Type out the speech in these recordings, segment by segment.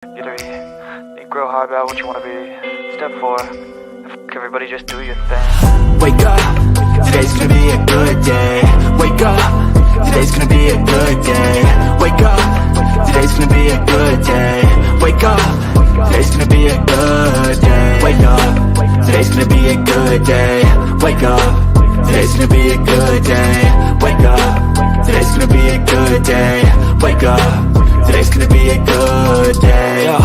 Get ready. Grow hard about what you want to be. Step 4. Everybody just do your thing. Wake up, today's gonna be a good day. Wake up, today's gonna be a good day. Wake up, today's gonna be a good day. Wake up, today's gonna be a good day. Wake up, today's gonna be a good day. Wake up, today's gonna be a good day. Wake up, today's gonna be a good day. Wake up, today's gonna be a good day. Yo,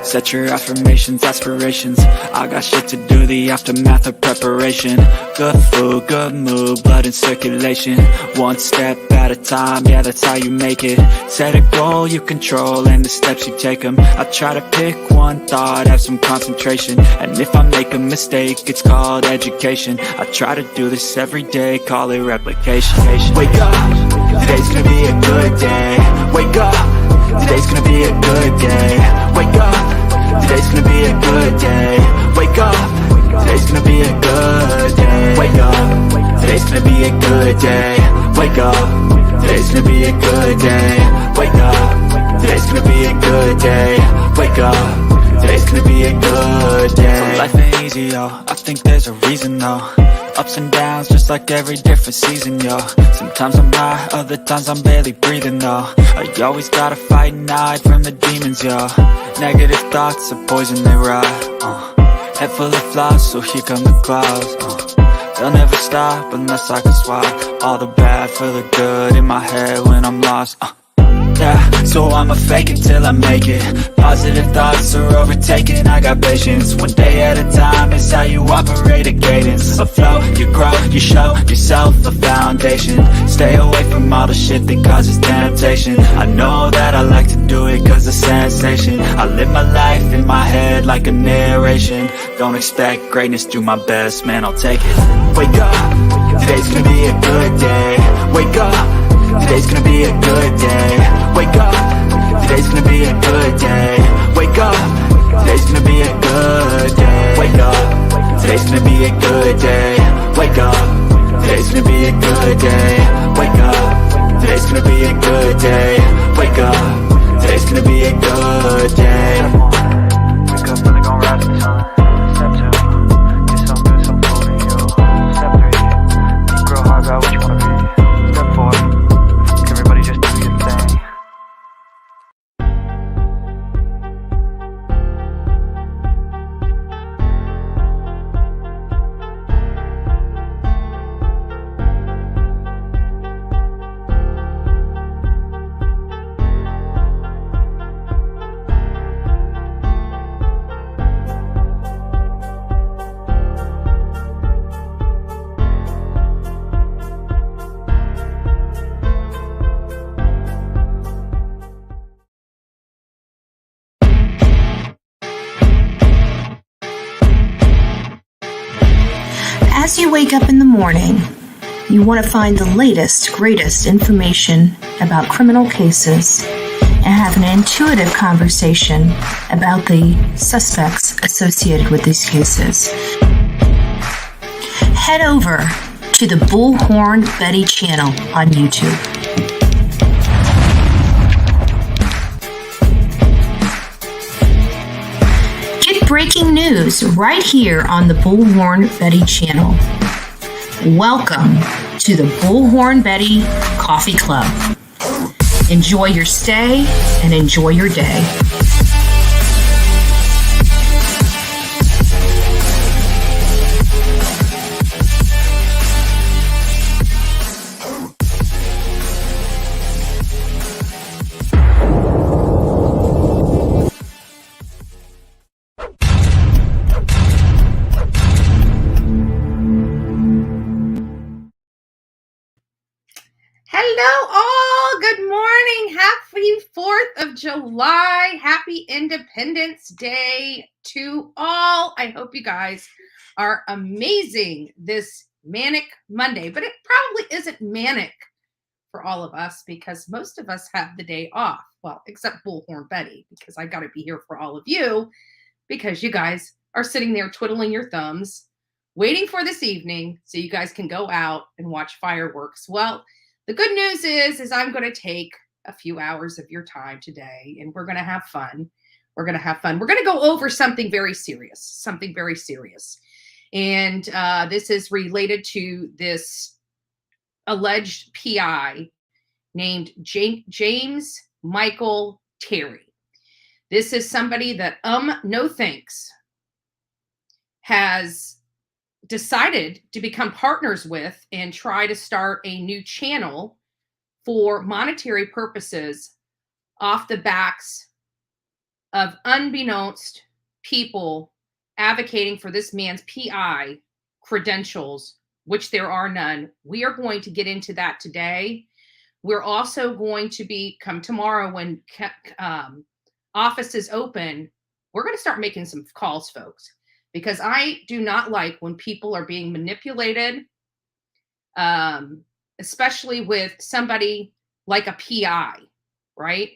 set your affirmations, aspirations. I got shit to do, the aftermath of preparation. Good food, good mood, blood in circulation. One step at a time, yeah, that's how you make it. Set a goal you control and the steps you take them. I try to pick one thought, have some concentration. And if I make a mistake, it's called education. I try to do this every day, call it replication. Wake up, today's gonna be a good day. Wake up, today's gonna be a good day. Wake up, today's gonna be a good day. Wake up, today's gonna be a good day. Wake up, today's gonna be a good day. Wake up, today's gonna be a good day. Wake up, today's gonna be a good day. Wake up, today's gonna be a good day. So life ain't easy, yo, I think there's a reason though. Ups and downs, just like every different season, yo. Sometimes I'm high, other times I'm barely breathing, though. I always gotta fight and hide from the demons, yo. Negative thoughts are poison, they rot, Head full of flaws, so here come the clouds, They'll never stop unless I can swap all the bad for the good in my head when I'm lost, Yeah, so I'ma fake it till I make it. Positive thoughts are overtaken, I got patience. One day at a time is how you operate a cadence. A flow, you grow, you show yourself a foundation. Stay away from all the shit that causes temptation. I know that I like to do it cause it's sensation. I live my life in my head like a narration. Don't expect greatness, do my best, man, I'll take it. Wake up, today's gonna be a good day. Wake up, today's gonna be a good day. Wake up, today's gonna be a good day. Wake up, today's gonna be a good day. Wake up, today's gonna be a good day. Wake up, today's gonna be a good day. Wake up, today's gonna be a good day. Wake up, today's gonna be a good day. Wake up early, gon' rise the sun. Step 2. Get some good, some food in you. Step 3. Grow hard about what you wanna be. Step 4. Everybody just do your thing. As you wake up in the morning, you want to find the latest, greatest information about criminal cases and have an intuitive conversation about the suspects associated with these cases. Head over to the Bullhorn Betty channel on YouTube. Breaking news right here on the Bullhorn Betty channel. Welcome to the Bullhorn Betty Coffee Club. Enjoy your stay and enjoy your day. Hello all, good morning, happy 4th of July, happy Independence Day to all. I hope you guys are amazing this manic Monday, but it probably isn't manic for all of us because most of us have the day off. Well, except Bullhorn Betty, because I got to be here for all of you because you guys are sitting there twiddling your thumbs, waiting for this evening so you guys can go out and watch fireworks. Well, the good news is I'm going to take a few hours of your time today and we're going to have fun. We're going to have fun. We're going to go over something very serious, And this is related to this alleged PI named James Michael Terry. This is somebody that, no thanks, has decided to become partners with and try to start a new channel for monetary purposes off the backs of unbeknownst people advocating for this man's PI credentials, which there are none. We are going to get into that today. We're also going to come tomorrow when offices open. We're going to start making some calls, folks, because I do not like when people are being manipulated, especially with somebody like a PI, right?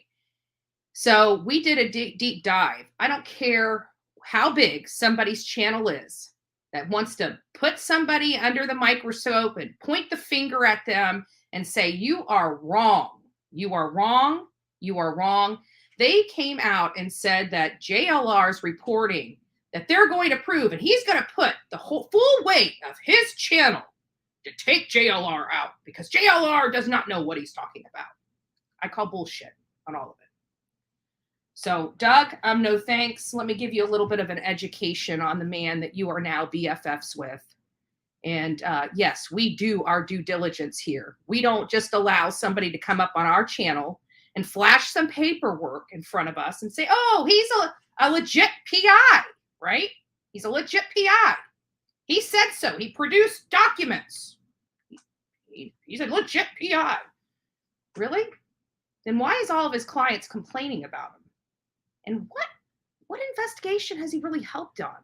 So we did a deep dive. I don't care how big somebody's channel is that wants to put somebody under the microscope and point the finger at them and say, you are wrong. You are wrong. You are wrong. They came out and said that JLR's reporting that they're going to prove, and he's going to put the whole full weight of his channel to take JLR out because JLR does not know what he's talking about. I call bullshit on all of it. So, Doug, no thanks. Let me give you a little bit of an education on the man that you are now BFFs with. And yes, we do our due diligence here. We don't just allow somebody to come up on our channel and flash some paperwork in front of us and say, oh, he's a legit PI, right? He's a legit PI. He said so. He produced documents. He's a legit PI. Really? Then why is all of his clients complaining about him? And what investigation has he really helped on?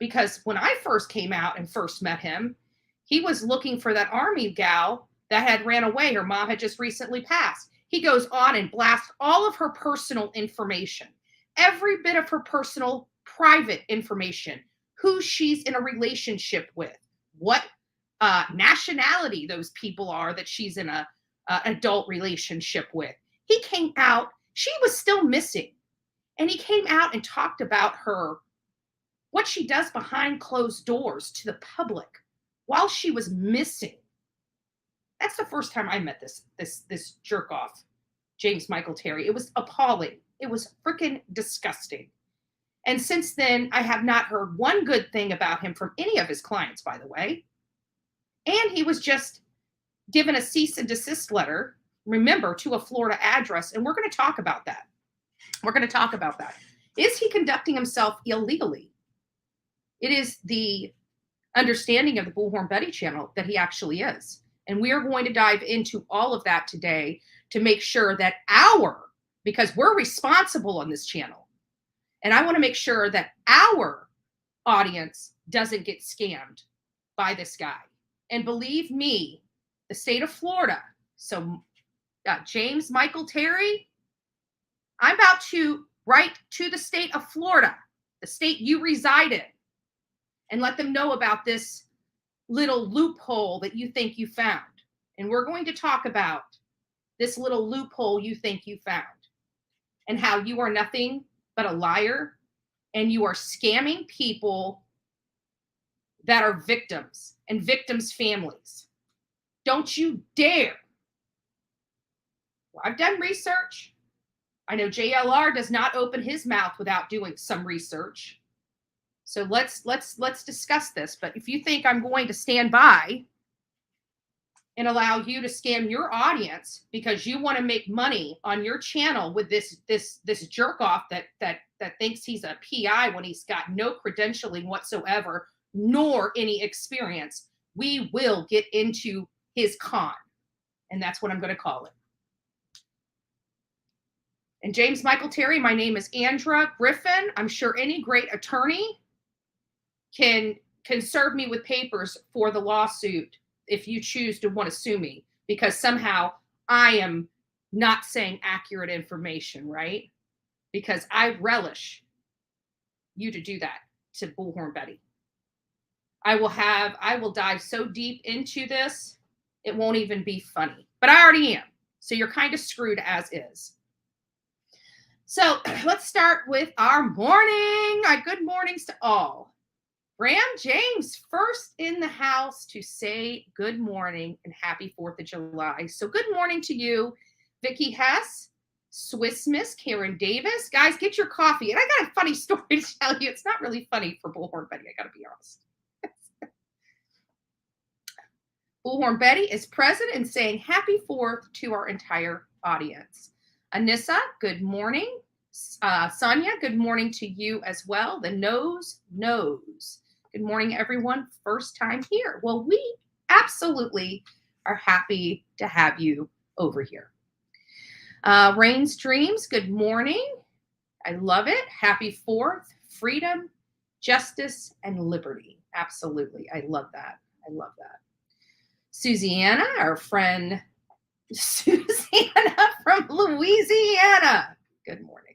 Because when I first came out and first met him, he was looking for that Army gal that had ran away. Her mom had just recently passed. He goes on and blasts all of her personal information, every bit of her personal private information, who she's in a relationship with, what nationality those people are that she's in a adult relationship with. He came out. She was still missing. And he came out and talked about her, what she does behind closed doors to the public while she was missing. That's the first time I met this jerk off, James Michael Terry. It was appalling. It was freaking disgusting. And since then, I have not heard one good thing about him from any of his clients, by the way. And he was just given a cease and desist letter, remember, to a Florida address. And we're going to talk about that. Is he conducting himself illegally? It is the understanding of the Bullhorn Betty channel that he actually is. And we are going to dive into all of that today to make sure that because we're responsible on this channel. And I want to make sure that our audience doesn't get scammed by this guy. And believe me, the state of Florida, so James Michael Terry, I'm about to write to the state of Florida, the state you reside in, and let them know about this little loophole that you think you found. And we're going to talk about this little loophole you think you found and how you are nothing but a liar and you are scamming people that are victims and victims' families. Don't you dare. Well, I've done research. I know JLR does not open his mouth without doing some research. So let's discuss this. But if you think I'm going to stand by and allow you to scam your audience because you want to make money on your channel with this jerk off that thinks he's a PI when he's got no credentialing whatsoever, nor any experience, we will get into his con. And that's what I'm going to call it. And James Michael Terry, my name is Andra Griffin. I'm sure any great attorney can serve me with papers for the lawsuit if you choose to want to sue me, because somehow I am not saying accurate information, right? Because I relish you to do that to Bullhorn Betty. I will dive so deep into this, it won't even be funny. But I already am. So you're kind of screwed as is. So let's start with our morning. Good mornings to all. Graham James, first in the house to say good morning and happy 4th of July. So good morning to you, Vicki Hess, Swiss Miss, Karen Davis. Guys, get your coffee. And I got a funny story to tell you. It's not really funny for Bullhorn Betty, I got to be honest. Bullhorn Betty is present and saying happy 4th to our entire audience. Anissa, good morning. Sonia, good morning to you as well. The nose knows. Good morning, everyone. First time here. Well, we absolutely are happy to have you over here. Rain's Dreams, good morning. I love it. Happy 4th. Freedom, justice, and liberty. Absolutely. I love that. I love that. Susanna, our friend Susanna from Louisiana. Good morning.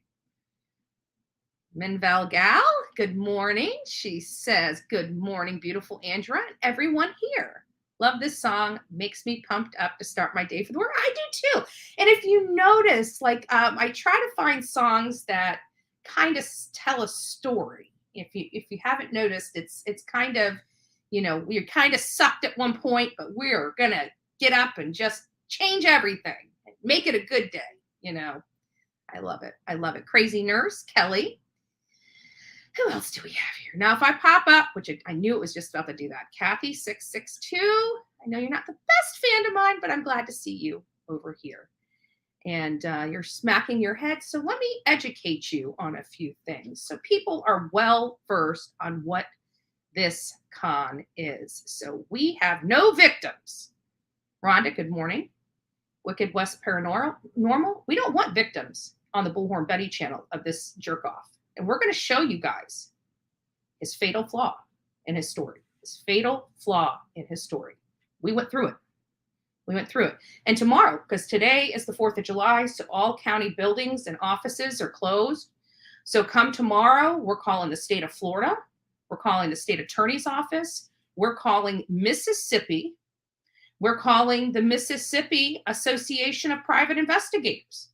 Minval Gal, good morning. She says, good morning, beautiful Andra, and everyone here. Love this song. Makes me pumped up to start my day for the work. I do too. And if you notice, I try to find songs that kind of tell a story. If you haven't noticed, it's kind of, we're kind of sucked at one point, but we're going to get up and just change everything and make it a good day. I love it. I love it. Crazy Nurse, Kelly. Who else do we have here? Now, if I pop up, which I knew it was just about to do that, Kathy 662. I know you're not the best fan of mine, but I'm glad to see you over here. And you're smacking your head. So let me educate you on a few things. So people are well versed on what this con is. So we have no victims. Rhonda, good morning. Wicked West Paranormal. We don't want victims on the Bullhorn Betty channel of this jerk off. And we're going to show you guys his fatal flaw in his story. His fatal flaw in his story. We went through it. And tomorrow, because today is the 4th of July, so all county buildings and offices are closed. So come tomorrow, we're calling the state of Florida. We're calling the state attorney's office. We're calling Mississippi. We're calling the Mississippi Association of Private Investigators.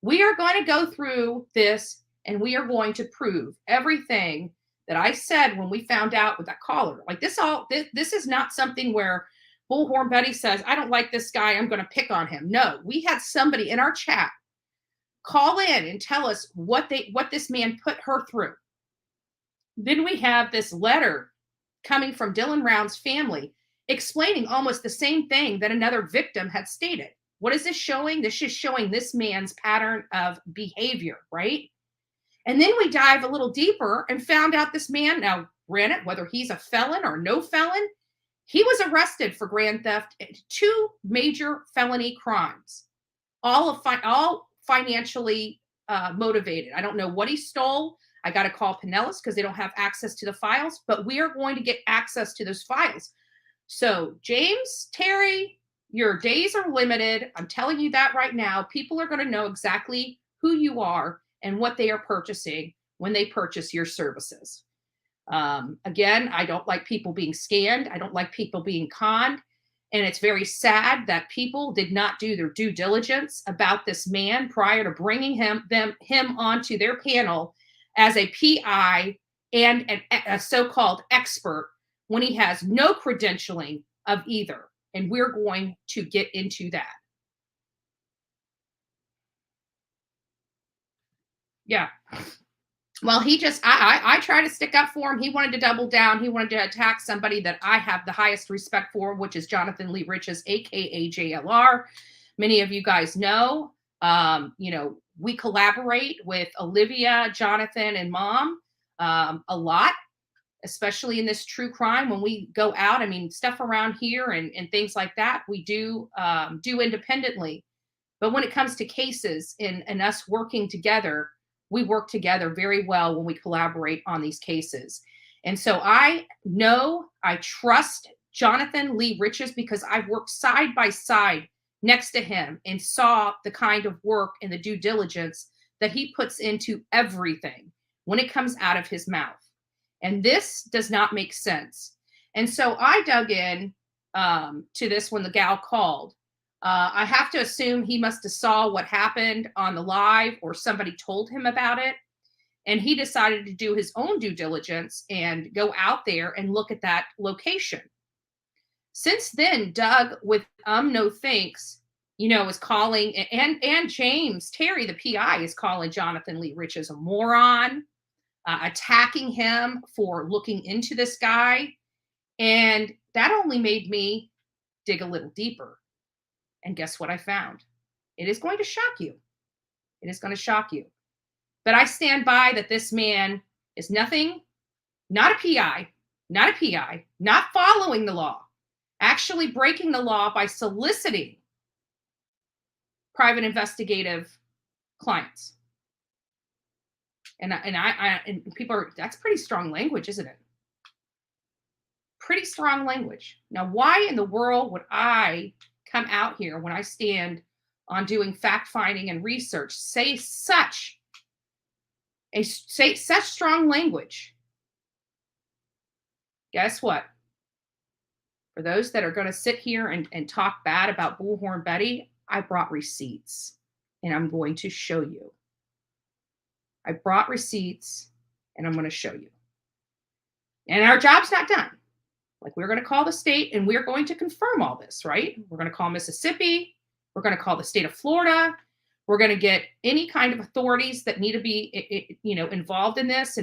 We are going to go through this and we are going to prove everything that I said when we found out with that caller. This is not something where Bullhorn Betty says, I don't like this guy, I'm going to pick on him. No, we had somebody in our chat call in and tell us what this man put her through. Then we have this letter coming from Dylan Round's family explaining almost the same thing that another victim had stated. What is this showing? This is showing this man's pattern of behavior, right? And then we dive a little deeper and found out this man, now granted, whether he's a felon or no felon, he was arrested for grand theft, 2 major felony crimes, all financially motivated. I don't know what he stole. I got to call Pinellas because they don't have access to the files, but we are going to get access to those files. So James, Terry, your days are limited. I'm telling you that right now. People are going to know exactly who you are and what they are purchasing when they purchase your services. Again, I don't like people being scammed. I don't like people being conned. And it's very sad that people did not do their due diligence about this man prior to bringing him onto their panel as a PI and a so-called expert when he has no credentialing of either. And we're going to get into that. Yeah. Well, I try to stick up for him. He wanted to double down. He wanted to attack somebody that I have the highest respect for, which is Jonathan Lee Riches, AKA JLR. Many of you guys know, we collaborate with Olivia, Jonathan, and Mom a lot, especially in this true crime. When we go out, stuff around here and things like that, we do independently. But when it comes to cases and us working together, we work together very well when we collaborate on these cases. And so I trust Jonathan Lee Riches because I've worked side by side next to him and saw the kind of work and the due diligence that he puts into everything when it comes out of his mouth. And this does not make sense. And so I dug in to this when the gal called. I have to assume he must have saw what happened on the live, or somebody told him about it. And he decided to do his own due diligence and go out there and look at that location. Since then, Doug, with no thanks, is calling, and James Terry, the PI, is calling Jonathan Lee Rich as a moron, attacking him for looking into this guy. And that only made me dig a little deeper. And guess what I found? It is going to shock you. It is going to shock you. But I stand by that this man is nothing, not a PI, not following the law, actually breaking the law by soliciting private investigative clients. And people are, that's pretty strong language, isn't it? Pretty strong language. Now, why in the world would I come out here when I stand on doing fact finding and research, say such strong language? Guess what? For those that are going to sit here and talk bad about Bullhorn Betty, I brought receipts, and I'm going to show you. I brought receipts, and I'm going to show you. And our job's not done. Like, we're going to call the state, and we're going to confirm all this, right? We're going to call Mississippi. We're going to call the state of Florida. We're going to get any kind of authorities that need to be, involved in this,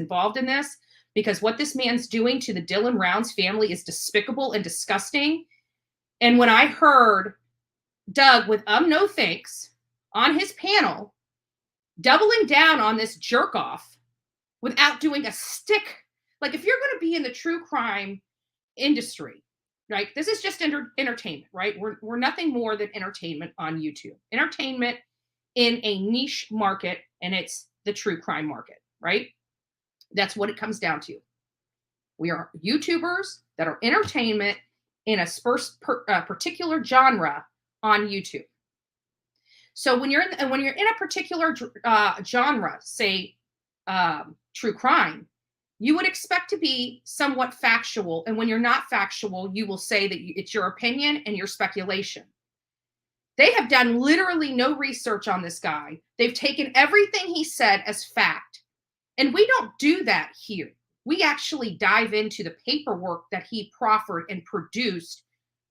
because what this man's doing to the Dylan Rounds family is despicable and disgusting. And when I heard Doug with no thanks on his panel, doubling down on this jerk off without doing a stick, like, if you're going to be in the true crime industry, right? This is just entertainment, right? We're nothing more than entertainment on YouTube. Entertainment in a niche market, and it's the true crime market, right? That's what it comes down to. We are YouTubers that are entertainment in a particular genre on YouTube. So when you're in a particular genre, say true crime, you would expect to be somewhat factual. And when you're not factual, you will say that it's your opinion and your speculation. They have done literally no research on this guy. They've taken everything he said as fact. And we don't do that here. We actually dive into the paperwork that he proffered and produced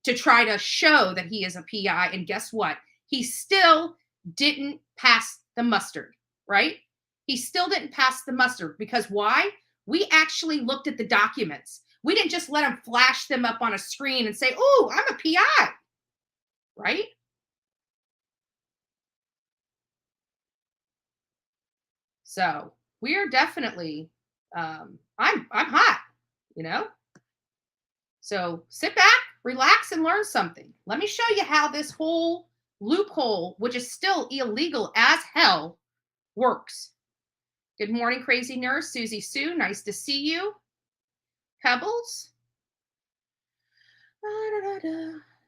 to try to show that he is a PI. And guess what? He still didn't pass the mustard, right? He still didn't pass the mustard. Because why? We actually looked at the documents. We didn't just let him flash them up on a screen and say, oh, I'm a PI, right? So we are definitely, I'm hot, So sit back, relax, and learn something. Let me show you how this whole loophole, which is still illegal as hell, works. Good morning, crazy nurse, Susie Sue. Nice to see you. Pebbles.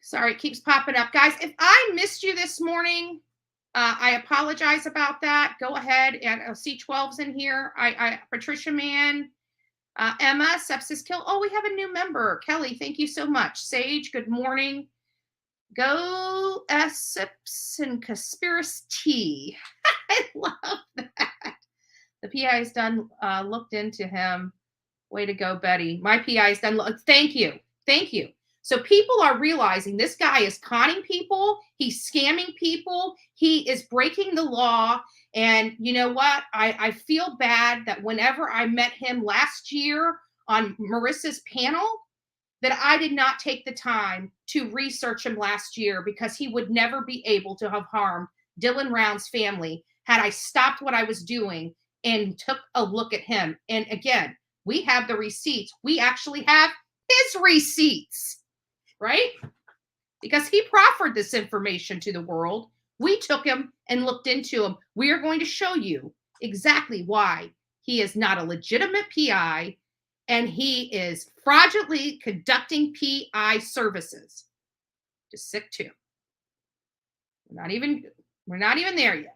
Sorry, it keeps popping up. Guys, if I missed you this morning, I apologize about that. Go ahead, and C12's in here. Patricia Mann, Emma, Sepsis Kill. Oh, we have a new member. Kelly, thank you so much. Sage, good morning. Go Sips and Conspiracy. I love that. The PI has done, looked into him. Way to go, Betty. My PI has done. Thank you. Thank you. So people are realizing this guy is conning people. He's scamming people. He is breaking the law. And you know what? I feel bad that whenever I met him last year on Marissa's panel, that I did not take the time to research him last year, because he would never be able to have harmed Dylan Rounds' family had I stopped what I was doing and took a look at him. And again, we have the receipts. We actually have his receipts, right? Because he proffered this information to the world. We took him and looked into him. We are going to show you exactly why he is not a legitimate PI and he is fraudulently conducting PI services. Just sick too. We're not even there yet.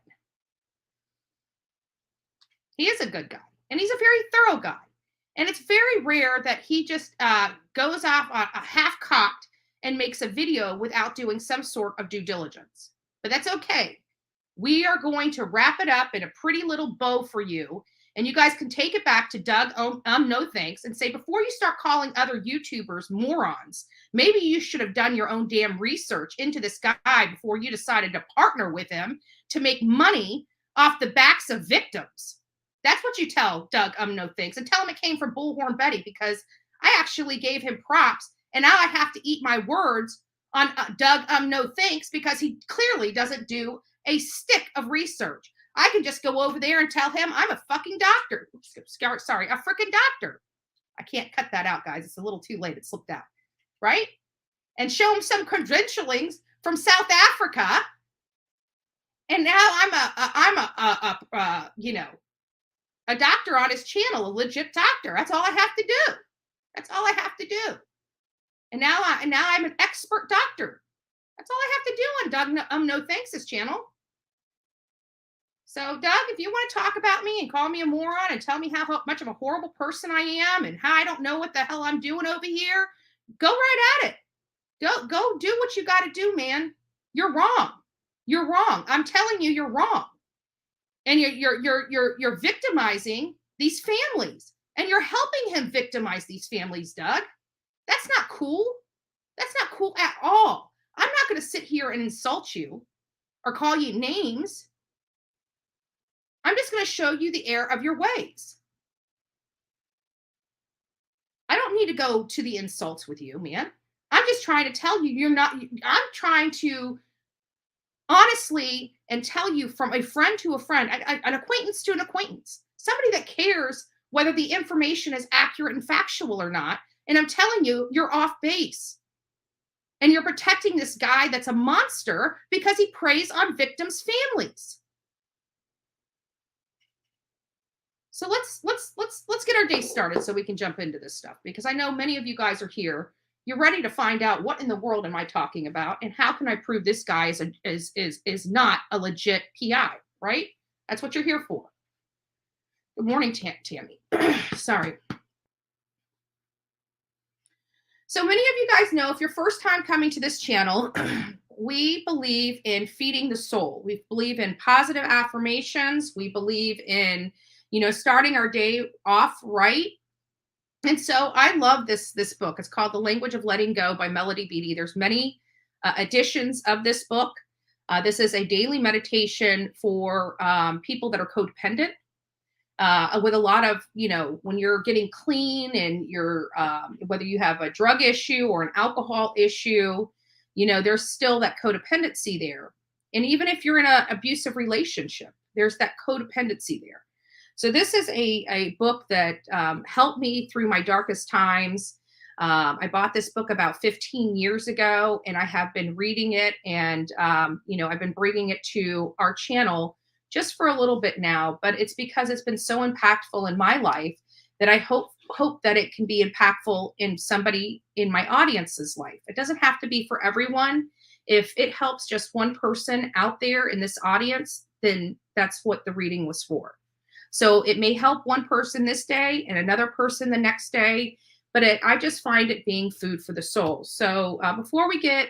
He is a good guy, and he's a very thorough guy. And it's very rare that he just goes off half-cocked and makes a video without doing some sort of due diligence. But that's okay. We are going to wrap it up in a pretty little bow for you. And you guys can take it back to Doug No Thanks and say, before you start calling other YouTubers morons, maybe you should have done your own damn research into this guy before you decided to partner with him to make money off the backs of victims. That's what you tell Doug No Thanks, and tell him it came from Bullhorn Betty, because I actually gave him props, and now I have to eat my words on Doug No Thanks, because he clearly doesn't do a stick of research. I can just go over there and tell him I'm a fucking doctor. Sorry, a freaking doctor. I can't cut that out, guys. It's a little too late. It slipped out, right? And show him some credentialings from South Africa. And now I'm a doctor on his channel, a legit doctor. That's all I have to do. That's all I have to do. And now I'm an expert doctor. That's all I have to do on Doug No Thanks' channel. So, Doug, if you want to talk about me and call me a moron and tell me how much of a horrible person I am and how I don't know what the hell I'm doing over here, go right at it. Go do what you got to do, man. You're wrong. You're wrong. I'm telling you, you're wrong. And you're victimizing these families, and you're helping him victimize these families, Doug. That's not cool. That's not cool at all. I'm not going to sit here and insult you or call you names. I'm just going to show you the error of your ways. I don't need to go to the insults with you, man. I'm just trying to tell you I'm trying to honestly and tell you from a friend to a friend, an acquaintance to an acquaintance, somebody that cares whether the information is accurate and factual or not. And I'm telling you, you're off base. And you're protecting this guy that's a monster because he preys on victims' families. So let's get our day started so we can jump into this stuff, because I know many of you guys are here. You're ready to find out what in the world am I talking about, and how can I prove this guy is not a legit PI, right? That's what you're here for. Good morning, Tammy. Sorry. So many of you guys know, if you're first time coming to this channel, we believe in feeding the soul. We believe in positive affirmations. We believe in, starting our day off right. And so I love this book. It's called The Language of Letting Go by Melody Beattie. There's many editions of this book. This is a daily meditation for people that are codependent. With a lot of, when you're getting clean and you're, whether you have a drug issue or an alcohol issue, there's still that codependency there. And even if you're in an abusive relationship, there's that codependency there. So this is a book that helped me through my darkest times. I bought this book about 15 years ago, and I have been reading it, and, I've been bringing it to our channel just for a little bit now, but it's because it's been so impactful in my life that I hope that it can be impactful in somebody in my audience's life. It doesn't have to be for everyone. If it helps just one person out there in this audience, then that's what the reading was for. So it may help one person this day and another person the next day, but I just find it being food for the soul. So before we get,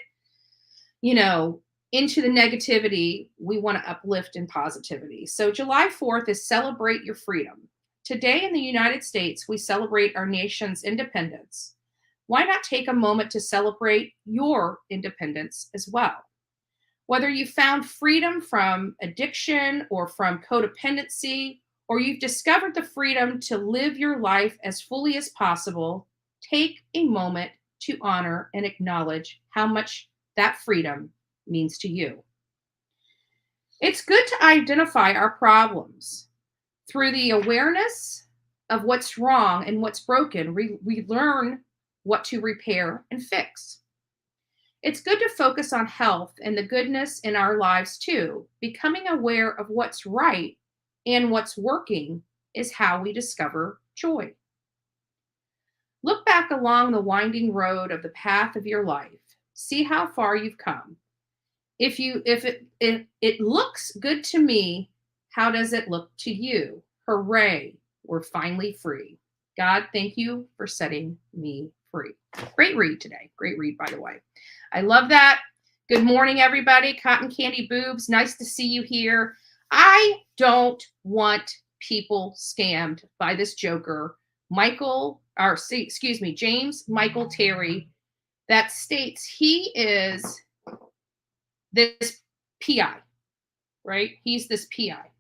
into the negativity, we want to uplift in positivity. So July 4th is Celebrate Your Freedom. Today in the United States, we celebrate our nation's independence. Why not take a moment to celebrate your independence as well? Whether you found freedom from addiction or from codependency, or you've discovered the freedom to live your life as fully as possible, take a moment to honor and acknowledge how much that freedom means to you. It's good to identify our problems. Through the awareness of what's wrong and what's broken, we learn what to repair and fix. It's good to focus on health and the goodness in our lives too. Becoming aware of what's right and what's working is how we discover joy. Look back along the winding road of the path of your life. See how far you've come. If it looks good to me, how does it look to you? Hooray, we're finally free. God, thank you for setting me free. Great read today. Great read, by the way. I love that. Good morning, everybody. Cotton Candy Boobs. Nice to see you here. I don't want people scammed by this joker, James Michael Terry, that states he is this PI, right? He's this PI.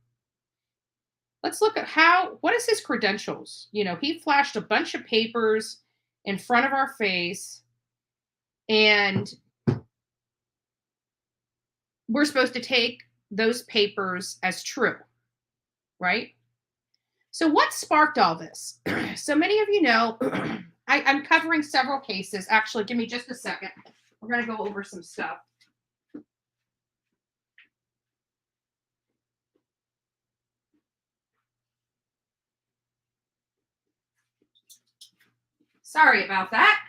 Let's look at what is his credentials? You know, he flashed a bunch of papers in front of our face, and we're supposed to take those papers as true, right? So what sparked all this? So many of you know, I'm covering several cases. Actually, give me just a second. We're going to go over some stuff. Sorry about that.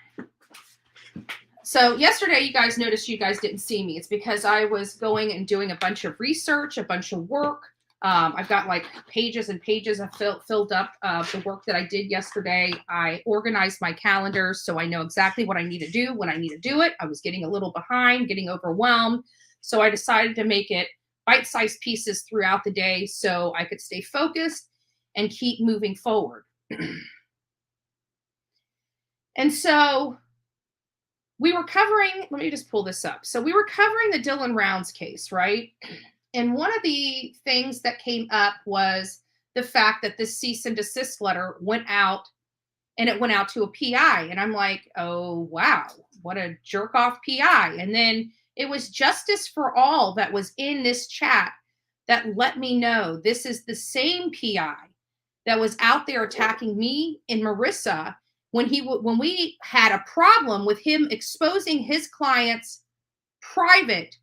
So yesterday, you guys noticed you guys didn't see me. It's because I was going and doing a bunch of research, a bunch of work. I've got like pages and pages of filled up the work that I did yesterday. I organized my calendar so I know exactly what I need to do when I need to do it. I was getting a little behind, getting overwhelmed. So I decided to make it bite-sized pieces throughout the day so I could stay focused and keep moving forward. And so we were covering, let me just pull this up. So we were covering the Dylan Rounds case, right? And one of the things that came up was the fact that this cease and desist letter went out, and it went out to a PI. And I'm like, oh, wow, what a jerk off PI. And then it was Justice for All that was in this chat that let me know this is the same PI that was out there attacking me and Marissa when we had a problem with him exposing his client's private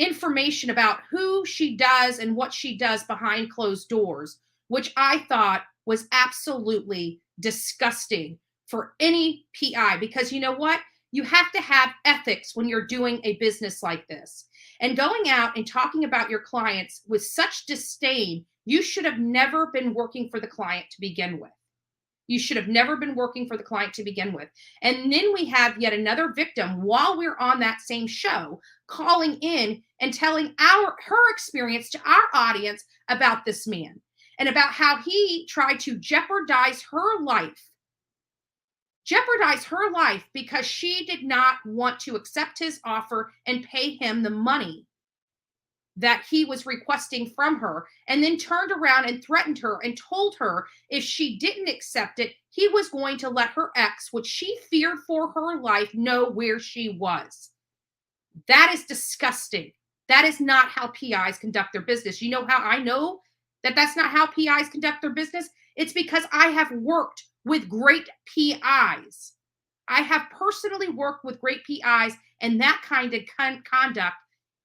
information about who she does and what she does behind closed doors, which I thought was absolutely disgusting for any PI, because you know what? You have to have ethics when you're doing a business like this. And going out and talking about your clients with such disdain, you should have never been working for the client to begin with. You should have never been working for the client to begin with. And then we have yet another victim while we're on that same show calling in and telling her experience to our audience about this man and about how he tried to jeopardize her life because she did not want to accept his offer and pay him the money that he was requesting from her, and then turned around and threatened her and told her if she didn't accept it, he was going to let her ex, which she feared for her life, know where she was. That is disgusting. That is not how PIs conduct their business. You know how I know that that's not how PIs conduct their business? It's because I have worked with great PIs. I have personally worked with great PIs, and that kind of conduct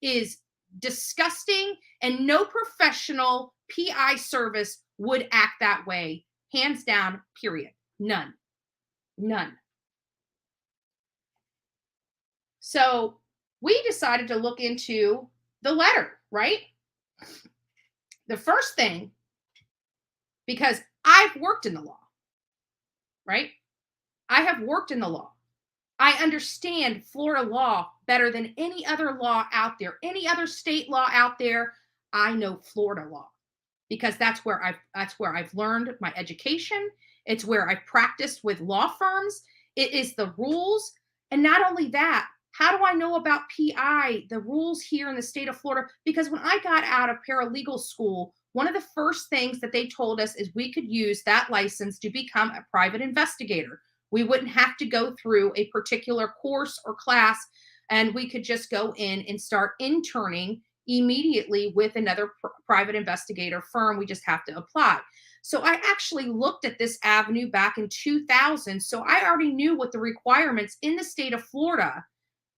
is disgusting, and no professional PI service would act that way. Hands down, period. None. So we decided to look into the letter, right? The first thing, because I've worked in the law, right? I have worked in the law. I understand Florida law better than any other law out there, any other state law out there. I know Florida law because that's where I've learned my education. It's where I've practiced with law firms. It is the rules. And not only that, how do I know about PI, the rules here in the state of Florida? Because when I got out of paralegal school, one of the first things that they told us is we could use that license to become a private investigator. We wouldn't have to go through a particular course or class, and we could just go in and start interning immediately with another private investigator firm. We just have to apply. So I actually looked at this avenue back in 2000. So I already knew what the requirements in the state of Florida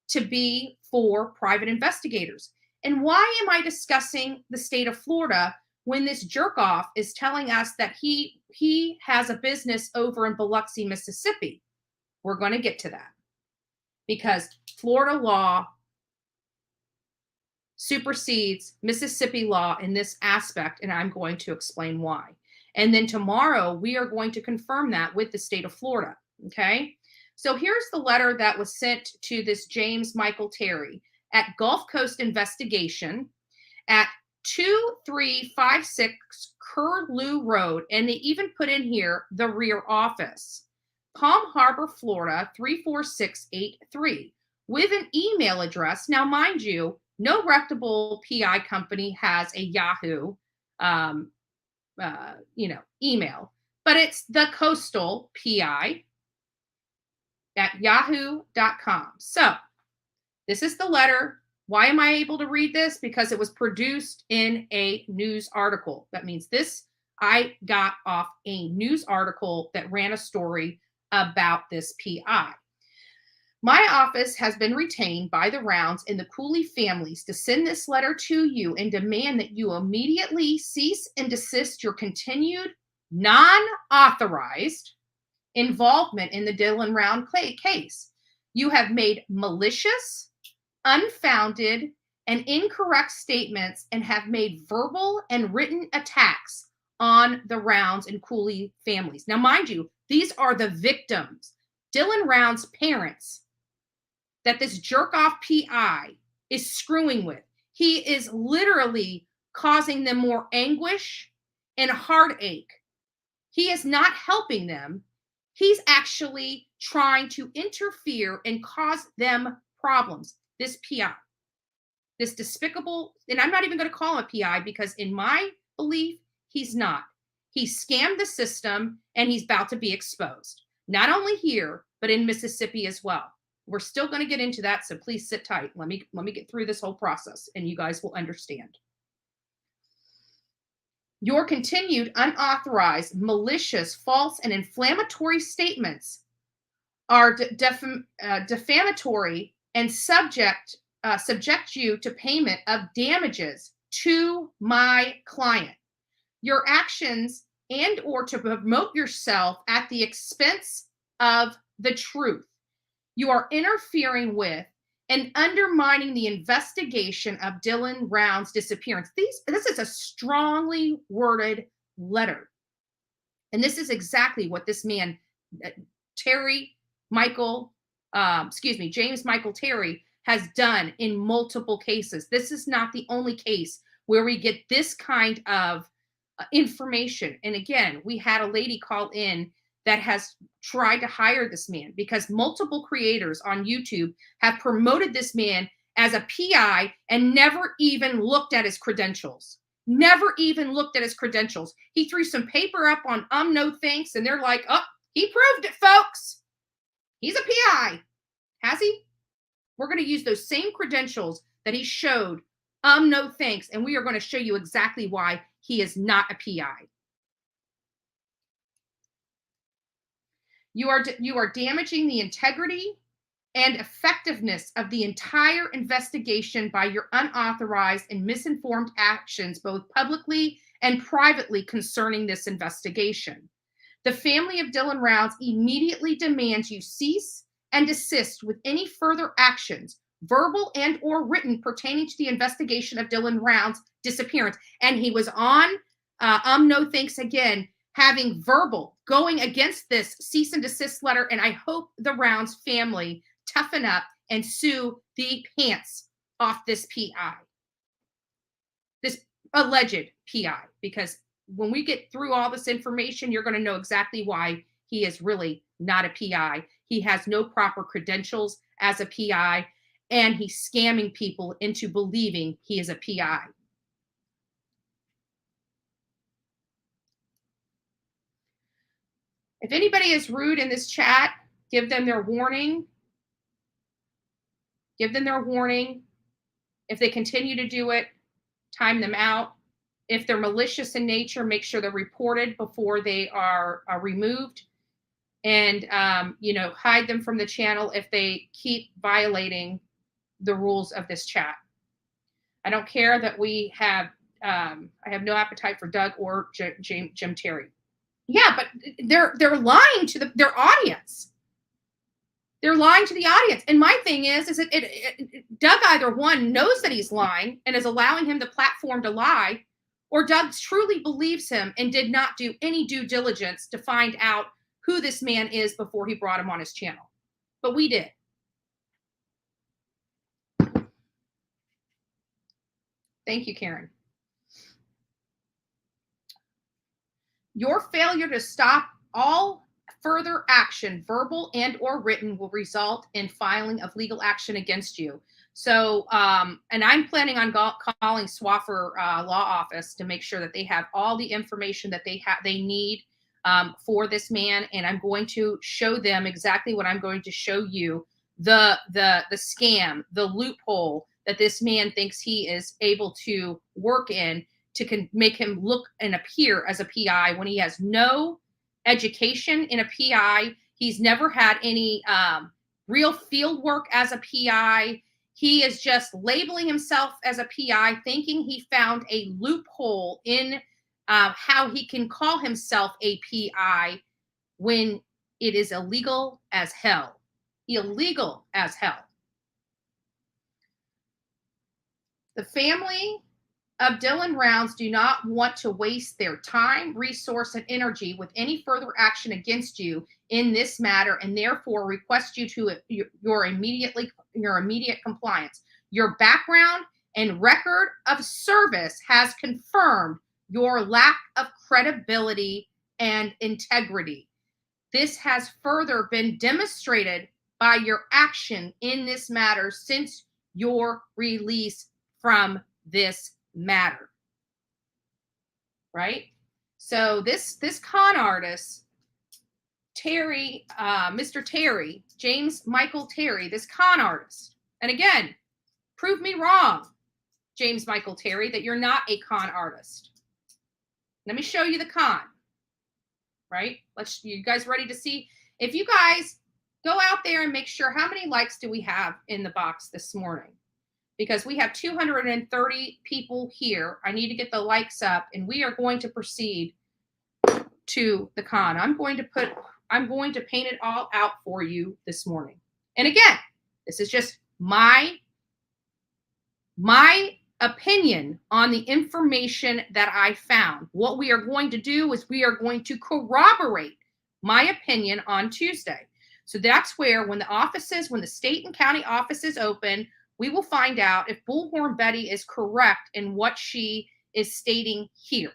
to be for private investigators. And why am I discussing the state of Florida when this jerk off is telling us that he has a business over in Biloxi, Mississippi? We're going to get to that because Florida law supersedes Mississippi law in this aspect, and I'm going to explain why. And then tomorrow we are going to confirm that with the state of Florida. Okay. So here's the letter that was sent to this James Michael Terry at Gulf Coast Investigation at 2356 Curlew Road. And they even put in here the rear office, Palm Harbor, Florida, 34683, with an email address. Now, mind you, no reputable PI company has a Yahoo, email, but it's the Coastal PI at yahoo.com. So this is the letter. Why am I able to read this? Because it was produced in a news article. That means this I got off a news article that ran a story about this PI. My office has been retained by the Rounds and the Cooley families to send this letter to you and demand that you immediately cease and desist your continued non-authorized involvement in the Dylan Round case. You have made malicious, unfounded, and incorrect statements and have made verbal and written attacks on the Rounds and Cooley families. Now, mind you, these are the victims, Dylan Round's parents, that this jerk-off PI is screwing with. He is literally causing them more anguish and heartache. He is not helping them. He's actually trying to interfere and cause them problems. This PI, this despicable, and I'm not even going to call him a PI because in my belief, he's not. He scammed the system and he's about to be exposed. Not only here, but in Mississippi as well. We're still going to get into that, so please sit tight. Let me get through this whole process and you guys will understand. Your continued unauthorized, malicious, false, and inflammatory statements are defamatory and subject you to payment of damages to my client. Your actions and or to promote yourself at the expense of the truth. You are interfering with and undermining the investigation of Dylan Round's disappearance. This is a strongly worded letter. And this is exactly what this man, James Michael Terry, has done in multiple cases. This is not the only case where we get this kind of information. And again, we had a lady call in that has tried to hire this man because multiple creators on YouTube have promoted this man as a PI and never even looked at his credentials. Never even looked at his credentials. He threw some paper up on no thanks, and they're like, oh, he proved it, folks. He's a PI. Has he? We're going to use those same credentials that he showed, no thanks, and we are going to show you exactly why he is not a PI. You are damaging the integrity and effectiveness of the entire investigation by your unauthorized and misinformed actions, both publicly and privately, concerning this investigation. The family of Dylan Rounds immediately demands you cease and desist with any further actions, verbal and or written, pertaining to the investigation of Dylan Rounds' disappearance. And he was on no thanks again, having verbal, going against this cease and desist letter. And I hope the Rounds family toughen up and sue the pants off this PI, this alleged PI, because when we get through all this information, you're going to know exactly why he is really not a PI. He has no proper credentials as a PI, and he's scamming people into believing he is a PI. If anybody is rude in this chat, give them their warning. Give them their warning. If they continue to do it, time them out. If they're malicious in nature, make sure they're reported before they are removed. And, hide them from the channel if they keep violating the rules of this chat. I don't care that we have, I have no appetite for Doug or Jim Terry. Yeah, but they're lying to their audience. They're lying to the audience. And my thing is that Doug either one knows that he's lying and is allowing him the platform to lie, or Doug truly believes him and did not do any due diligence to find out who this man is before he brought him on his channel. but we did. Thank you, Karen. Your failure to stop all further action, verbal and or written, will result in filing of legal action against you. So, and I'm planning on calling Swaffer Law Office to make sure that they have all the information that they need for this man, and I'm going to show them exactly what I'm going to show you: the scam, the loophole that this man thinks he is able to work in to make him look and appear as a PI when he has no education in a PI. He's never had any real field work as a PI. He is just labeling himself as a PI, thinking he found a loophole in how he can call himself a PI when it is illegal as hell. Illegal as hell. The family of Dylan Rounds do not want to waste their time, resource, and energy with any further action against you in this matter, and therefore request you to your immediate compliance. Your background and record of service has confirmed your lack of credibility and integrity. This has further been demonstrated by your action in this matter since your release from this matter. Right? So this con artist, Terry, Mr. Terry, James Michael Terry, this con artist, and again, prove me wrong, James Michael Terry, that you're not a con artist. Let me show you the con. Right? You guys ready to see? If you guys go out there and make sure, how many likes do we have in the box this morning? Because we have 230 people here. I need to get the likes up, and we are going to proceed to the con. I'm going to paint it all out for you this morning. And again, this is just my opinion on the information that I found. What we are going to do is we are going to corroborate my opinion on Tuesday. So that's where when the state and county offices open, we will find out if Bullhorn Betty is correct in what she is stating here.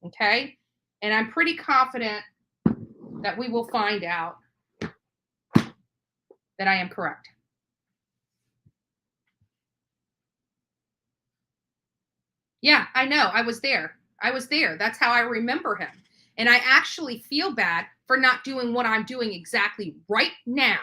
Okay? And I'm pretty confident that we will find out that I am correct. Yeah, I know. I was there. That's how I remember him. And I actually feel bad for not doing what I'm doing exactly right now.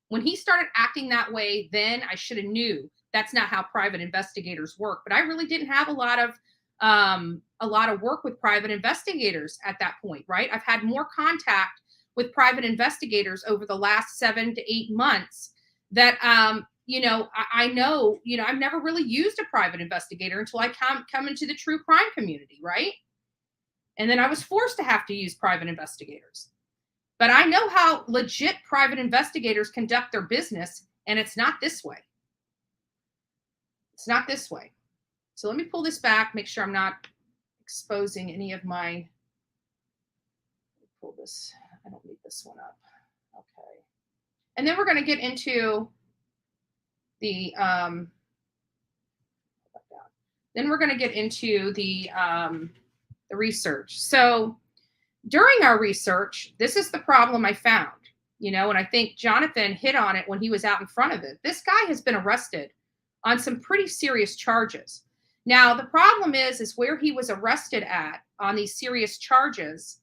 When he started acting that way, then I should have knew that's not how private investigators work. But I really didn't have a lot of work with private investigators at that point, right? I've had more contact with private investigators over the last 7 to 8 months that, I know, I've never really used a private investigator until I come into the true crime community, right? And then I was forced to have to use private investigators. But I know how legit private investigators conduct their business, and it's not this way. It's not this way. So let me pull this back, make sure I'm not exposing any of my, pull this, I don't need this one up. Okay. And then we're going to get into the, the research. So during our research, this is the problem I found, and I think Jonathan hit on it when he was out in front of it. This guy has been arrested on some pretty serious charges. Now, the problem is where he was arrested at on these serious charges,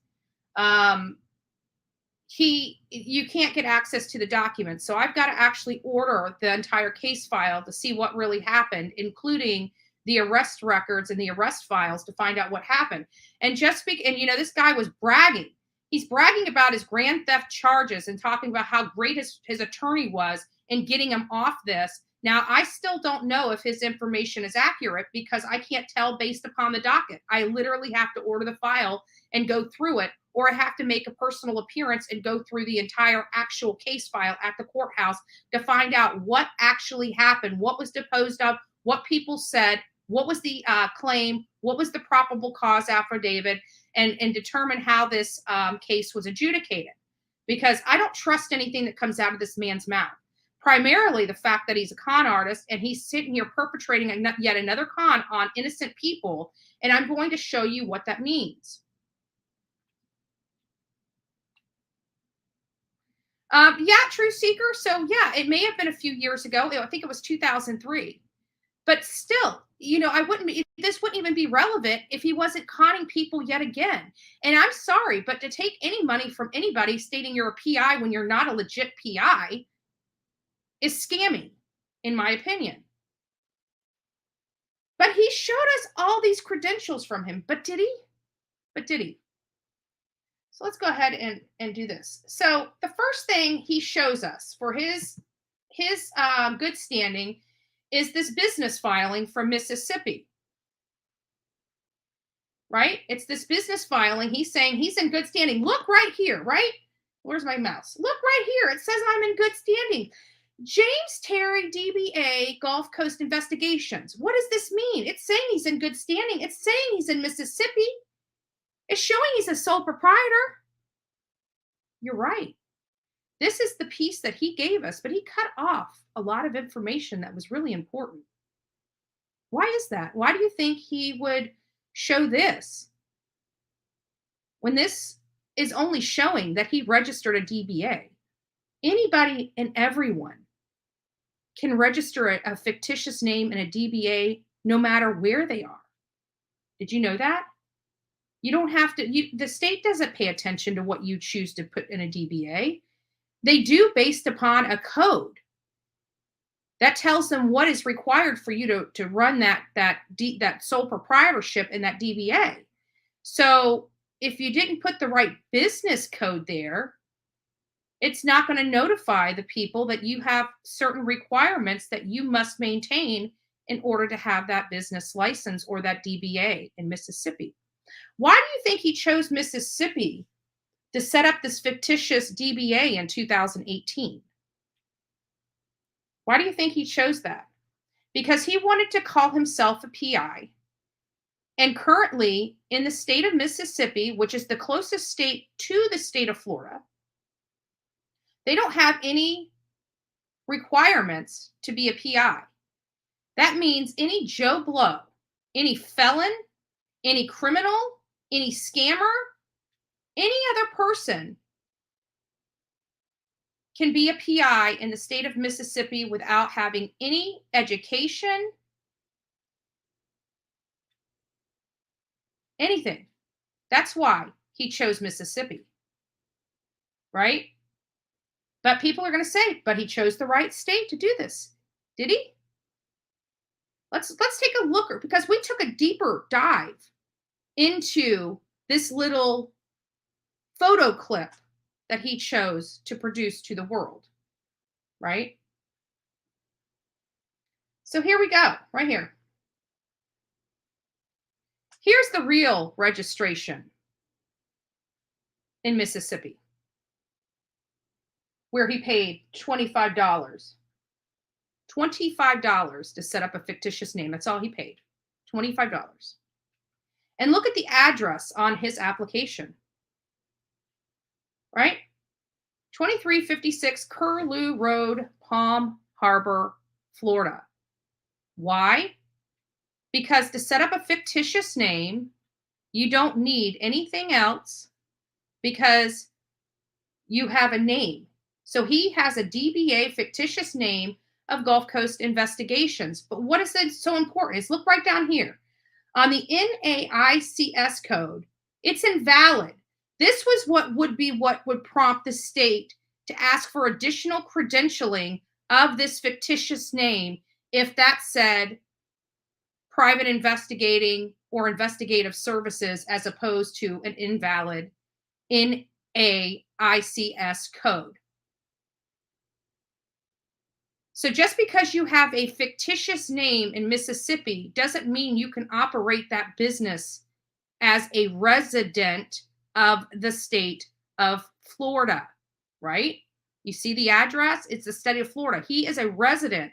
you can't get access to the documents. So I've got to actually order the entire case file to see what really happened, including the arrest records and the arrest files to find out what happened. And this guy was bragging. He's bragging about his grand theft charges and talking about how great his attorney was in getting him off this. Now, I still don't know if his information is accurate because I can't tell based upon the docket. I literally have to order the file and go through it, or I have to make a personal appearance and go through the entire actual case file at the courthouse to find out what actually happened, what was deposed of, what people said, what was the claim, what was the probable cause affidavit, and determine how this case was adjudicated. because I don't trust anything that comes out of this man's mouth. Primarily the fact that he's a con artist and he's sitting here perpetrating yet another con on innocent people. And I'm going to show you what that means. Yeah, True Seeker. So yeah, it may have been a few years ago. I think it was 2003. But still, you know, this wouldn't even be relevant if he wasn't conning people yet again. And I'm sorry, but to take any money from anybody stating you're a PI when you're not a legit PI is scamming, in my opinion. But he showed us all these credentials from him. But did he? So let's go ahead and do this. So the first thing he shows us for his good standing is this business filing from Mississippi, right? It's this business filing. He's saying he's in good standing. Look right here, right? Where's my mouse? Look right here. It says I'm in good standing. James Terry, DBA, Gulf Coast Investigations. What does this mean? It's saying he's in good standing. It's saying he's in Mississippi. It's showing he's a sole proprietor. You're right. This is the piece that he gave us, but he cut off a lot of information that was really important. Why is that? Why do you think he would show this when this is only showing that he registered a DBA? Anybody and everyone can register a fictitious name and a DBA no matter where they are. Did you know that? You don't have to, the state doesn't pay attention to what you choose to put in a DBA. They do based upon a code that tells them what is required for you to run that sole proprietorship in that DBA. So if you didn't put the right business code there, it's not going to notify the people that you have certain requirements that you must maintain in order to have that business license or that DBA in Mississippi. Why do you think he chose Mississippi to set up this fictitious DBA in 2018? Why do you think he chose that? Because he wanted to call himself a PI. And currently in the state of Mississippi, which is the closest state to the state of Florida, they don't have any requirements to be a PI. That means any Joe Blow, any felon, any criminal, any scammer, any other person can be a PI in the state of Mississippi without having any education, anything. That's why he chose Mississippi, right? But people are going to say, but he chose the right state to do this. Did he? Let's take a look, because we took a deeper dive into this little photo clip that he chose to produce to the world, right? So here we go, right here. Here's the real registration in Mississippi, where he paid $25. $25 to set up a fictitious name. That's all he paid. $25. And look at the address on his application. Right? 2356 Curlew Road, Palm Harbor, Florida. Why? Because to set up a fictitious name, you don't need anything else because you have a name. So he has a DBA fictitious name of Gulf Coast Investigations. But what is it so important is look right down here. On the NAICS code, it's invalid. This was what would prompt the state to ask for additional credentialing of this fictitious name if that said private investigating or investigative services as opposed to an invalid NAICS code. So just because you have a fictitious name in Mississippi doesn't mean you can operate that business as a resident of the state of Florida, right? You see the address? It's the state of Florida. He is a resident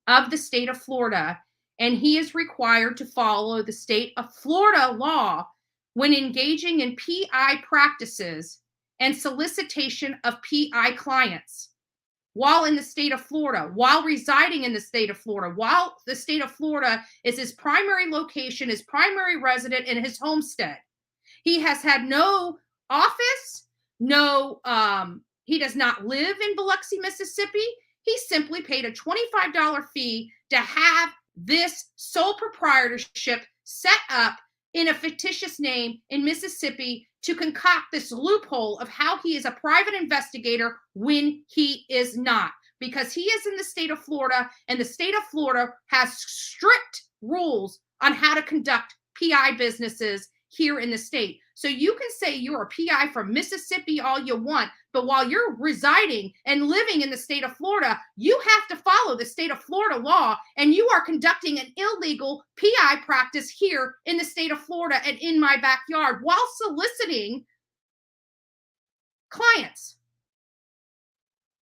of the state of Florida, and he is required to follow the state of Florida law when engaging in PI practices and solicitation of PI clients while in the state of Florida, while residing in the state of Florida, while the state of Florida is his primary location, his primary resident, and his homestead. He has had no office, he does not live in Biloxi, Mississippi. He simply paid a $25 fee to have this sole proprietorship set up in a fictitious name in Mississippi to concoct this loophole of how he is a private investigator when he is not, because he is in the state of Florida, and the state of Florida has strict rules on how to conduct PI businesses here in the state. So you can say you're a PI from Mississippi all you want, but while you're residing and living in the state of Florida, you have to follow the state of Florida law, and you are conducting an illegal PI practice here in the state of Florida and in my backyard while soliciting clients.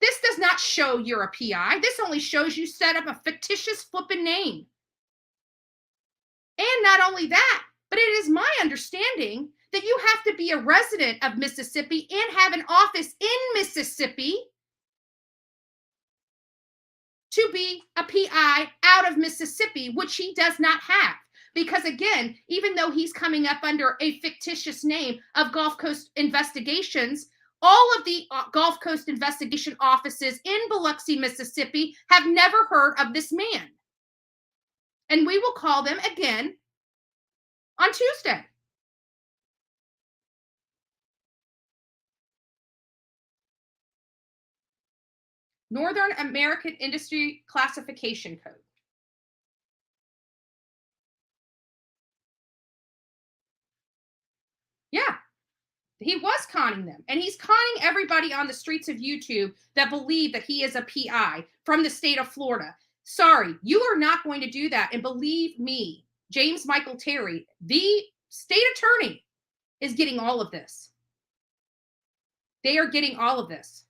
This does not show you're a PI. This only shows you set up a fictitious flipping name. And not only that, but it is my understanding that you have to be a resident of Mississippi and have an office in Mississippi to be a PI out of Mississippi, which he does not have. Because again, even though he's coming up under a fictitious name of Gulf Coast Investigations, all of the Gulf Coast investigation offices in Biloxi, Mississippi have never heard of this man. And we will call them again on Tuesday. Northern American Industry Classification Code. Yeah, he was conning them. And he's conning everybody on the streets of YouTube that believe that he is a PI from the state of Florida. Sorry, you are not going to do that. And believe me, James Michael Terry, the state attorney, is getting all of this. They are getting all of this.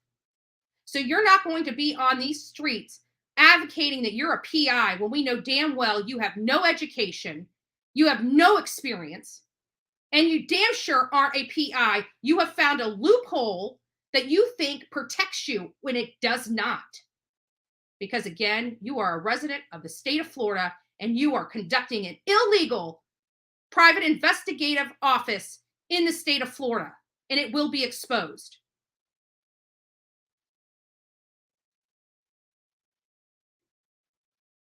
So you're not going to be on these streets advocating that you're a PI when we know damn well you have no education, you have no experience, and you damn sure aren't a PI. You have found a loophole that you think protects you when it does not. Because again, you are a resident of the state of Florida and you are conducting an illegal private investigative office in the state of Florida, and it will be exposed.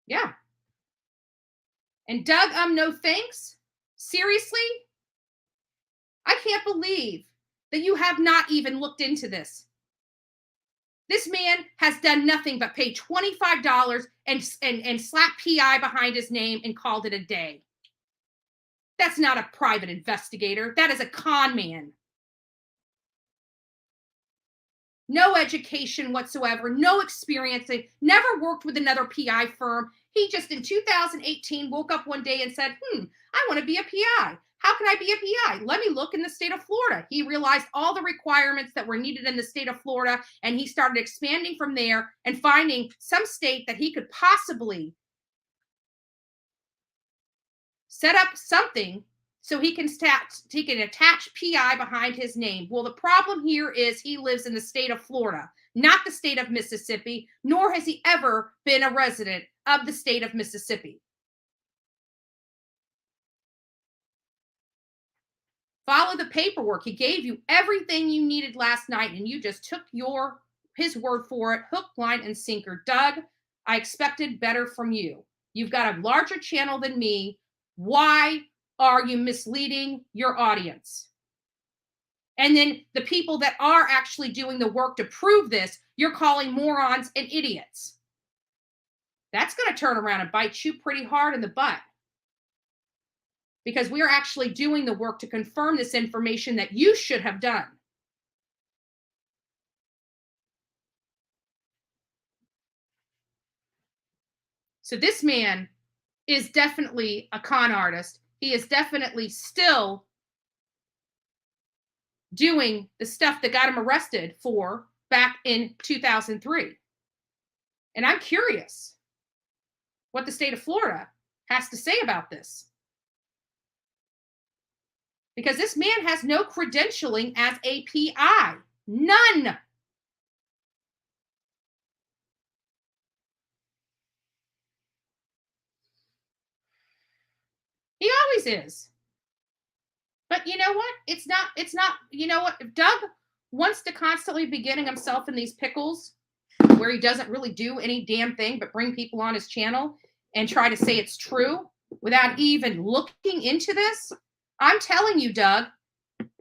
Yeah. And Doug, no thanks. Seriously? I can't believe that you have not even looked into this. This man has done nothing but pay $25 and slap PI behind his name and called it a day. That's not a private investigator. That is a con man. No education whatsoever, no experience, never worked with another PI firm. He just in 2018 woke up one day and said, I want to be a PI. How can I be a PI? Let me look in the state of Florida. He realized all the requirements that were needed in the state of Florida, and he started expanding from there and finding some state that he could possibly set up something so he can attach PI behind his name. Well, the problem here is he lives in the state of Florida, not the state of Mississippi, nor has he ever been a resident of the state of Mississippi. Follow the paperwork. He gave you everything you needed last night, and you just took his word for it, hook, line, and sinker. Doug, I expected better from you. You've got a larger channel than me. Why are you misleading your audience? And then the people that are actually doing the work to prove this, you're calling morons and idiots. That's going to turn around and bite you pretty hard in the butt. Because we are actually doing the work to confirm this information that you should have done. So this man is definitely a con artist. He is definitely still doing the stuff that got him arrested for back in 2003. And I'm curious what the state of Florida has to say about this. because this man has no credentialing as a PI. None. He always is. But you know what? It's not, you know what? If Doug wants to constantly be getting himself in these pickles where he doesn't really do any damn thing but bring people on his channel and try to say it's true without even looking into this, I'm telling you, Doug,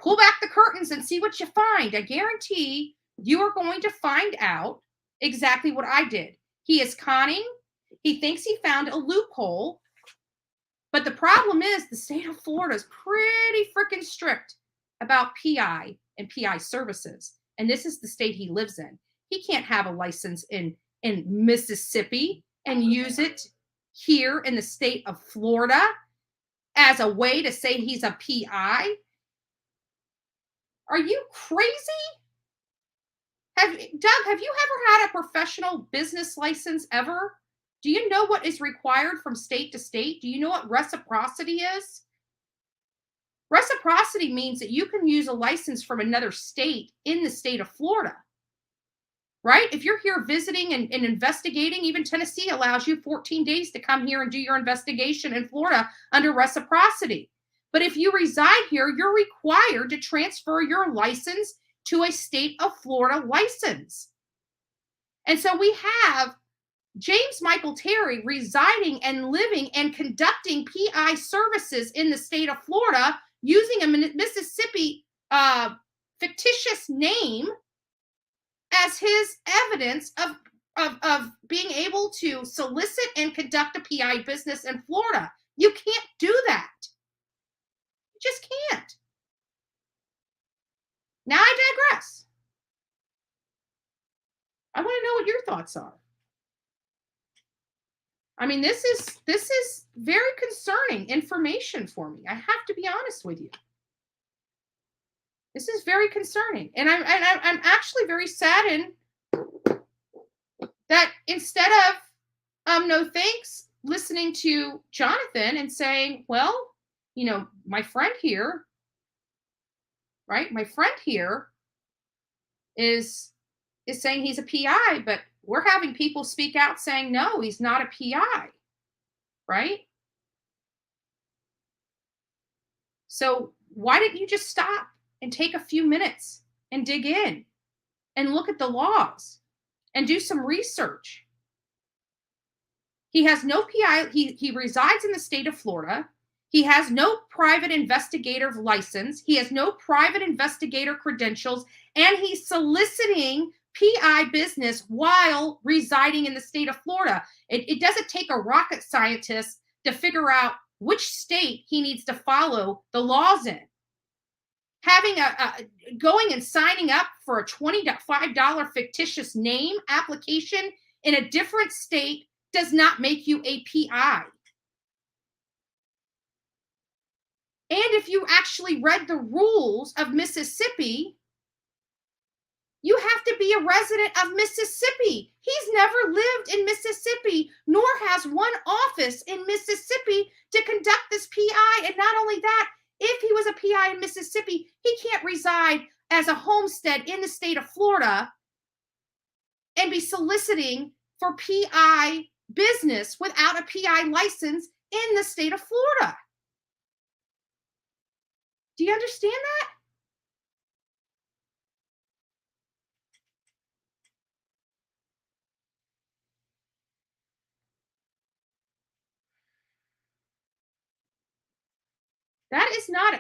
pull back the curtains and see what you find. I guarantee you are going to find out exactly what I did. He is conning. He thinks he found a loophole. But the problem is the state of Florida is pretty freaking strict about PI and PI services. And this is the state he lives in. He can't have a license in Mississippi and use it here in the state of Florida as a way to say he's a PI. Are you crazy? Doug, have you ever had a professional business license ever? Do you know what is required from state to state? Do you know what reciprocity is? Reciprocity means that you can use a license from another state in the state of Florida, right? If you're here visiting and investigating, even Tennessee allows you 14 days to come here and do your investigation in Florida under reciprocity. But if you reside here, you're required to transfer your license to a state of Florida license. And so we have James Michael Terry residing and living and conducting PI services in the state of Florida using a Mississippi fictitious name as his evidence of being able to solicit and conduct a PI business in Florida. You can't do that. You just can't. Now I digress. I want to know what your thoughts are. I mean, this is very concerning information for me. I have to be honest with you. This is very concerning, and I'm actually very saddened that instead of no thanks, listening to Jonathan and saying, well, you know, my friend here, right? My friend here is saying he's a PI, but we're having people speak out saying, no, he's not a PI, right? So why didn't you just stop and take a few minutes and dig in and look at the laws and do some research? He has no PI. He resides in the state of Florida. He has no private investigator license. He has no private investigator credentials, and he's soliciting PI business while residing in the state of Florida. It doesn't take a rocket scientist to figure out which state he needs to follow the laws in. Having going and signing up for a $25 fictitious name application in a different state does not make you a PI. And if you actually read the rules of Mississippi, you have to be a resident of Mississippi. He's never lived in Mississippi, nor has one office in Mississippi to conduct this PI. And not only that, if he was a PI in Mississippi, he can't reside as a homestead in the state of Florida and be soliciting for PI business without a PI license in the state of Florida. Do you understand that?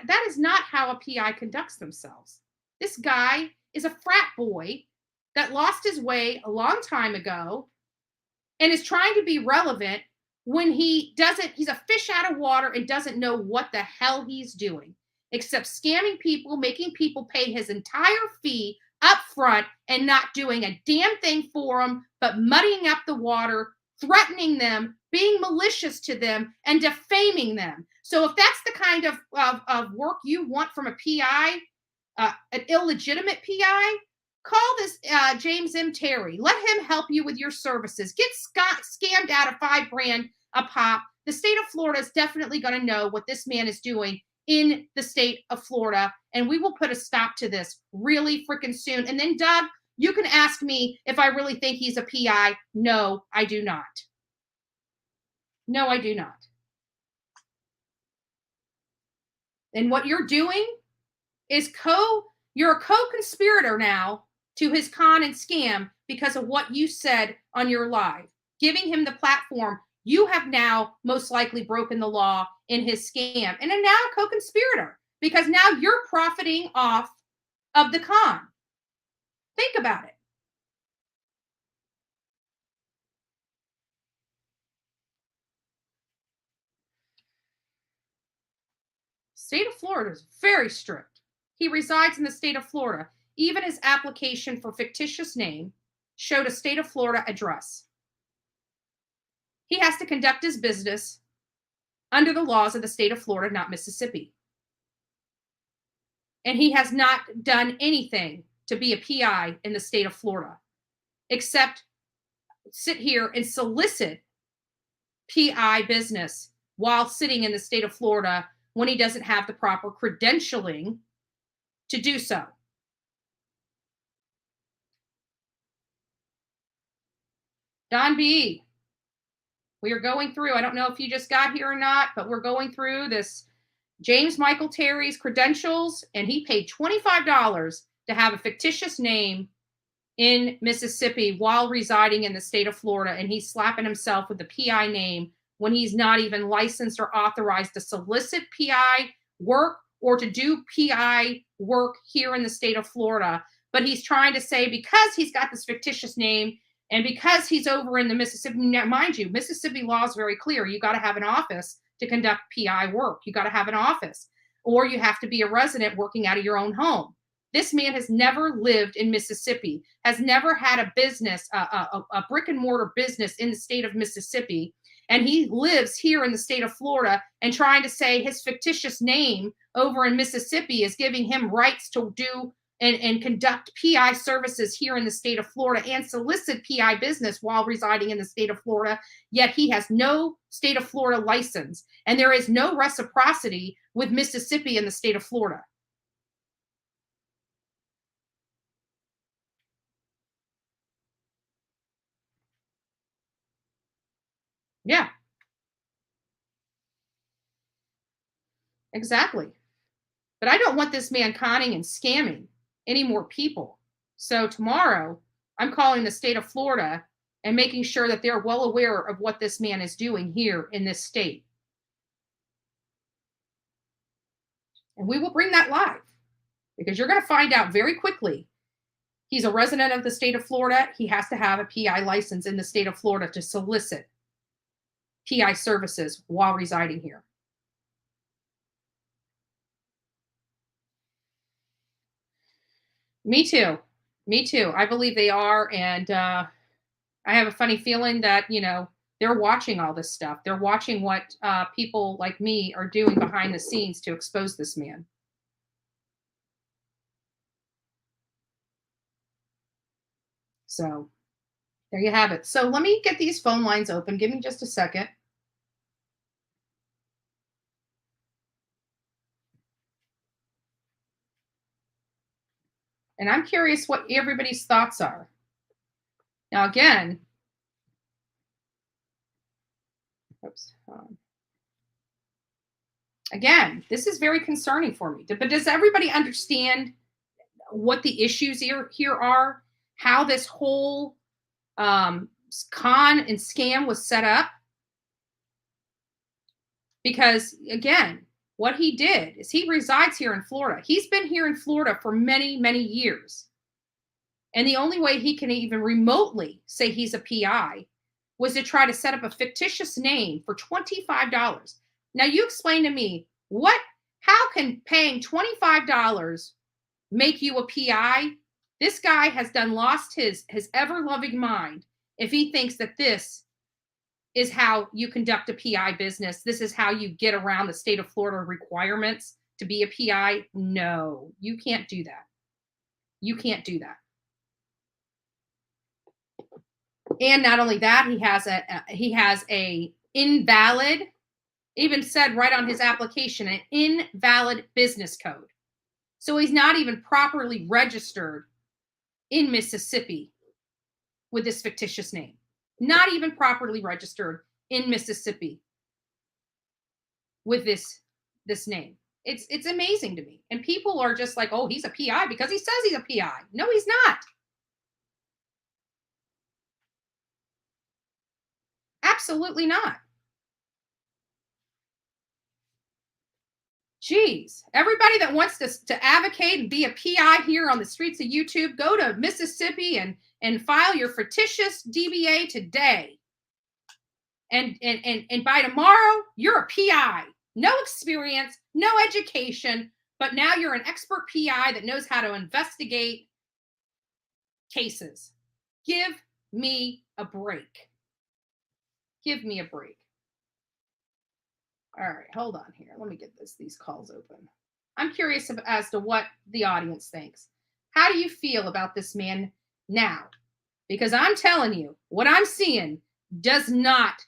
That is not how a PI conducts themselves. This guy is a frat boy that lost his way a long time ago and is trying to be relevant when he's a fish out of water and doesn't know what the hell he's doing, except scamming people, making people pay his entire fee up front and not doing a damn thing for them, but muddying up the water, threatening them, being malicious to them, and defaming them. So if that's the kind of work you want from a PI, an illegitimate PI, call this James M. Terry. Let him help you with your services. Get scammed out of $5,000 a pop. The state of Florida is definitely going to know what this man is doing in the state of Florida. And we will put a stop to this really freaking soon. And then, Doug, you can ask me if I really think he's a PI. No, I do not. No, I do not. And what you're doing is you're a co-conspirator now to his con and scam because of what you said on your live, giving him the platform. You have now most likely broken the law in his scam and are now a co-conspirator because now you're profiting off of the con. Think about it. State of Florida is very strict. He resides in the state of Florida. Even his application for fictitious name showed a state of Florida address. He has to conduct his business under the laws of the state of Florida, not Mississippi. And he has not done anything to be a PI in the state of Florida, except sit here and solicit PI business while sitting in the state of Florida when he doesn't have the proper credentialing to do so. Don B., we are going through, I don't know if you just got here or not, but we're going through this James Michael Terry's credentials, and he paid $25 to have a fictitious name in Mississippi while residing in the state of Florida, and he's slapping himself with the PI name when he's not even licensed or authorized to solicit PI work or to do PI work here in the state of Florida. But he's trying to say because he's got this fictitious name and because he's over in the Mississippi, mind you, Mississippi law is very clear. You got to have an office to conduct PI work. You got to have an office, or you have to be a resident working out of your own home. This man has never lived in Mississippi, has never had a business, a brick and mortar business in the state of Mississippi. And he lives here in the state of Florida and trying to say his fictitious name over in Mississippi is giving him rights to do and conduct PI services here in the state of Florida and solicit PI business while residing in the state of Florida. Yet he has no state of Florida license. And there is no reciprocity with Mississippi in the state of Florida. Yeah. Exactly. But I don't want this man conning and scamming any more people. So tomorrow, I'm calling the state of Florida and making sure that they're well aware of what this man is doing here in this state. And we will bring that live because you're going to find out very quickly. He's a resident of the state of Florida. He has to have a PI license in the state of Florida to solicit PI services while residing here. Me too. Me too. I believe they are. And I have a funny feeling that, they're watching all this stuff. They're watching what people like me are doing behind the scenes to expose this man. So there you have it. So let me get these phone lines open. Give me just a second. And I'm curious what everybody's thoughts are. Now, again, again, this is very concerning for me. But does everybody understand what the issues here are? How this whole con and scam was set up? Because, again, what he did is he resides here in Florida. He's been here in Florida for many, many years. And the only way he can even remotely say he's a PI was to try to set up a fictitious name for $25. Now, you explain to me, how can paying $25 make you a PI? This guy has lost his ever-loving mind if he thinks that this is how you conduct a PI business. This is how you get around the state of Florida requirements to be a PI. No, you can't do that. You can't do that. And not only that, he has a invalid Even said right on his application, an invalid business code. So he's not even properly registered in Mississippi with this fictitious name. Not even properly registered in Mississippi with this name. It's amazing to me. And people are just like, oh, he's a PI because he says he's a PI. No, he's not. Absolutely not. Geez, everybody that wants to advocate and be a PI here on the streets of YouTube, go to Mississippi and file your fictitious DBA today. And by tomorrow, you're a PI. No experience, no education, but now you're an expert PI that knows how to investigate cases. Give me a break. Give me a break. All right, hold on here. Let me get these calls open. I'm curious as to what the audience thinks. How do you feel about this man now? Because I'm telling you, what I'm seeing does not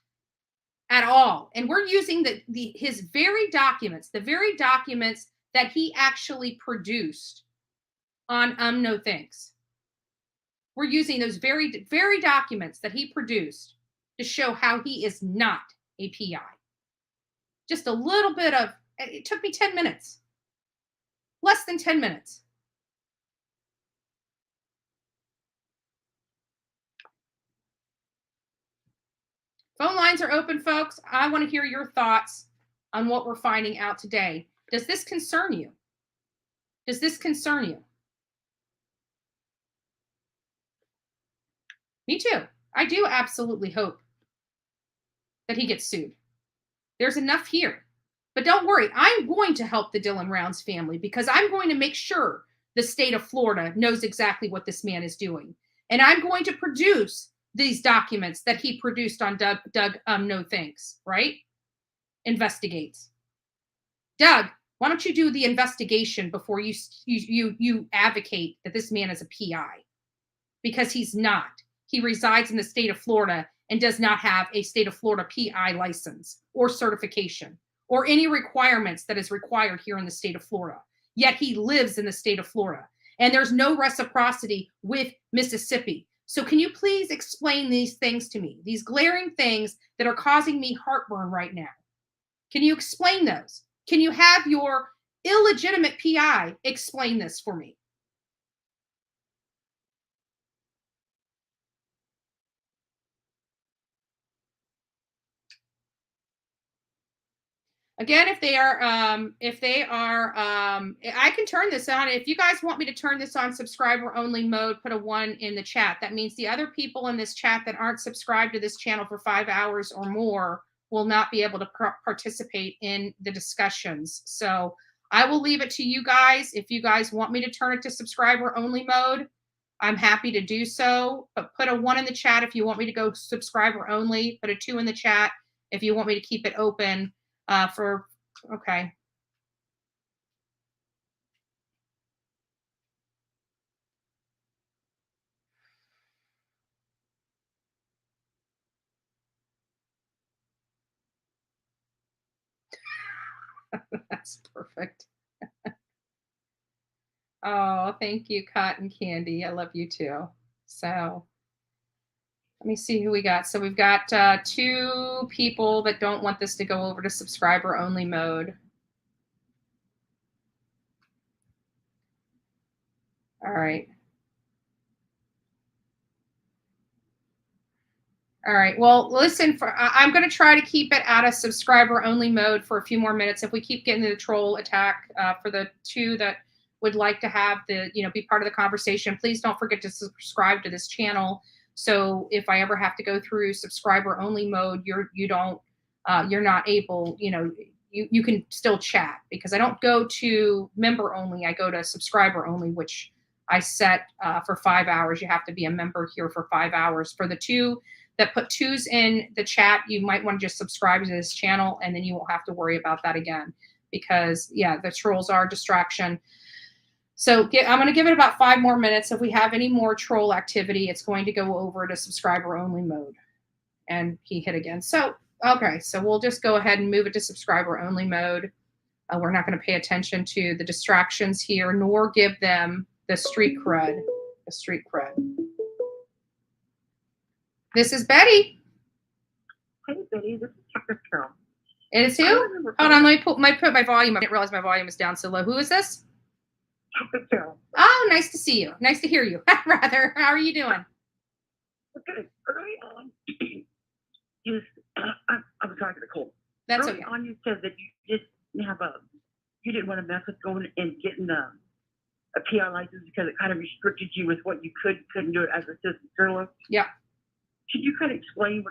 at all. And we're using his very documents, the very documents that he actually produced on No Thanks. We're using those very, very documents that he produced to show how he is not a PI. Just a little bit of, it took me 10 minutes. Less than 10 minutes. Phone lines are open, folks. I want to hear your thoughts on what we're finding out today. Does this concern you? Does this concern you? Me too. I do absolutely hope that he gets sued. There's enough here. But don't worry, I'm going to help the Dylan Rounds family because I'm going to make sure the state of Florida knows exactly what this man is doing. And I'm going to produce these documents that he produced on Doug No Thanks, right? Investigates. Doug, why don't you do the investigation before you advocate that this man is a PI? Because he's not. He resides in the state of Florida and does not have a state of Florida PI license or certification or any requirements that is required here in the state of Florida. Yet he lives in the state of Florida. And there's no reciprocity with Mississippi. So can you please explain these things to me? These glaring things that are causing me heartburn right now. Can you explain those? Can you have your illegitimate PI explain this for me? Again, if they are, I can turn this on. If you guys want me to turn this on subscriber only mode, put a 1 in the chat. That means the other people in this chat that aren't subscribed to this channel for 5 hours or more will not be able to participate in the discussions. So I will leave it to you guys. If you guys want me to turn it to subscriber only mode, I'm happy to do so. But put a 1 in the chat if you want me to go subscriber only. Put a 2 in the chat if you want me to keep it open. Okay. That's perfect. Oh, thank you, Cotton Candy. I love you too. So let me see who we got. So we've got 2 people that don't want this to go over to subscriber only mode. All right. All right. Well, listen, I'm going to try to keep it out of subscriber only mode for a few more minutes. If we keep getting the troll attack for the 2 that would like to have be part of the conversation, please don't forget to subscribe to this channel. So if I ever have to go through subscriber only mode, you're not able, you can still chat, because I don't go to member only. I go to subscriber only, which I set for 5 hours. You have to be a member here for 5 hours. For the 2 that put 2s in the chat, you might want to just subscribe to this channel, and then you won't have to worry about that again, because the trolls are a distraction. So I'm going to give it about 5 more minutes. If we have any more troll activity, it's going to go over to subscriber only mode. And he hit again. So Okay, so we'll just go ahead and move it to subscriber only mode. We're not going to pay attention to the distractions here, nor give them the street cred. The street cred. This is Betty. Hey, Betty, this is Tucker Carol. It is who? Hold on, let me put my volume up. I didn't realize my volume was down so low. Who is this? Tucker Carol. Oh, nice to see you. Nice to hear you. Rather, how are you doing? Okay, early on, I'm sorry for the cold. That's early okay. on, you said that you didn't want to mess with going and getting a PI license because it kind of restricted you with what you couldn't do it as a citizen journalist. Yeah. Could you kind of explain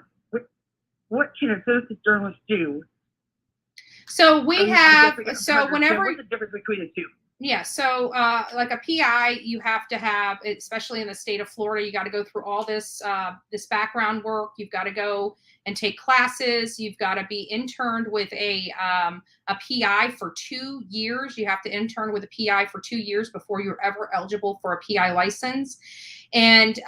what can a citizen journalist do? So we have, so whenever, what's the difference between the two? yeah, so like a PI, you have to have, especially in the state of Florida, you got to go through all this this background work. You've got to go and take classes. You've got to be interned with a PI for 2 years. You have to intern with a PI for 2 years before you're ever eligible for a PI license. And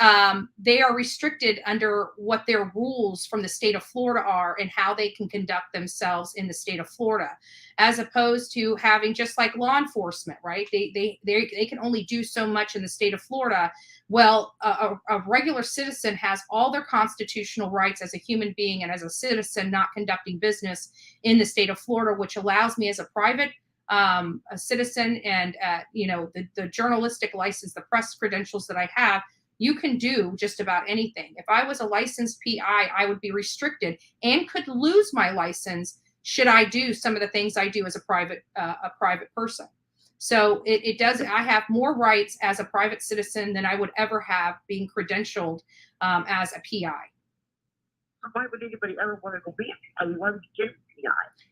they are restricted under what their rules from the state of Florida are and how they can conduct themselves in the state of Florida, as opposed to having just like law enforcement, right? They can only do so much in the state of Florida. Well, a regular citizen has all their constitutional rights as a human being and as a citizen not conducting business in the state of Florida, which allows me as a private a citizen and the journalistic license, the press credentials that I have, you can do just about anything. If I was a licensed PI, I would be restricted and could lose my license should I do some of the things I do as a private person. So it does. I have more rights as a private citizen than I would ever have being credentialed as a PI. Why would anybody ever want to go be a PI? Why would you get a PI?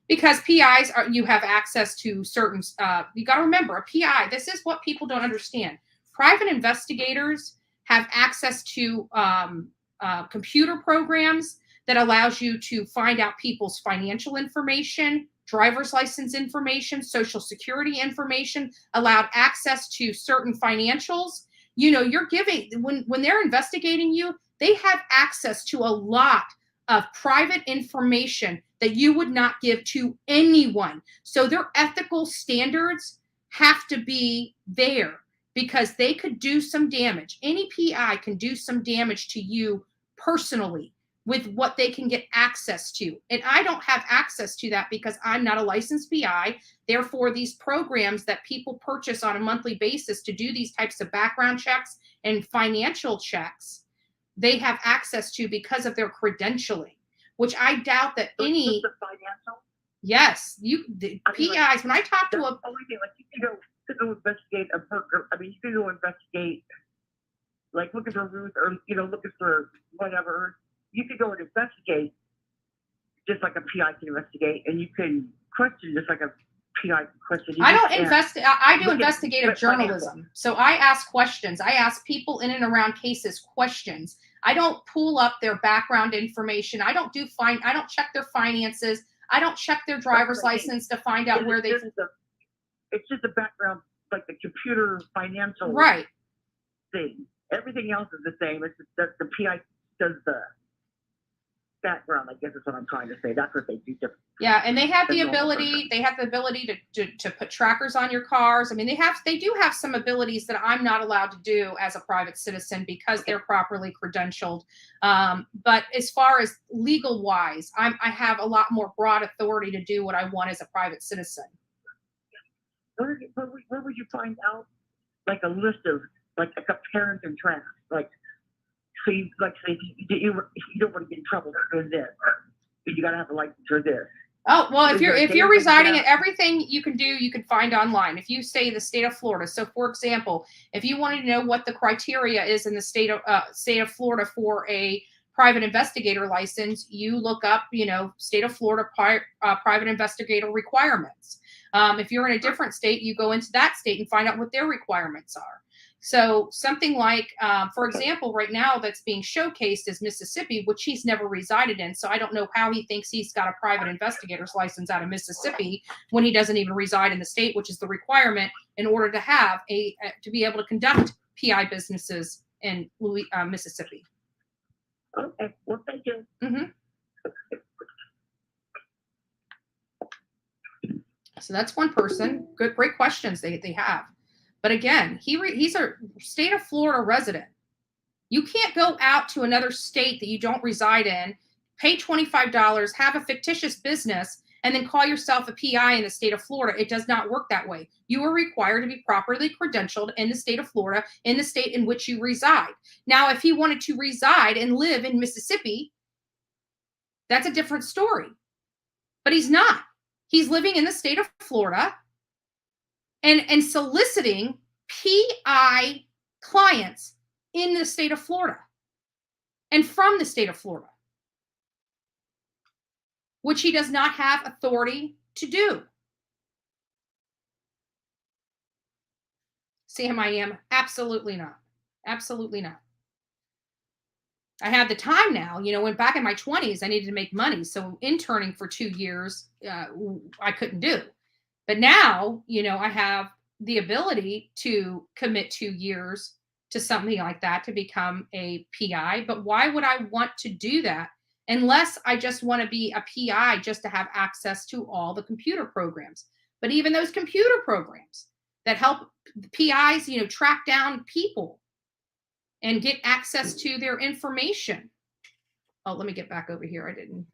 Because PIs you have access to certain, you got to remember, a PI, this is what people don't understand. Private investigators have access to computer programs that allows you to find out people's financial information, driver's license information, social security information, allowed access to certain financials. You're giving, when they're investigating you, they have access to a lot of private information that you would not give to anyone. So their ethical standards have to be there because they could do some damage. Any PI can do some damage to you personally with what they can get access to. And I don't have access to that because I'm not a licensed PI. Therefore, these programs that people purchase on a monthly basis to do these types of background checks and financial checks, they have access to because of their credentialing, which I doubt that any. The financial? Yes, PIs. When I talk to a. Only thing, like you can go investigate a burger. I mean, you can go investigate, like looking for Ruth or looking for whatever. You could go and investigate, just like a PI can investigate, and you can question just like a PI question. I don't investigate. I do investigative journalism. So I ask questions. I ask people in and around cases questions. I don't pull up their background information. I don't check their finances. I don't check their driver's license to find out where they. It's just a background, like the computer financial thing. Everything else is the same. It's just that the PI does the background, I guess is what I'm trying to say. That's what they do different. Yeah, and they have the ability. They have the ability to put trackers on your cars. I mean, they do have some abilities that I'm not allowed to do as a private citizen because they're properly credentialed. But as far as legal wise, I have a lot more broad authority to do what I want as a private citizen. Where would you find out like a list of like a compare and contrast, like? So you say you don't want to get in trouble for doing this, but you got to have a license for this. Oh, well, if you're residing in everything you can do, you can find online. If you say the state of Florida, so for example, if you wanted to know what the criteria is in the state of Florida for a private investigator license, you look up, state of Florida private investigator requirements. If you're in a different state, you go into that state and find out what their requirements are. So something like, for example, right now that's being showcased is Mississippi, which he's never resided in. So I don't know how he thinks he's got a private investigator's license out of Mississippi when he doesn't even reside in the state, which is the requirement in order to have to be able to conduct PI businesses in Mississippi. Okay, well, thank you. Mm-hmm. So that's one person. Good, great questions they have. But again, he's a state of Florida resident. You can't go out to another state that you don't reside in, pay $25, have a fictitious business, and then call yourself a PI in the state of Florida. It does not work that way. You are required to be properly credentialed in the state of Florida, in the state in which you reside. Now, if he wanted to reside and live in Mississippi, that's a different story. But he's not. He's living in the state of Florida and soliciting PI clients in the state of Florida and from the state of Florida, which he does not have authority to do. Sam, I am absolutely not. Absolutely not. I have the time now. When back in my 20s, I needed to make money. So interning for 2 years, I couldn't do. But now, I have the ability to commit 2 years to something like that to become a PI. But why would I want to do that unless I just want to be a PI just to have access to all the computer programs? But even those computer programs that help PIs, track down people and get access to their information. Oh, let me get back over here. I didn't.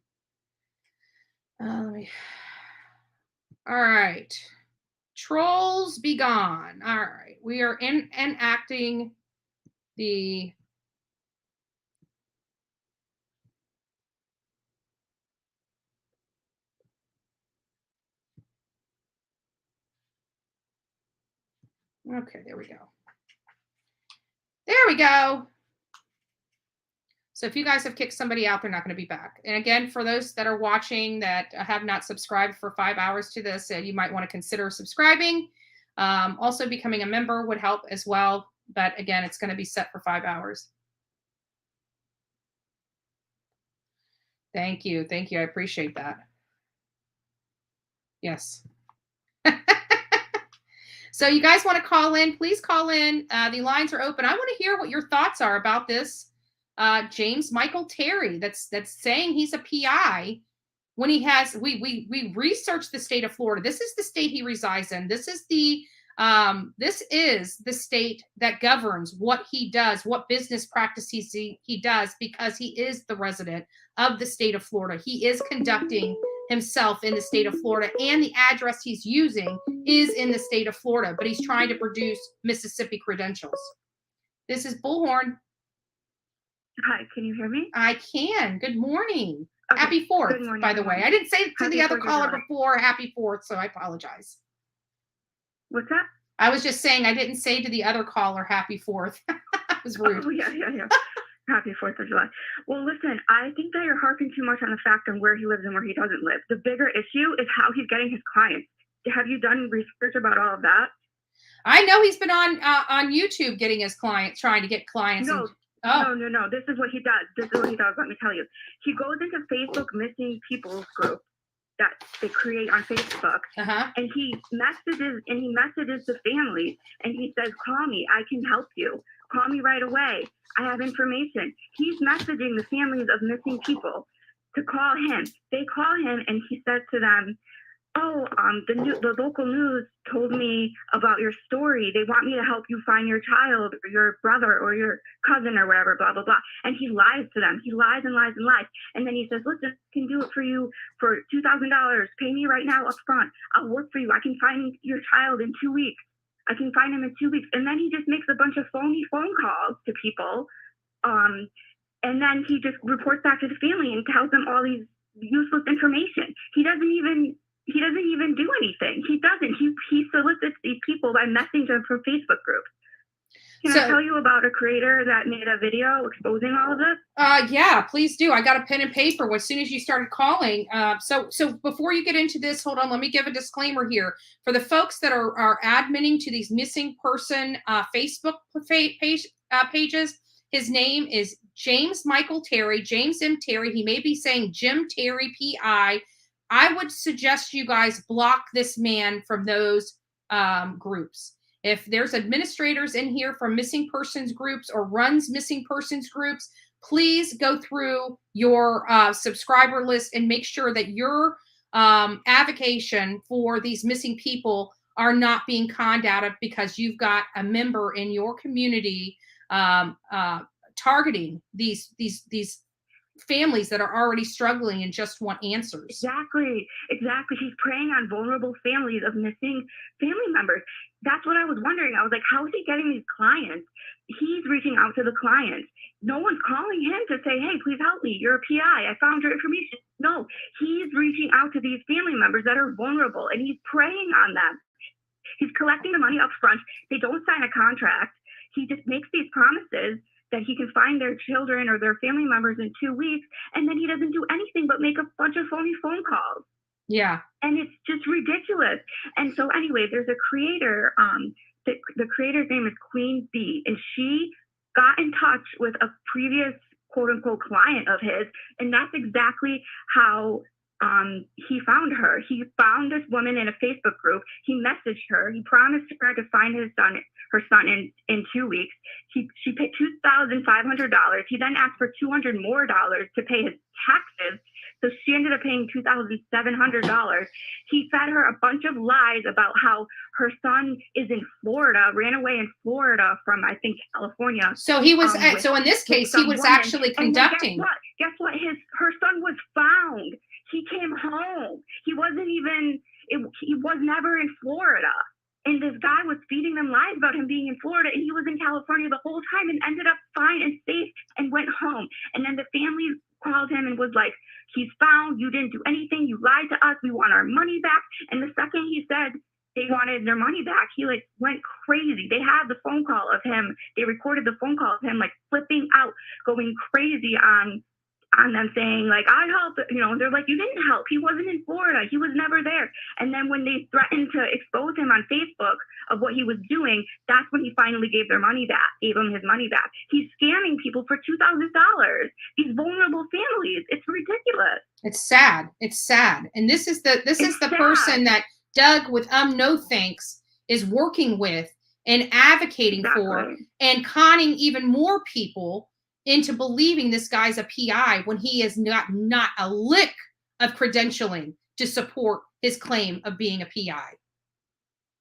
All right. Trolls be gone. All right. We are enacting the okay, there we go. There we go. So if you guys have kicked somebody out, they're not going to be back. And again, for those that are watching that have not subscribed for 5 hours to this, you might want to consider subscribing. Also, becoming a member would help as well. But again, it's going to be set for 5 hours. Thank you. Thank you. I appreciate that. Yes. So you guys want to call in, please call in. The lines are open. I want to hear what your thoughts are about this. James Michael Terry, that's saying he's a PI when he has, we researched the state of Florida. This is the state he resides in. This is the state that governs what he does, what business practices he does, because he is the resident of the state of Florida. He is conducting himself in the state of Florida, and the address he's using is in the state of Florida, but he's trying to produce Mississippi credentials. This is Bullhorn. Hi, can you hear me? I can. Good morning. Okay. Happy 4th, Morning, by the way. I didn't say to Happy the other 4th of caller July. before, happy 4th, so I apologize. What's that? I was just saying I didn't say to the other caller, happy 4th. It was rude. Oh, yeah. Happy 4th of July. Well, listen, I think that you're harping too much on the fact of where he lives and where he doesn't live. The bigger issue is how he's getting his clients. Have you done research about all of that? I know he's been on YouTube getting his clients, trying to get clients. No. This is what he does. Let me tell you. He goes into Facebook missing people's group that they create on Facebook, and he messages the families, and he says, "Call me. I can help you. Call me right away. I have information." He's messaging the families of missing people to call him. They call him, and he says to them, "Oh, the local news told me about your story. They want me to help you find your child or your brother or your cousin or whatever, blah, blah, blah." And he lies to them. He lies and lies and lies. And then he says, "Listen, I can do it for you for $2,000. Pay me right now up front. I'll work for you. I can find your child in 2 weeks. I can find him in 2 weeks." And then he just makes a bunch of phony phone calls to people. And then he just reports back to the family and tells them all these useless information. He doesn't even do anything. He doesn't. He solicits these people by messaging them from Facebook groups. Can I tell you about a creator that made a video exposing all of this? Yeah, please do. I got a pen and paper as soon as you started calling. So before you get into this, hold on. Let me give a disclaimer here. For the folks that are adminning to these missing person Facebook pages, his name is James Michael Terry, James M. Terry. He may be saying Jim Terry, PI. I would suggest you guys block this man from those groups. If there's administrators in here from missing persons groups or runs missing persons groups, please go through your subscriber list and make sure that your avocation for these missing people are not being conned out of because you've got a member in your community targeting these families that are already struggling and just want answers. Exactly. He's preying on vulnerable families of missing family members. That's what I was wondering. I was like, how is he getting these clients? He's reaching out to the clients. No one's calling him to say, hey, please help me. You're a PI. I found your information. No, he's reaching out to these family members that are vulnerable, and he's preying on them. He's collecting the money up front. They don't sign a contract. He just makes these promises that he can find their children or their family members in 2 weeks, and then he doesn't do anything but make a bunch of phony phone calls. Yeah. And it's just ridiculous. And so anyway, there's a creator, the creator's name is Queen Bee, and she got in touch with a previous quote unquote client of his, and that's exactly how he found her. He found this woman in a Facebook group. He messaged her. He promised her to find her son in 2 weeks. She paid $2,500. He then asked for $200 more to pay his taxes. So she ended up paying $2,700. He fed her a bunch of lies about how her son is in Florida, ran away in Florida from, I think, California. So he was, so in this case, he was actually conducting. Guess what? Her son was found. He came home. He was never in Florida. And this guy was feeding them lies about him being in Florida, and he was in California the whole time and ended up fine and safe and went home. And then the family called him and was like, he's found. You didn't do anything. You lied to us. We want our money back. And the second he said they wanted their money back, he like went crazy. They had the phone call of him. They recorded the phone call of him like flipping out, going crazy on them, saying like, I helped, they're like, you didn't help. He wasn't in Florida. He was never there. And then when they threatened to expose him on Facebook of what he was doing, that's when he finally gave him his money back. He's scamming people for $2,000. These vulnerable families. It's ridiculous. It's sad. It's sad. And this is the person that Doug with no thanks is working with and advocating for and conning even more people into believing this guy's a PI when he is not a lick of credentialing to support his claim of being a PI.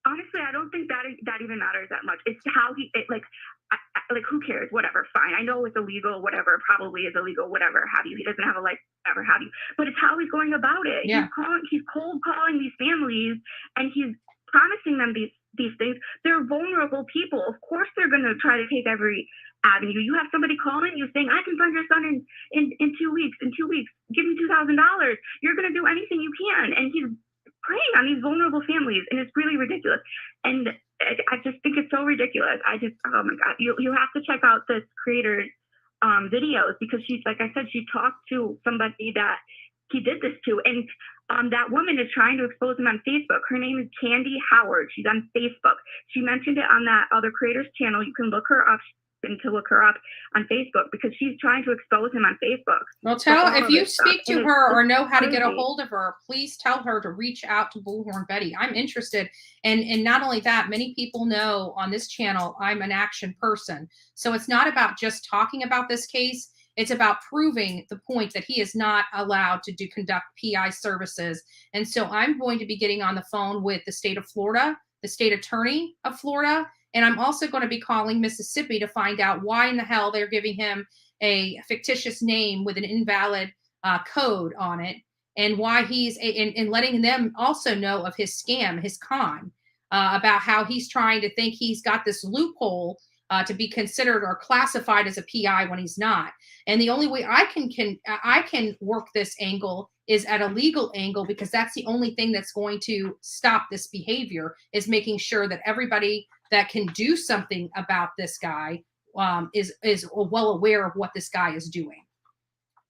Honestly, I don't think that even matters that much. It's how who cares? Whatever, fine. I know it's illegal, whatever, probably is illegal, whatever have you. He doesn't have a life, whatever have you. But it's how he's going about it. Yeah. He's cold calling these families, and he's promising them these things. They're vulnerable people. Of course they're going to try to take every avenue. You have somebody calling you saying, I can find your son in 2 weeks. In 2 weeks, give me $2,000. You're going to do anything you can. And he's preying on these vulnerable families, and it's really ridiculous. And I just think it's so ridiculous. Oh my God, you have to check out this creator's videos, because she's, like I said, she talked to somebody that he did this to, and that woman is trying to expose him on Facebook. Her name is Candy Howard. She's on Facebook. She mentioned it on that other creator's channel. You can look her up on Facebook, because she's trying to expose him on Facebook. Well, if you speak to her or know how to get a hold of her, please tell her to reach out to Bullhorn Betty. I'm interested. And not only that, many people know on this channel, I'm an action person. So it's not about just talking about this case. It's about proving the point that he is not allowed to conduct PI services. And so I'm going to be getting on the phone with the state of Florida, the state attorney of Florida, and I'm also going to be calling Mississippi to find out why in the hell they're giving him a fictitious name with an invalid code on it, and why he's and letting them also know of his scam, his con, about how he's trying to think he's got this loophole to be considered or classified as a PI when he's not. And the only way I can work this angle is at a legal angle, because that's the only thing that's going to stop this behavior, is making sure that everybody that can do something about this guy is well aware of what this guy is doing.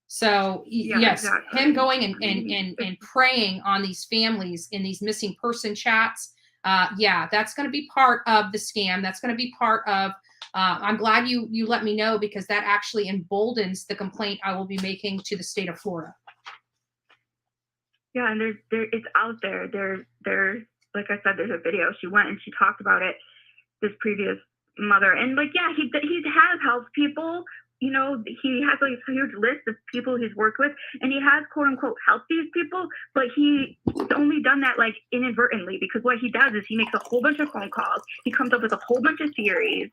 So yes, exactly. Him going and preying on these families in these missing person chats. That's going to be part of the scam. That's going to be part of, I'm glad you let me know, because that actually emboldens the complaint I will be making to the state of Florida. Yeah, and it's out there. There's like I said, there's a video. She went and she talked about it, this previous mother, and he has helped people, you know, he has like a huge list of people he's worked with, and he has quote unquote helped these people, but he's only done that like inadvertently, because what he does is he makes a whole bunch of phone calls, he comes up with a whole bunch of theories,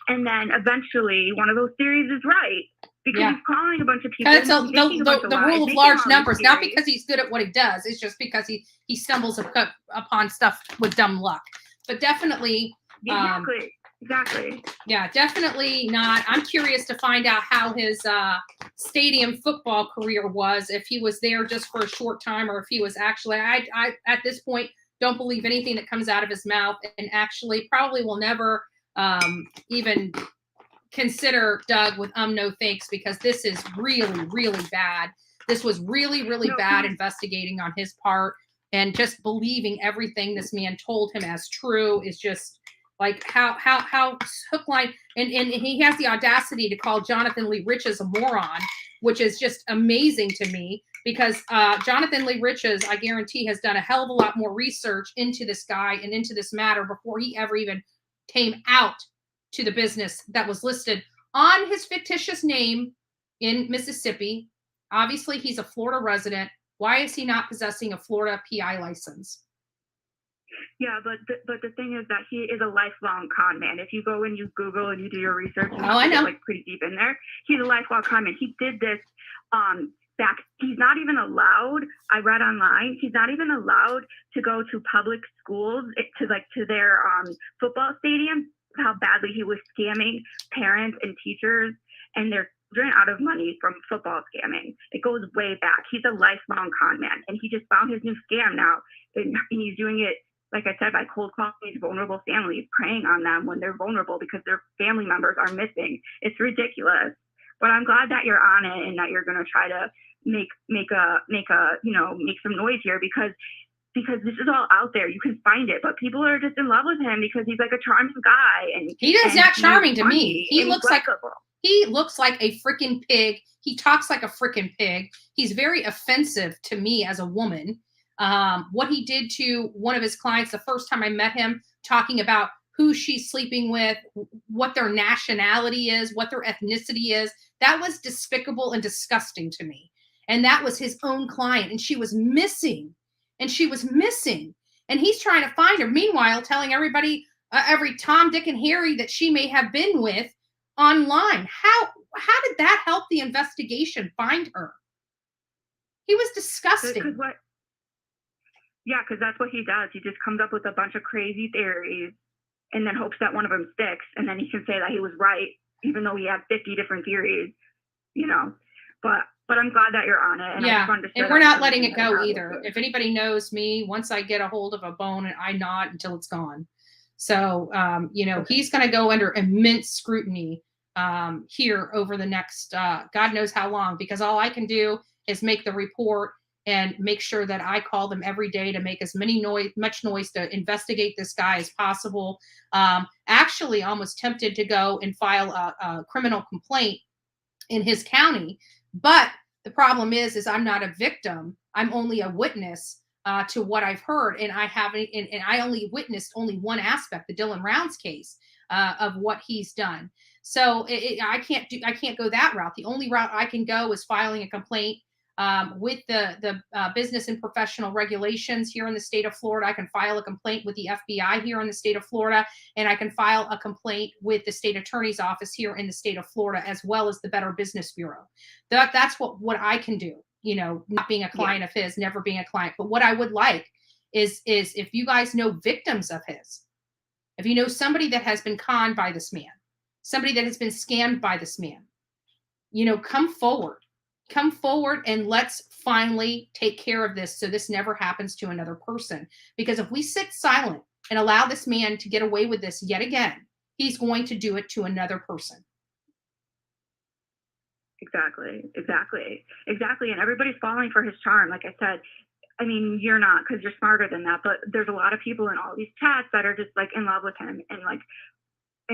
and then eventually one of those theories is right. Because he's calling a bunch of people. It's the rule of large numbers, not because he's good at what he does. It's just because he stumbles upon stuff with dumb luck. But definitely, exactly. Yeah, definitely not. I'm curious to find out how his stadium football career was. If he was there just for a short time, or if he was actually. I at this point don't believe anything that comes out of his mouth, and actually probably will never even consider Doug with no thanks, because this is really, really bad. This was really, really bad investigating on his part, and just believing everything this man told him as true is just like how hook, line, and he has the audacity to call Jonathan Lee Riches a moron, which is just amazing to me, because Jonathan Lee Riches, I guarantee, has done a hell of a lot more research into this guy and into this matter before he ever even came out to the business that was listed on his fictitious name in Mississippi. Obviously, he's a Florida resident. Why is he not possessing a Florida PI license? Yeah, but the thing is that he is a lifelong con man. If you go and you Google and you do your research, I know, get, like pretty deep in there. He's a lifelong con man. He did this back. He's not even allowed. I read online. He's not even allowed to go to public schools to their football stadiums. How badly he was scamming parents and teachers and their children out of money from football scamming. It goes way back. He's a lifelong con man, and he just found his new scam now, and he's doing it, like I said, by cold calling these vulnerable families, preying on them when they're vulnerable because their family members are missing. It's ridiculous. But I'm glad that you're on it and that you're going to try to make some noise here, because this is all out there. You can find it, but people are just in love with him because he's like a charming guy. And he is not charming to me. He looks like a freaking pig. He talks like a freaking pig. He's very offensive to me as a woman. What he did to one of his clients the first time I met him, talking about who she's sleeping with, what their nationality is, what their ethnicity is, that was despicable and disgusting to me. And that was his own client, and she was missing. And he's trying to find her. Meanwhile, telling everybody, every Tom, Dick, and Harry that she may have been with online. How did that help the investigation find her? He was disgusting. Because that's what he does. He just comes up with a bunch of crazy theories and then hopes that one of them sticks. And then he can say that he was right, even though he had 50 different theories, But I'm glad that you're on it. And yeah, and we're not letting it go either. If anybody knows me, once I get a hold of a bone, I nod until it's gone. So, he's going to go under immense scrutiny here over the next God knows how long, because all I can do is make the report and make sure that I call them every day to make as much noise to investigate this guy as possible. Actually, almost tempted to go and file a criminal complaint in his county, but the problem is I'm not a victim. I'm only a witness to what I've heard, and I only witnessed one aspect, the Dylan Rounds case, of what he's done. So I can't go that route. The only route I can go is filing a complaint with the business and professional regulations here in the state of Florida. I can file a complaint with the FBI here in the state of Florida, and I can file a complaint with the state attorney's office here in the state of Florida, as well as the Better Business Bureau. That's what I can do, not being a client of his, never being a client. But what I would like is if you guys know victims of his, if you know somebody that has been conned by this man, somebody that has been scammed by this man, come forward and let's finally take care of this so this never happens to another person. Because if we sit silent and allow this man to get away with this yet again, he's going to do it to another person. Exactly. And everybody's falling for his charm. Like I said, I mean, you're not, because you're smarter than that, but there's a lot of people in all these chats that are just like in love with him and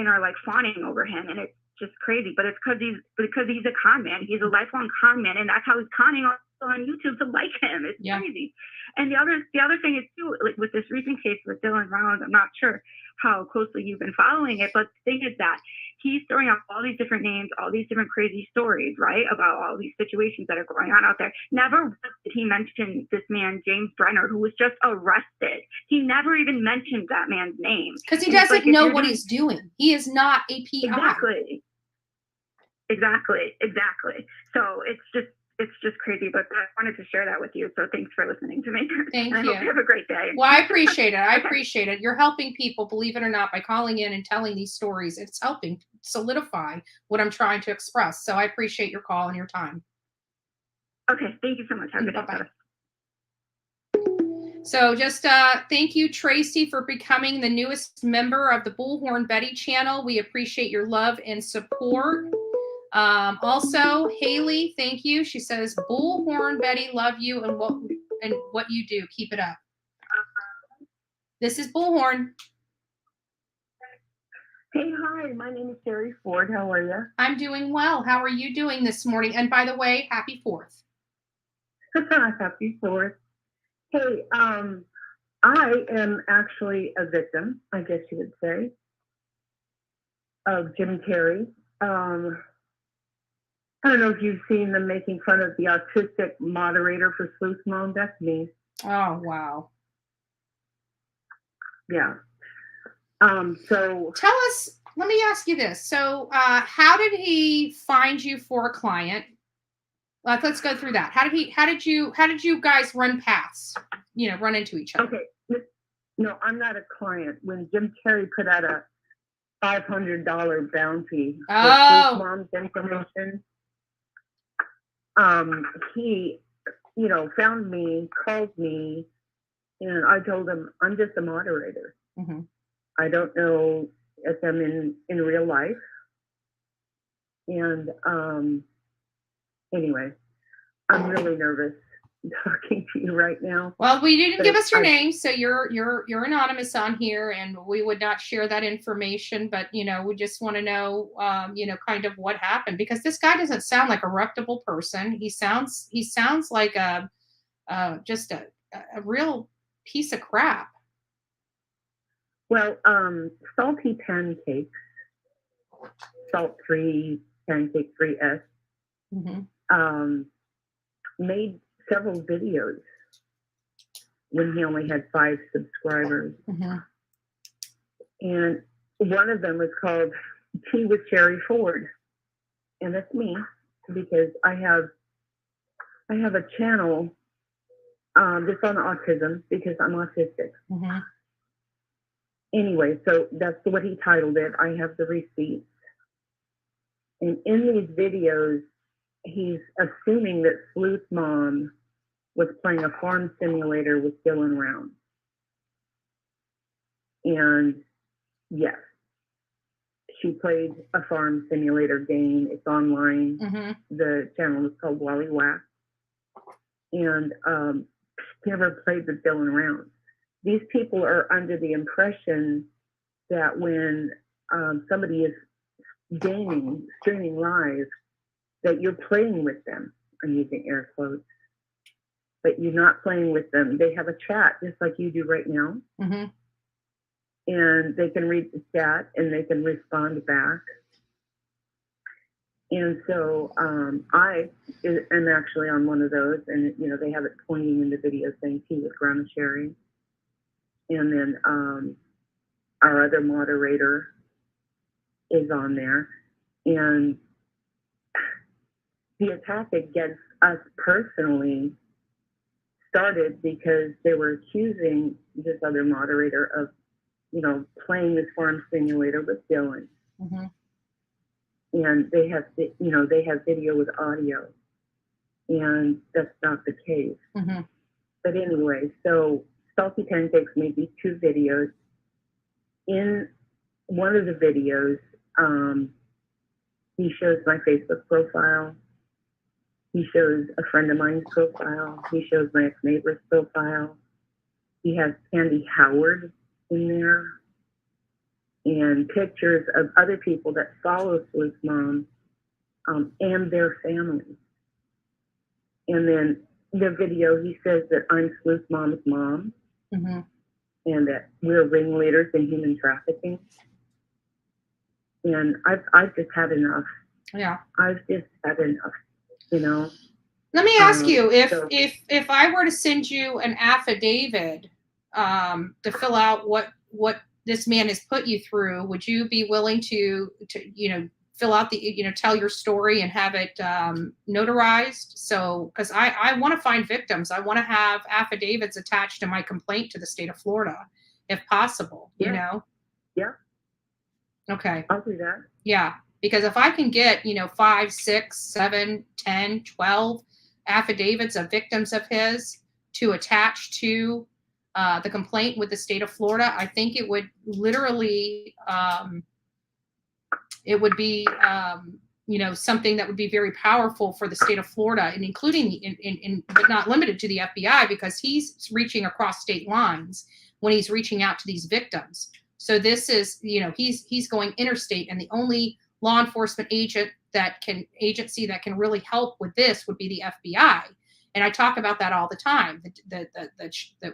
are like fawning over him. And it's just crazy, but it's because he's a con man. He's a lifelong con man, and that's how he's conning on YouTube to like him. It's crazy. And the other thing is too, like with this recent case with Dylan Rounds, I'm not sure how closely you've been following it, but the thing is that he's throwing out all these different names, all these different crazy stories, right, about all these situations that are going on out there. Never once did he mention this man, James Brenner, who was just arrested. He never even mentioned that man's name. Because he doesn't know what he's doing. He is not a PI. Exactly. So it's just crazy, but I wanted to share that with you. So thanks for listening to me. Thank you. I hope you have a great day. Well, I appreciate it. I appreciate it. You're helping people, believe it or not, by calling in and telling these stories. It's helping solidify what I'm trying to express. So I appreciate your call and your time. Okay. Thank you so much. Have a good day. Bye-bye. So just thank you, Tracy, for becoming the newest member of the Bullhorn Betty channel. We appreciate your love and support. Also, Haley, thank you. She says, Bullhorn Betty, love you and what you do. Keep it up. This is Bullhorn. Hey, hi. My name is Sherry Ford. How are you? I'm doing well. How are you doing this morning? And by the way, happy 4th. Happy 4th. Hey, I am actually a victim, I guess you would say, of Jim Carrey. I don't know if you've seen them making fun of the autistic moderator for Sleuth Mom. That's me. Oh, wow. Yeah. So tell us, let me ask you this. So how did he find you for a client? Let's go through that. How did you guys run paths, run into each other? Okay. No, I'm not a client. When Jim Carrey put out a $500 bounty for Sleuth Mom's information, he, found me, called me, and I told him I'm just a moderator. Mm-hmm. I don't know if I'm in real life. And anyway, I'm really nervous talking to you right now. Well, we didn't give us your name, so you're anonymous on here, and we would not share that information. But we just want to know, kind of what happened, because this guy doesn't sound like a reputable person. He sounds like just a real piece of crap. Well, Salty Pancakes, Salt Free Pancake 3S, mm-hmm. Made several videos when he only had 5 subscribers. Mm-hmm. And one of them was called Tea with Sherry Ford. And that's me, because I have a channel that's on autism, because I'm autistic. Mm-hmm. Anyway, so that's what he titled it. I have the receipts. And in these videos, he's assuming that Sleuth Mom was playing a farm simulator with Dylan Round. And yes, she played a farm simulator game. It's online. Mm-hmm. The channel is called Wally Whack. And he never played with Dylan Round. These people are under the impression that when somebody is streaming live, that you're playing with them. I'm using air quotes. But you're not playing with them. They have a chat just like you do right now. Mm-hmm. And they can read the chat and they can respond back. And so I am actually on one of those, and they have it pointing in the video saying tea with Grandma Sherry. And then our other moderator is on there. And the attack against us personally started because they were accusing this other moderator of, playing this farm simulator with Dylan. Mm-hmm. And they have video with audio, and that's not the case. Mm-hmm. But anyway, so Salty Pancakes made these 2 videos. In one of the videos, he shows my Facebook profile. He shows a friend of mine's profile. He shows my ex-neighbor's profile. He has Candy Howard in there, and pictures of other people that follow Sleuth Mom and their families. And then the video, he says that I'm Sleuth Mom's mom. Mm-hmm. and that we're ringleaders in human trafficking. And I've just had enough. Yeah. I've just had enough, you know. Let me ask you, so- if I were to send you an affidavit to fill out what this man has put you through, would you be willing to fill out the tell your story and have it notarized? So, because I want to find victims, I want to have affidavits attached to my complaint to the state of Florida, if possible. Yeah. You know. Yeah. Okay. I'll do that. Yeah, because if I can get 5, 6, 7, 10, 12 affidavits of victims of his to attach to the complaint with the state of Florida, I think it would literally, it would be, something that would be very powerful for the state of Florida, and including, but not limited to the FBI, because he's reaching across state lines when he's reaching out to these victims. So this is, he's going interstate, and the only law enforcement agency that can really help with this would be the FBI. And I talk about that all the time. That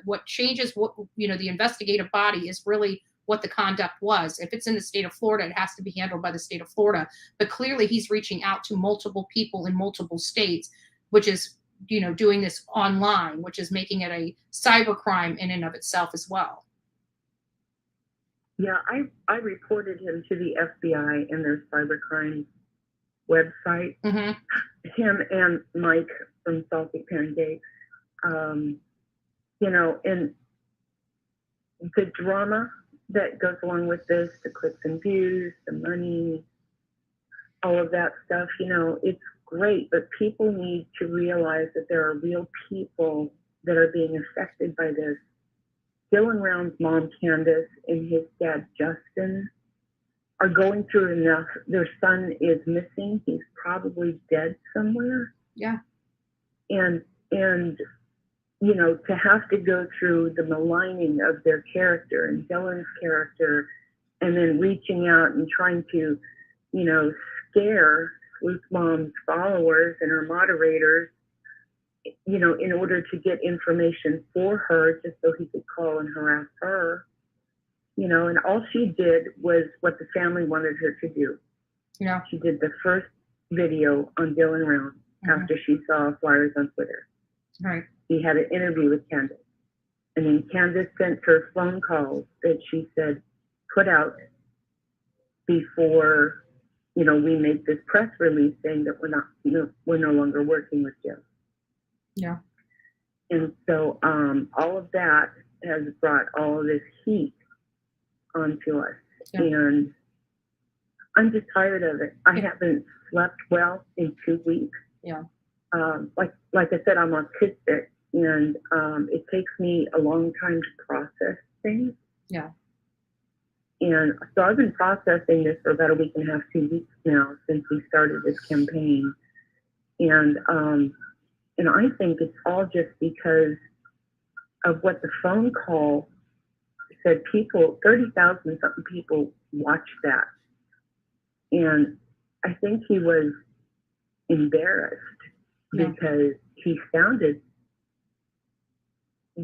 what changes the investigative body is really what the conduct was. If it's in the state of Florida, it has to be handled by the state of Florida. But clearly he's reaching out to multiple people in multiple states, which is, doing this online, which is making it a cybercrime in and of itself as well. Yeah, I reported him to the FBI and their cybercrime website. Mm-hmm. Him and Mike from Salty Pancakes. And the drama that goes along with this, the clicks and views, the money, all of that stuff, it's great, but people need to realize that there are real people that are being affected by this. Dylan Round's mom, Candace, and his dad, Justin, are going through enough. Their son is missing. He's probably dead somewhere. Yeah. And to have to go through the maligning of their character and Dylan's character, and then reaching out and trying to, scare Ruth Mom's followers and her moderators, in order to get information for her, just so he could call and harass her, and all she did was what the family wanted her to do. Yeah. She did the first video on Dylan Round after she saw flyers on Twitter. Right. She had an interview with Candace. And then Candace sent her phone calls that she said, put out before, we make this press release saying that we're no longer working with Jim. Yeah. And so all of that has brought all of this heat onto us. Yeah. And I'm just tired of it. I haven't slept well in 2 weeks. Yeah. Like I said, I'm autistic, and it takes me a long time to process things. Yeah. And so I've been processing this for about a week and a half, 2 weeks now, since we started this campaign. And I think it's all just because of what the phone call said. 30,000 something people watched that. And I think he was embarrassed because he sounded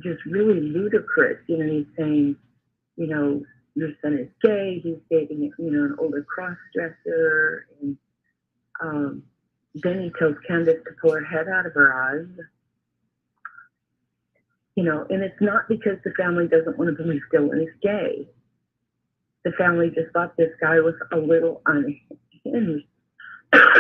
just really ludicrous. He's saying, your son is gay, he's dating, an older cross-dresser, and then he tells Candace to pull her head out of her eyes. And it's not because the family doesn't want to believe Dylan is gay. The family just thought this guy was a little unhinged.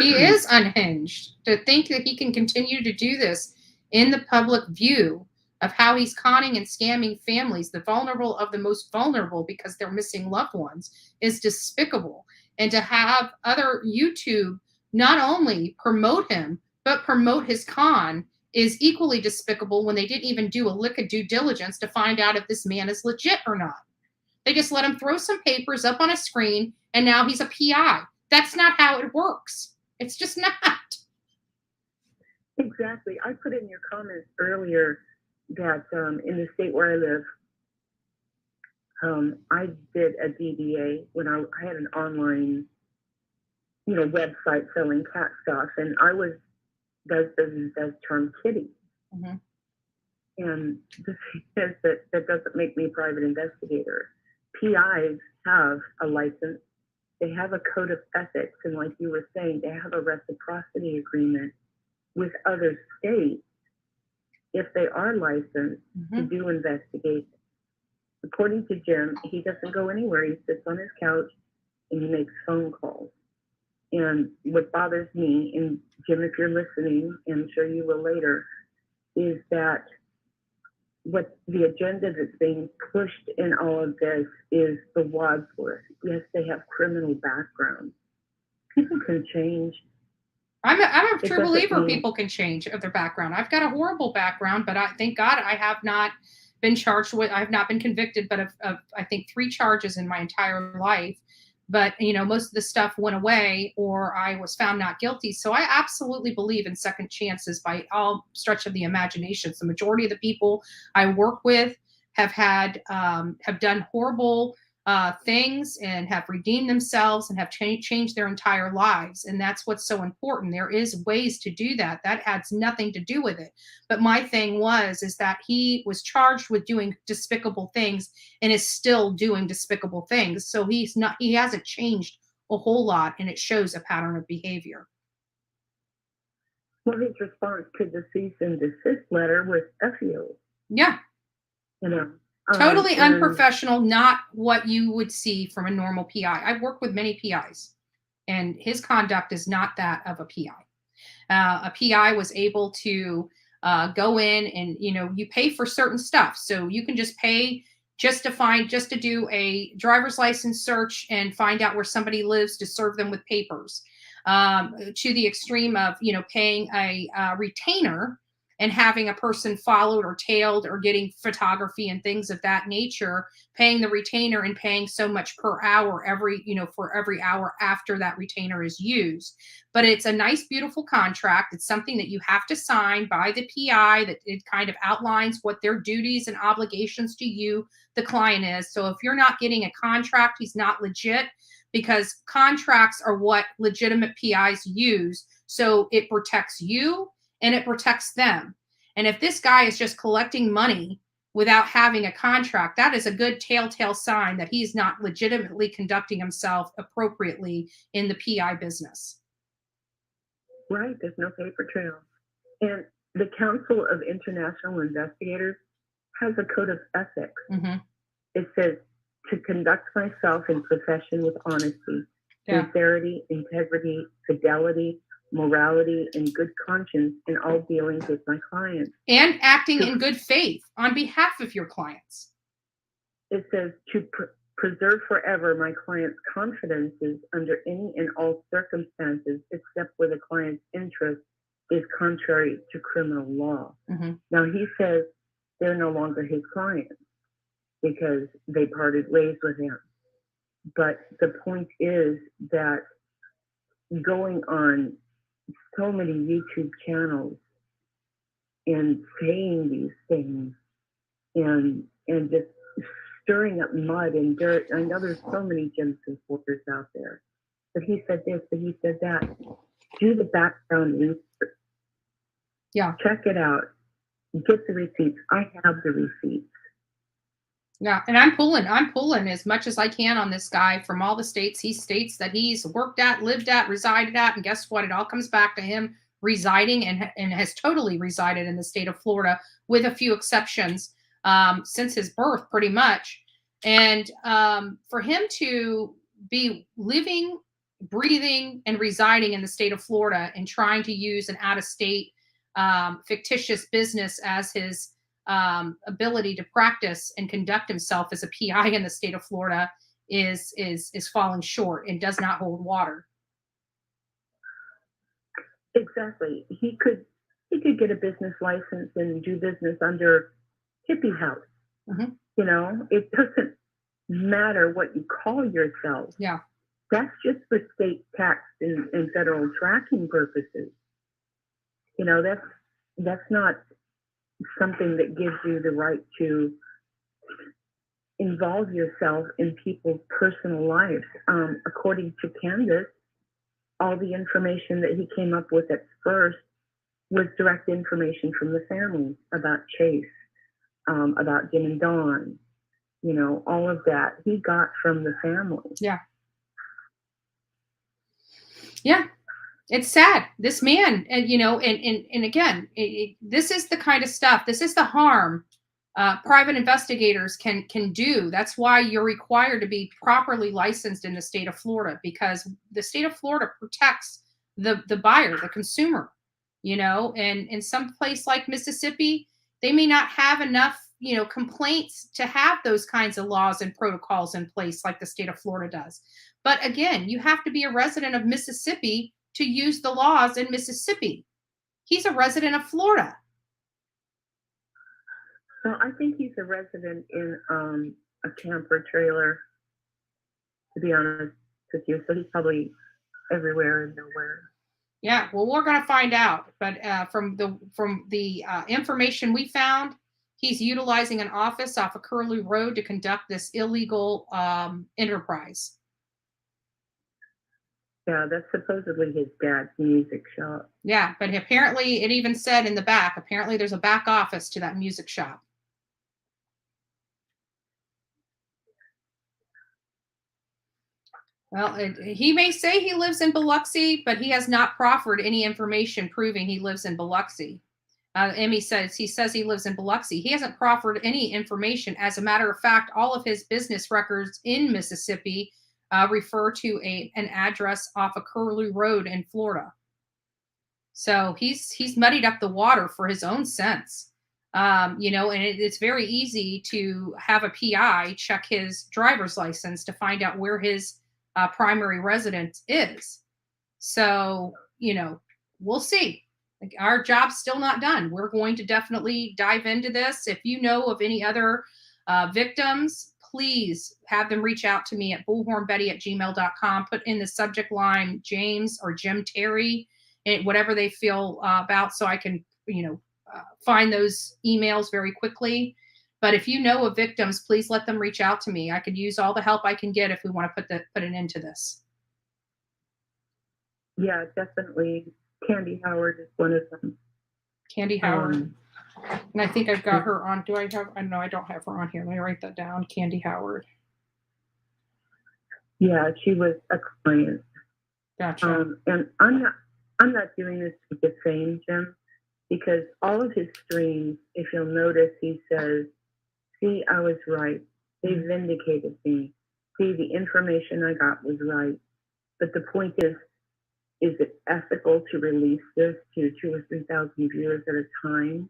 He is unhinged. To think that he can continue to do this in the public view of how he's conning and scamming families, the vulnerable of the most vulnerable, because they're missing loved ones, is despicable. And to have other YouTube not only promote him, but promote his con is equally despicable, when they didn't even do a lick of due diligence to find out if this man is legit or not. They just let him throw some papers up on a screen, and now he's a PI. That's not how it works. It's just not. Exactly. I put in your comments earlier that in the state where I live, I did a DBA when I had an online, website selling cat stuff, and I was does term kitty. Mm-hmm. And the thing is that doesn't make me a private investigator. PIs have a license. They have a code of ethics. And like you were saying, they have a reciprocity agreement with other states if they are licensed to do investigations. According to Jim, he doesn't go anywhere. He sits on his couch and he makes phone calls. And what bothers me, and Jim, if you're listening, and I'm sure you will later, is that what the agenda that's being pushed in all of this is the Wadsworth. Yes, they have criminal backgrounds. People can change. I'm a true believer people can change their background. I've got a horrible background, but thank God I have not been charged with, I have not been convicted, but of I think 3 charges in my entire life. But, you know, most of the stuff went away or I was found not guilty. So I absolutely believe in second chances by all stretch of the imagination. The majority of the people I work with have done horrible things and have redeemed themselves and have changed their entire lives. And that's what's so important. There is ways to do that. That has nothing to do with it. But my thing is that he was charged with doing despicable things and is still doing despicable things. So he hasn't changed a whole lot, and it shows a pattern of behavior. Well, his response to the cease and desist letter was F you. Yeah. You know. Totally unprofessional, not what you would see from a normal PI. I've worked with many PIs, and his conduct is not that of a PI. A PI was able to go in and, you know, you pay for certain stuff. So you can just pay just to do a driver's license search and find out where somebody lives to serve them with papers, to the extreme of, you know, paying a retainer and having a person followed or tailed or getting photography and things of that nature, paying the retainer and paying so much per hour for every hour after that retainer is used. But it's a nice, beautiful contract. It's something that you have to sign by the PI, that it kind of outlines what their duties and obligations to you, the client, is. So if you're not getting a contract, he's not legit, because contracts are what legitimate PIs use. So it protects you and it protects them. And if this guy is just collecting money without having a contract, that is a good telltale sign that he's not legitimately conducting himself appropriately in the PI business. Right. There's no paper trail. And the Council of International Investigators has a code of ethics. It says to conduct myself in profession with honesty, sincerity, integrity, fidelity, morality, and good conscience in all dealings with my clients. And acting in good faith on behalf of your clients. It says to preserve forever my client's confidences under any and all circumstances, except where the client's interest is contrary to criminal law. Now, he says they're no longer his clients because they parted ways with him. But the point is that going on so many YouTube channels and saying these things and just stirring up mud and dirt. I know there's so many Jim supporters out there, but he said this, but he said that. Do the background research. Yeah. Check it out. Get the receipts. I have the receipts. Yeah, and I'm pulling as much as I can on this guy from all the states he states that he's worked at, lived at, resided at, and guess what? It all comes back to him residing and has totally resided in the state of Florida, with a few exceptions, since his birth, pretty much. And for him to be living, breathing, and residing in the state of Florida and trying to use an out-of-state fictitious business as his ability to practice and conduct himself as a PI in the state of Florida is falling short and does not hold water. Exactly. He could get a business license and do business under Hippie House. You know, it doesn't matter what you call yourself. Yeah. That's just for state tax and federal tracking purposes. You know, that's not something that gives you the right to involve yourself in people's personal lives. According to Candace, all the information that he came up with at first was direct information from the family about Chase. about Jim and Dawn, you know, all of that he got from the family. Yeah. Yeah. It's sad. This man, and you know, and again, this is the kind of stuff. This is the harm private investigators can do. That's why you're required to be properly licensed in the state of Florida, because the state of Florida protects the buyer, the consumer. You know, and in some place like Mississippi, they may not have enough, you know, complaints to have those kinds of laws and protocols in place like the state of Florida does. But again, you have to be a resident of Mississippi to use the laws in Mississippi. He's a resident of Florida. Well, I think he's a resident in a camper trailer, to be honest with you. So he's probably everywhere and nowhere. Yeah, well, we're going to find out. But from the information we found, he's utilizing an office off of Curlew Road to conduct this illegal enterprise. Yeah, that's supposedly his dad's music shop. Yeah, but apparently it even said in the back, apparently there's a back office to that music shop. Well, he may say he lives in Biloxi, but he has not proffered any information proving he lives in Biloxi. Emmy says he lives in Biloxi. He hasn't proffered any information. As a matter of fact, all of his business records in Mississippi refer to an address off of Curlew Road in Florida. So he's muddied up the water for his own sense. You know, and it's very easy to have a PI check his driver's license to find out where his primary residence is. So, you know, we'll see. Like, our job's still not done. We're going to definitely dive into this. If you know of any other victims, please have them reach out to me at bullhornbetty@gmail.com. Put in the subject line James or Jim Terry, and whatever they feel about, so I can, you know, find those emails very quickly. But if you know of victims, please let them reach out to me. I could use all the help I can get if we want to put an end to this. Yeah, definitely. Candy Howard is one of them. Candy Howard. And I think I've got her on. Do I have? I know I don't have her on here. Let me write that down. Candy Howard. Yeah, she was a client. Gotcha. And I'm not doing this to defame Jim, because all of his streams, if you'll notice, he says, "See, I was right. They vindicated me. See, the information I got was right." But the point is it ethical to release this to 2,000 or 3,000 viewers at a time?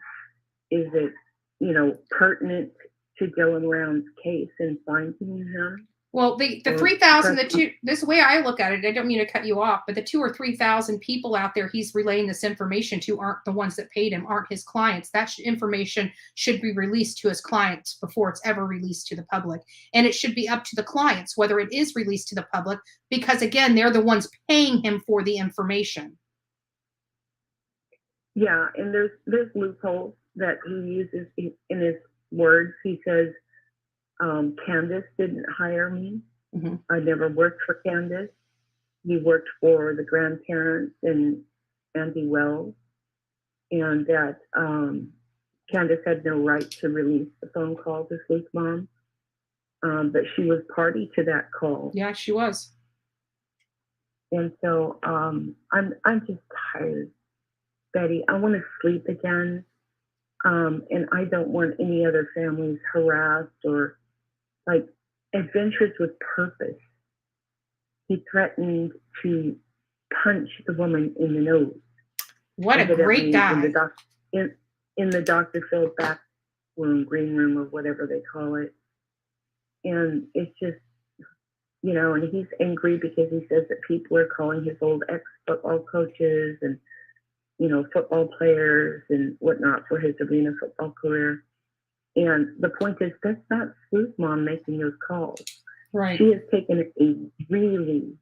Is it, you know, pertinent to Dylan Round's case and finding him? Well, the 3,000, this way I look at it, I don't mean to cut you off, but the 2,000 or 3,000 people out there he's relaying this information to aren't the ones that paid him, aren't his clients. That information should be released to his clients before it's ever released to the public. And it should be up to the clients whether it is released to the public, because again, they're the ones paying him for the information. Yeah, and there's loopholes that he uses in his words. He says, Candace didn't hire me. Mm-hmm. I never worked for Candace. He worked for the grandparents and Andy Wells, and that Candace had no right to release the phone call to Sleep Mom, but she was party to that call. Yeah, she was. And so I'm just tired, Betty. I want to sleep again, and I don't want any other families harassed or like Adventures with Purpose. He threatened to punch the woman in the nose. What a great guy. In the Dr. Phil back room, green room, or whatever they call it. And it's just, you know, and he's angry because he says that people are calling his old ex-football coaches and, you know, football players and whatnot for his arena football career. And the point is, that's not Sleuth Mom making those calls. Right. She has taken a really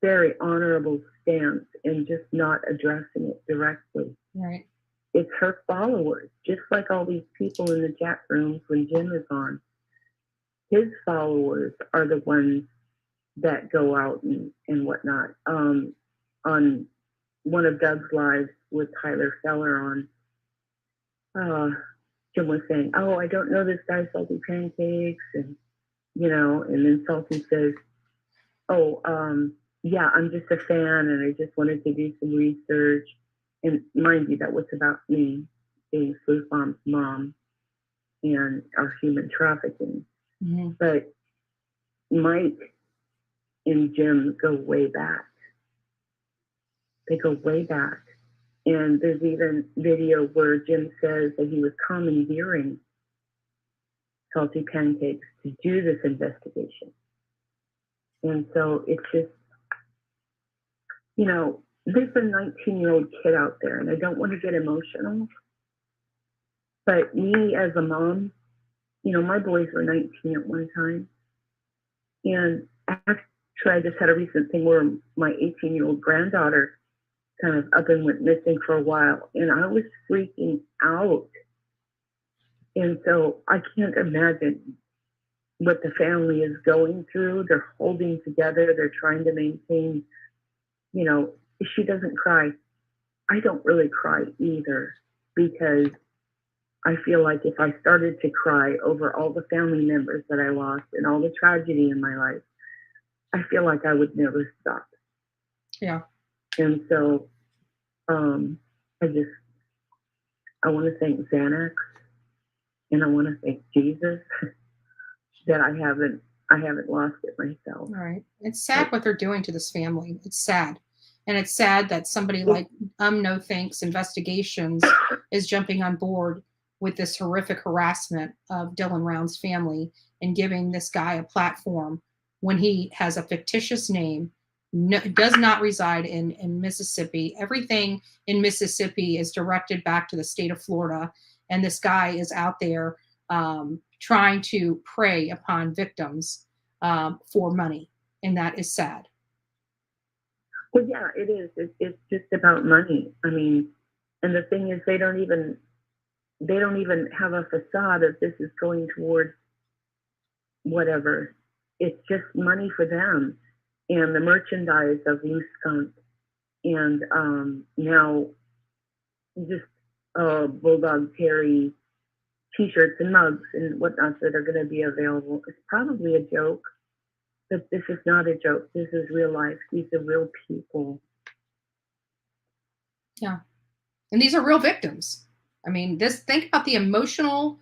very honorable stance and just not addressing it directly. Right. It's her followers, just like all these people in the chat rooms when Jim is on. His followers are the ones that go out and whatnot. On one of Doug's lives with Tyler Feller on, Jim was saying, oh, I don't know this guy, Salty Pancakes. And, you know, and then Salty says, oh, yeah, I'm just a fan and I just wanted to do some research. And mind you, that was about me being Sleuth Bomb's mom and our human trafficking. Mm-hmm. But Mike and Jim go way back. They go way back. And there's even video where Jim says that he was commandeering Salty Pancakes to do this investigation. And so it's just, you know, there's a 19-year-old kid out there, and I don't want to get emotional, but me as a mom, you know, my boys were 19 at one time. And actually, I just had a recent thing where my 18-year-old granddaughter kind of up and went missing for a while, and I was freaking out. And so I can't imagine what the family is going through. They're holding together. They're trying to maintain, you know, she doesn't cry. I don't really cry either, because I feel like if I started to cry over all the family members that I lost and all the tragedy in my life, I feel like I would never stop. Yeah. And so I want to thank Xanax, and I want to thank Jesus that I haven't lost it myself. All right. It's sad what they're doing to this family. It's sad. And it's sad that somebody like No Thanks Investigations is jumping on board with this horrific harassment of Dylan Round's family and giving this guy a platform when he has a fictitious name, does not reside in Mississippi. Everything in Mississippi is directed back to the state of Florida. And this guy is out there trying to prey upon victims for money. And that is sad. Well, yeah, it is. It's just about money. I mean, and the thing is, they don't even have a facade of this is going towards whatever. It's just money for them, and the merchandise of Loose Skunk, and now just Bulldog Terry T-shirts and mugs and whatnot that are going to be available. It's probably a joke. But this is not a joke. This is real life. These are real people. Yeah. And these are real victims. I mean, think about the emotional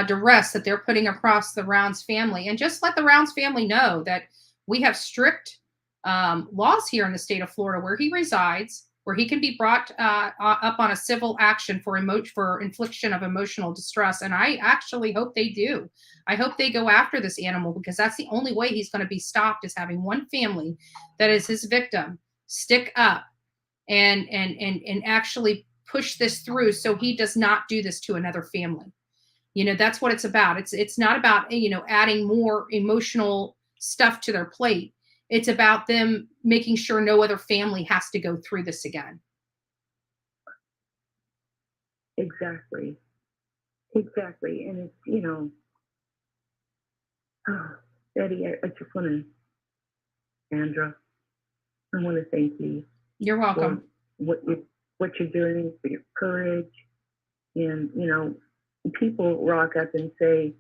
duress that they're putting across the Rounds family. And just let the Rounds family know that we have strict laws here in the state of Florida where he resides, where he can be brought up on a civil action for infliction of emotional distress. And I actually hope they do. I hope they go after this animal, because that's the only way he's going to be stopped, is having one family that is his victim stick up and actually push this through so he does not do this to another family. You know, that's what it's about. It's not about, you know, adding more emotional stuff to their plate. It's about them making sure no other family has to go through this again. Exactly. And it's, you know, Betty, I just want to, Andra, I want to thank you. You're welcome. For what you're doing, for your courage. And, you know, people rock up and say,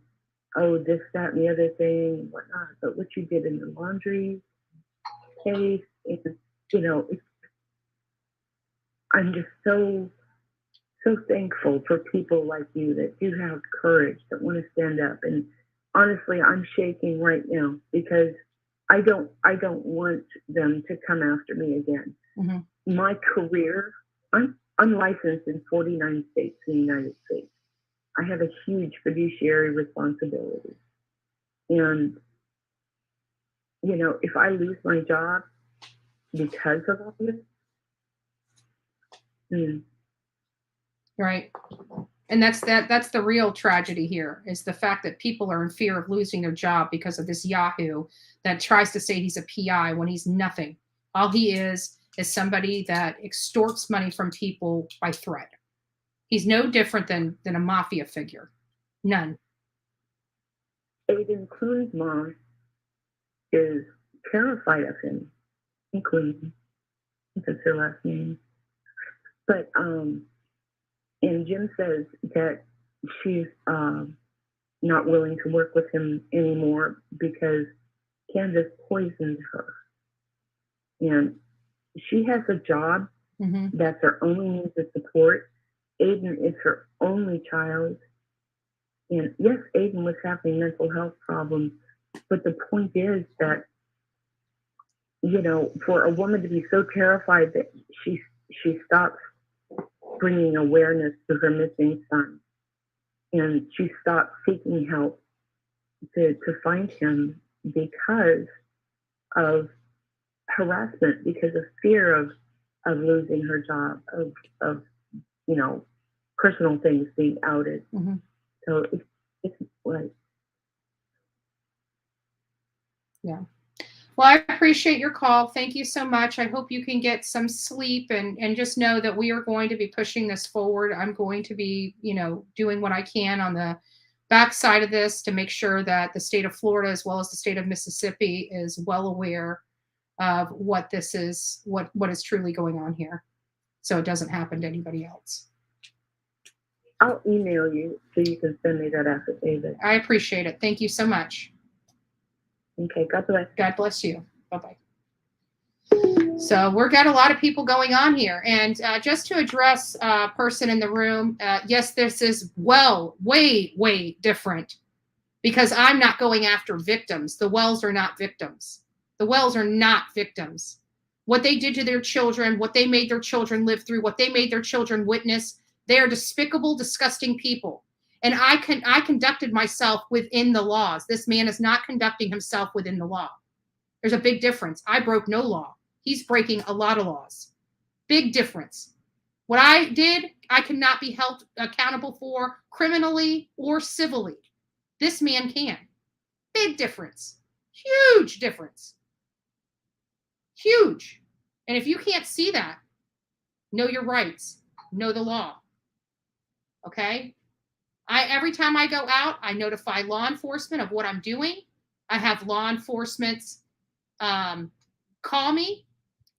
oh, this, that, and the other thing, and whatnot. But what you did in the Laundrie case, and, you know, I'm just so thankful for people like you that do have courage, that want to stand up. And honestly, I'm shaking right now, because I don't want them to come after me again. Mm-hmm. My career, I'm licensed in 49 states in the United States. I have a huge fiduciary responsibility. And, you know, if I lose my job because of all this, right. And that's the real tragedy here, is the fact that people are in fear of losing their job because of this Yahoo that tries to say he's a PI when he's nothing. All he is somebody that extorts money from people by threat. He's no different than a mafia figure. None. Aiden Clune's mom is terrified of him, including, that's her last name. But and Jim says that she's not willing to work with him anymore because Candace poisoned her. And she has a job that's her only means of support. Aiden is her only child. And yes, Aiden was having mental health problems, but the point is that, you know, for a woman to be so terrified that she stops bringing awareness to her missing son, and she stopped seeking help to find him because of harassment, because of fear of losing her job, of you know, personal things being outed. So it's like, yeah. Well, I appreciate your call. Thank you so much. I hope you can get some sleep and just know that we are going to be pushing this forward. I'm going to be, you know, doing what I can on the backside of this to make sure that the state of Florida, as well as the state of Mississippi, is well aware of what this is, what is truly going on here, so it doesn't happen to anybody else. I'll email you so you can send me that affidavit. I appreciate it. Thank you so much. Okay, God bless. God bless you. Bye-bye. So we've got a lot of people going on here. And just to address a person in the room, yes, this is way, way different, because I'm not going after victims. The Wells are not victims. The Wells are not victims. What they did to their children, what they made their children live through, what they made their children witness, they are despicable, disgusting people. And I conducted myself within the laws. This man is not conducting himself within the law. There's a big difference. I broke no law. He's breaking a lot of laws. Big difference. What I did, I cannot be held accountable for criminally or civilly. This man can. Big difference. Huge difference. Huge. And if you can't see that, know your rights. Know the law. Okay? Every time I go out, I notify law enforcement of what I'm doing. I have law enforcement call me.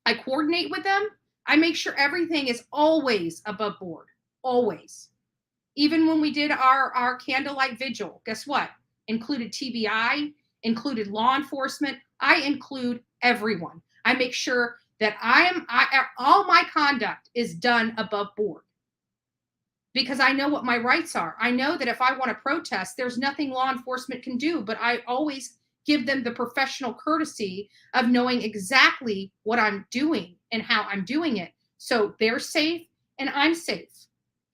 I coordinate with them. I make sure everything is always above board. Always. Even when we did our candlelight vigil, guess what? Included TBI, included law enforcement. I include everyone. I make sure that all my conduct is done above board, because I know what my rights are. I know that if I want to protest, there's nothing law enforcement can do, but I always give them the professional courtesy of knowing exactly what I'm doing and how I'm doing it. So they're safe and I'm safe.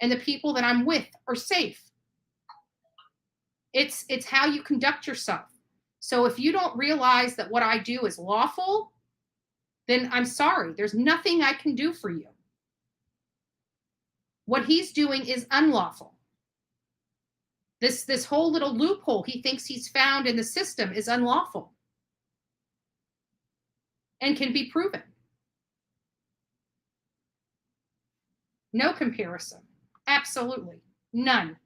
And the people that I'm with are safe. It's how you conduct yourself. So if you don't realize that what I do is lawful, then I'm sorry. There's nothing I can do for you. What he's doing is unlawful. This whole little loophole he thinks he's found in the system is unlawful and can be proven. No comparison. Absolutely none.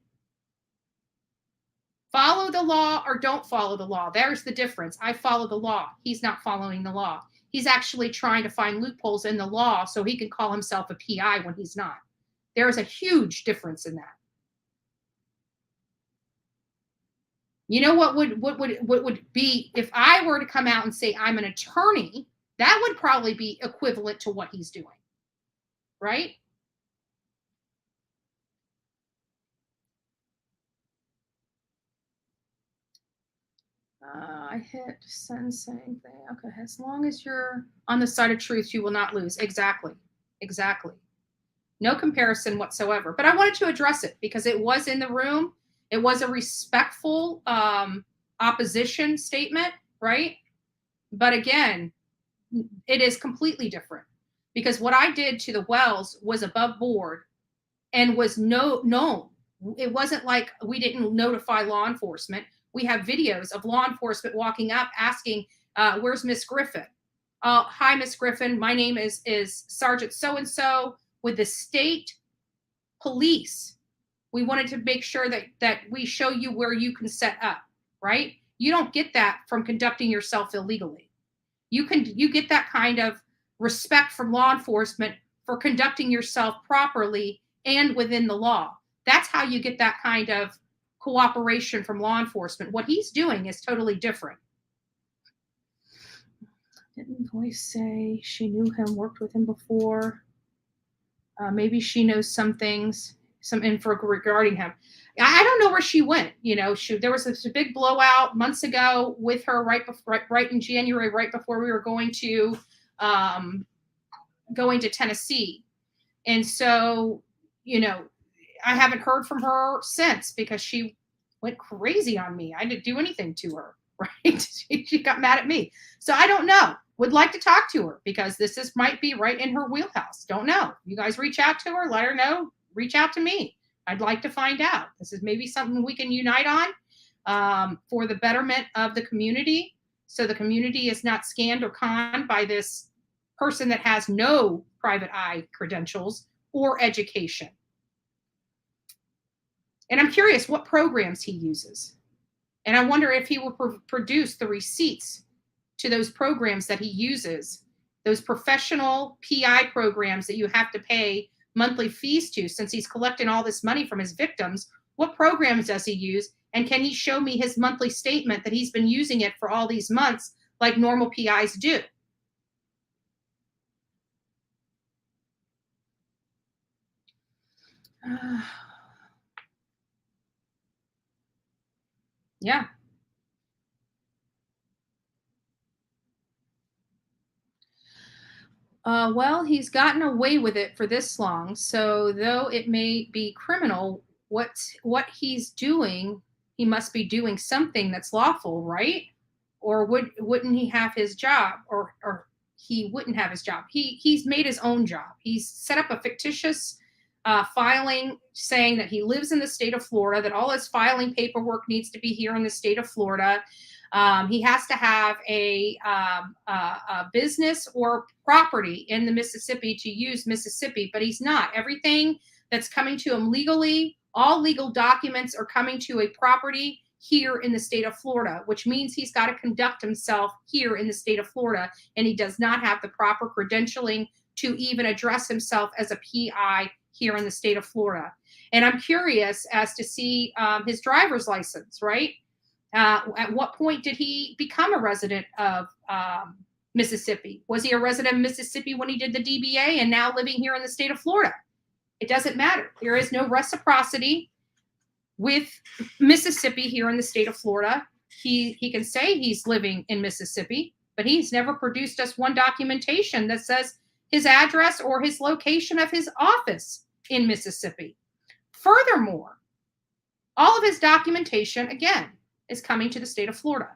Follow the law or don't follow the law. There's the difference. I follow the law. He's not following the law. He's actually trying to find loopholes in the law so he can call himself a PI when he's not. There is a huge difference in that. You know what would be if I were to come out and say I'm an attorney? That would probably be equivalent to what he's doing, right? I hit send saying thing. Okay, as long as you're on the side of truth, you will not lose. Exactly. No comparison whatsoever. But I wanted to address it because it was in the room. It was a respectful opposition statement, right? But again, it is completely different because what I did to the Wells was above board and was known. It wasn't like we didn't notify law enforcement. We have videos of law enforcement walking up asking, where's Miss Griffin? Hi, Miss Griffin. My name is Sergeant so-and-so with the state police. We wanted to make sure that we show you where you can set up, right? You don't get that from conducting yourself illegally. You get that kind of respect from law enforcement for conducting yourself properly and within the law. That's how you get that kind of cooperation from law enforcement. What he's doing is totally different. Didn't voice say she knew him, worked with him before. Maybe she knows some things, some info regarding him. I don't know where she went. You know, there was this big blowout months ago with her right in January, right before we were going to Tennessee. And so, you know, I haven't heard from her since because she went crazy on me. I didn't do anything to her, right? She got mad at me. So I don't know. Would like to talk to her because this might be right in her wheelhouse. Don't know. You guys reach out to her, let her know, reach out to me. I'd like to find out. This is maybe something we can unite on for the betterment of the community. So the community is not scammed or conned by this person that has no private eye credentials or education. And I'm curious what programs he uses. And I wonder if he will produce the receipts to those programs that he uses, those professional PI programs that you have to pay monthly fees to, since he's collecting all this money from his victims. What programs does he use? And can he show me his monthly statement that he's been using it for all these months like normal PIs do? Yeah. Well, he's gotten away with it for this long. So though it may be criminal, what he's doing, he must be doing something that's lawful, right? Or wouldn't he have his job, or he wouldn't have his job? He's made his own job. He's set up a fictitious filing saying that he lives in the state of Florida, that all his filing paperwork needs to be here in the state of Florida. He has to have a business or property in the Mississippi to use Mississippi, but he's not. Everything that's coming to him legally, all legal documents are coming to a property here in the state of Florida, which means he's got to conduct himself here in the state of Florida, and he does not have the proper credentialing to even address himself as a PI here in the state of Florida. And I'm curious as to see his driver's license, right? At what point did he become a resident of Mississippi? Was he a resident of Mississippi when he did the DBA and now living here in the state of Florida? It doesn't matter. There is no reciprocity with Mississippi here in the state of Florida. He can say he's living in Mississippi, but he's never produced us one documentation that says his address or his location of his office in Mississippi. Furthermore, all of his documentation, again, is coming to the state of Florida.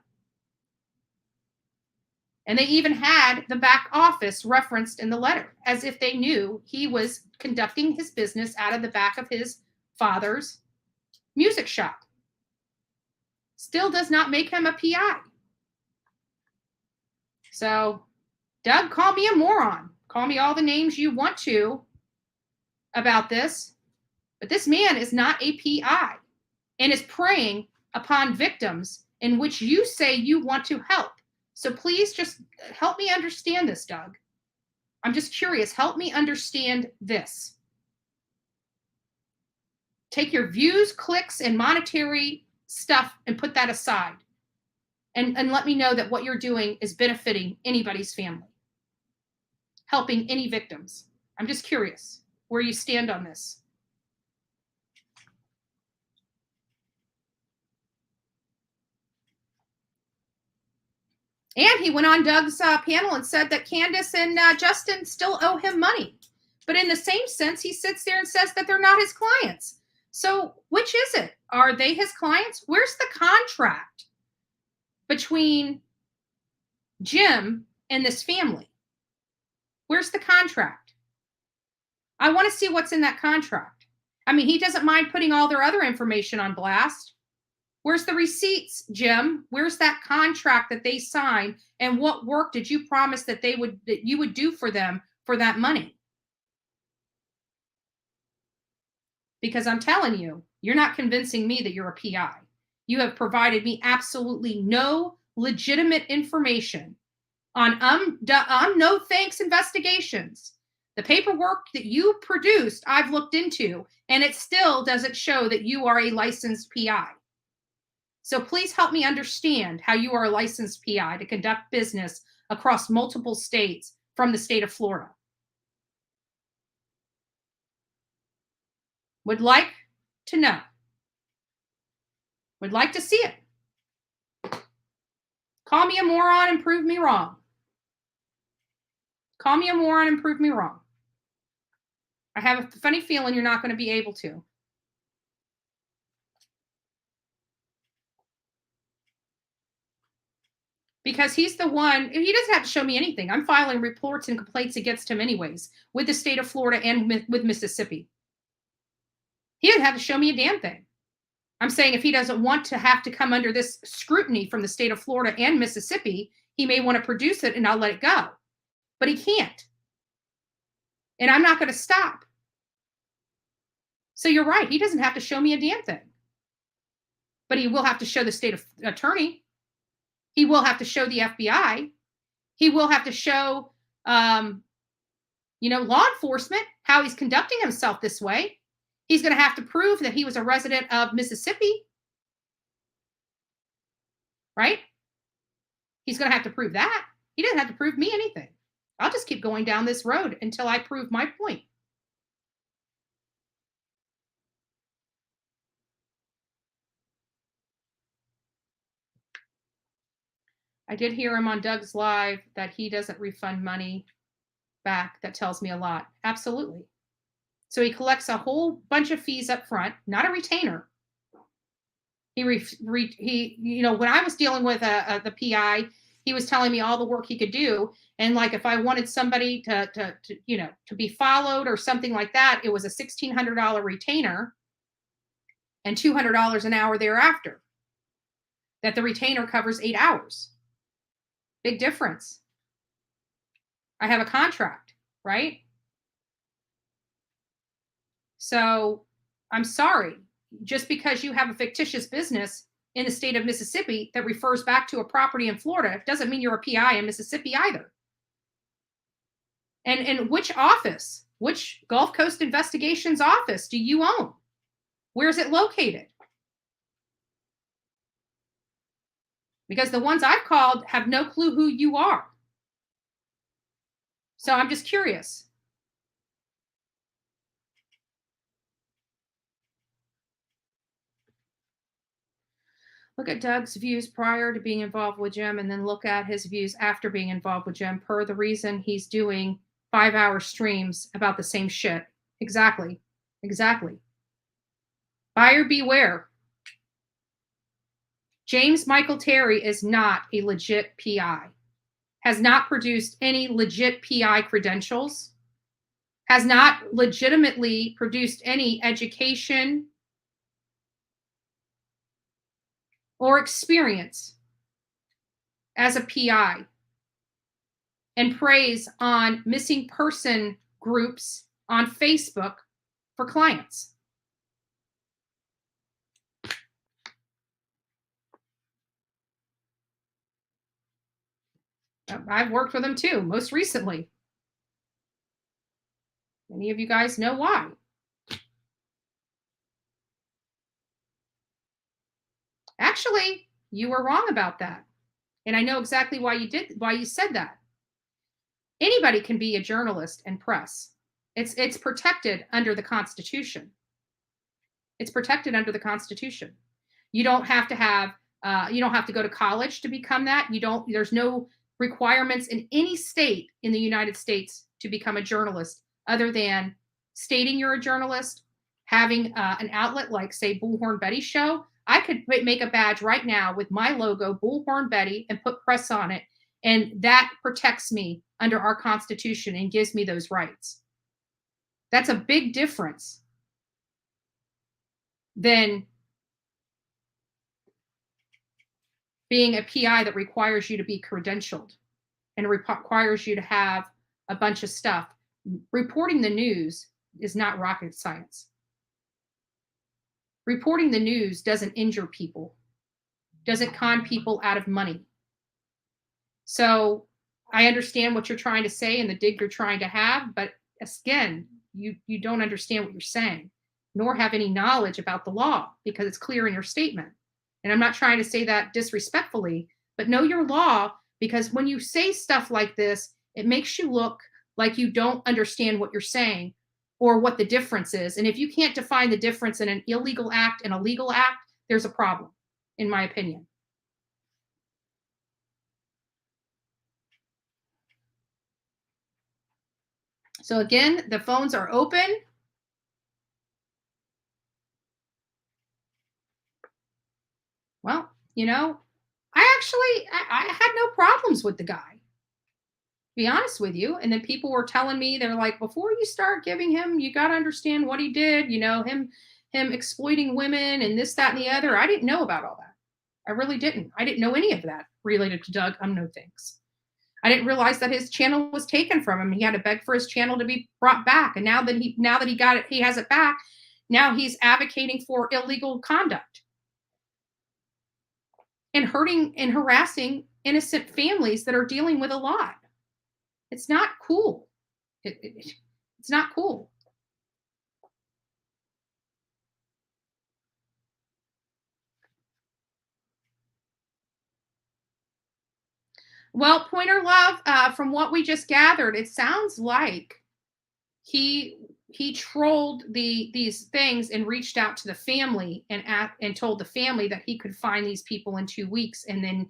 And they even had the back office referenced in the letter, as if they knew he was conducting his business out of the back of his father's music shop. Still does not make him a PI. So, Doug, call me a moron. Call me all the names you want to about this. But this man is not a PI and is preying upon victims in which you say you want to help. So please just help me understand this, Doug. I'm just curious. Help me understand this. Take your views, clicks, and monetary stuff and put that aside. And let me know that what you're doing is benefiting anybody's family. Helping any victims. I'm just curious where you stand on this. And he went on Doug's panel and said that Candace and Justin still owe him money. But in the same sense, he sits there and says that they're not his clients. So which is it? Are they his clients? Where's the contract between Jim and this family? Where's the contract? I want to see what's in that contract. I mean, he doesn't mind putting all their other information on blast. Where's the receipts, Jim? Where's that contract that they signed? And what work did you promise that you would do for them for that money? Because I'm telling you, you're not convincing me that you're a PI. You have provided me absolutely no legitimate information on no thanks investigations The paperwork that you produced, I've looked into, and it still doesn't show that you are a licensed PI. So please help me understand how you are a licensed PI to conduct business across multiple states from the state of Florida. Would like to know. Would like to see it. Call me a moron and prove me wrong. Call me a moron and prove me wrong. I have a funny feeling you're not going to be able to. Because he's the one, he doesn't have to show me anything. I'm filing reports and complaints against him anyways, with the state of Florida and with Mississippi. He doesn't have to show me a damn thing. I'm saying if he doesn't want to have to come under this scrutiny from the state of Florida and Mississippi, he may want to produce it and I'll let it go. But he can't. And I'm not going to stop. So you're right. He doesn't have to show me a damn thing. But he will have to show the state attorney. He will have to show the FBI. He will have to show, law enforcement how he's conducting himself this way. He's going to have to prove that he was a resident of Mississippi. Right? He's going to have to prove that. He doesn't have to prove me anything. I'll just keep going down this road until I prove my point. I did hear him on Doug's Live that he doesn't refund money back. That tells me a lot. Absolutely. So he collects a whole bunch of fees up front, not a retainer. When I was dealing with the PI, he was telling me all the work he could do. And like, if I wanted somebody to be followed or something like that, it was a $1,600 retainer and $200 an hour thereafter. That the retainer covers 8 hours. Big difference. I have a contract, right? So I'm sorry, just because you have a fictitious business in the state of Mississippi that refers back to a property in Florida doesn't mean you're a PI in Mississippi either. And which office, which Gulf Coast Investigations office do you own? Where is it located? Because the ones I've called have no clue who you are. So I'm just curious. Look at Doug's views prior to being involved with Jim and then look at his views after being involved with Jim per the reason he's doing 5-hour streams about the same shit. Exactly. Buyer beware. James Michael Terry is not a legit PI. Has not produced any legit PI credentials. Has not legitimately produced any education or experience as a PI, and preys on missing person groups on Facebook for clients. I've worked with them too, most recently. Many of you guys know why. Actually, you were wrong about that. And I know exactly why you said that. Anybody can be a journalist and press. It's protected under the Constitution. It's protected under the Constitution. You don't have to go to college to become that. There's no requirements in any state in the United States to become a journalist other than stating you're a journalist, having an outlet like, say, Bullhorn Betty Show. I could make a badge right now with my logo, Bullhorn Betty, and put press on it. And that protects me under our Constitution and gives me those rights. That's a big difference than being a PI that requires you to be credentialed and requires you to have a bunch of stuff. Reporting the news is not rocket science. Reporting the news doesn't injure people, doesn't con people out of money. So I understand what you're trying to say and the dig you're trying to have, but again, you don't understand what you're saying, nor have any knowledge about the law, because it's clear in your statement. And I'm not trying to say that disrespectfully, but know your law, because when you say stuff like this, it makes you look like you don't understand what you're saying or what the difference is. And if you can't define the difference in an illegal act and a legal act, there's a problem, in my opinion. So again, the phones are open. Well, you know, I had no problems with the guy, to be honest with you. And then people were telling me, they're like, before you start giving him, you got to understand what he did, you know, him exploiting women and this, that, and the other. I didn't know about all that. I really didn't. I didn't know any of that related to Doug. No thanks. I didn't realize that his channel was taken from him. He had to beg for his channel to be brought back. And now that he got it, he has it back. Now he's advocating for illegal conduct and hurting and harassing innocent families that are dealing with a lot. It's not cool. It's not cool. Well, Pointer Love, from what we just gathered, it sounds like he trolled these things and reached out to the family and told the family that he could find these people in 2 weeks, and then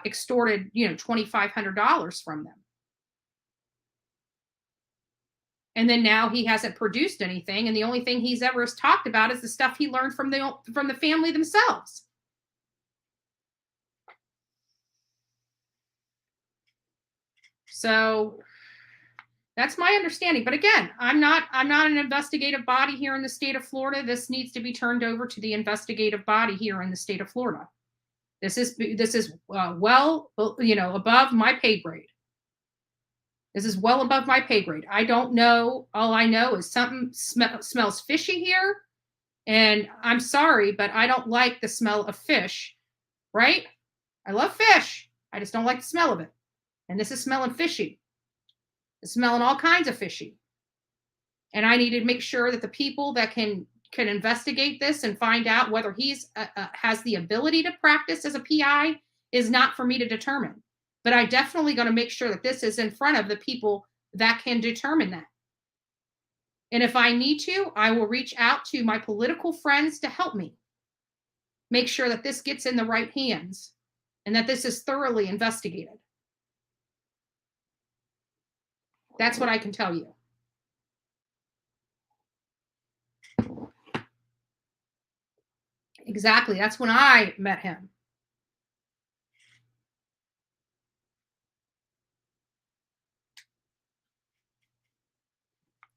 extorted, you know, $2,500 from them. And then now he hasn't produced anything, and the only thing he's ever talked about is the stuff he learned from the family themselves. So that's my understanding. But again, I'm not an investigative body here in the state of Florida. This needs to be turned over to the investigative body here in the state of Florida. This is well, you know, above my pay grade. This is well above my pay grade. I don't know. All I know is something smells fishy here. And I'm sorry, but I don't like the smell of fish, right? I love fish. I just don't like the smell of it. And this is smelling fishy. It's smelling all kinds of fishy. And I need to make sure that the people that can investigate this and find out whether he's has the ability to practice as a PI is not for me to determine. But I definitely going to make sure that this is in front of the people that can determine that. And if I need to, I will reach out to my political friends to help me make sure that this gets in the right hands and that this is thoroughly investigated. That's what I can tell you. Exactly. That's when I met him.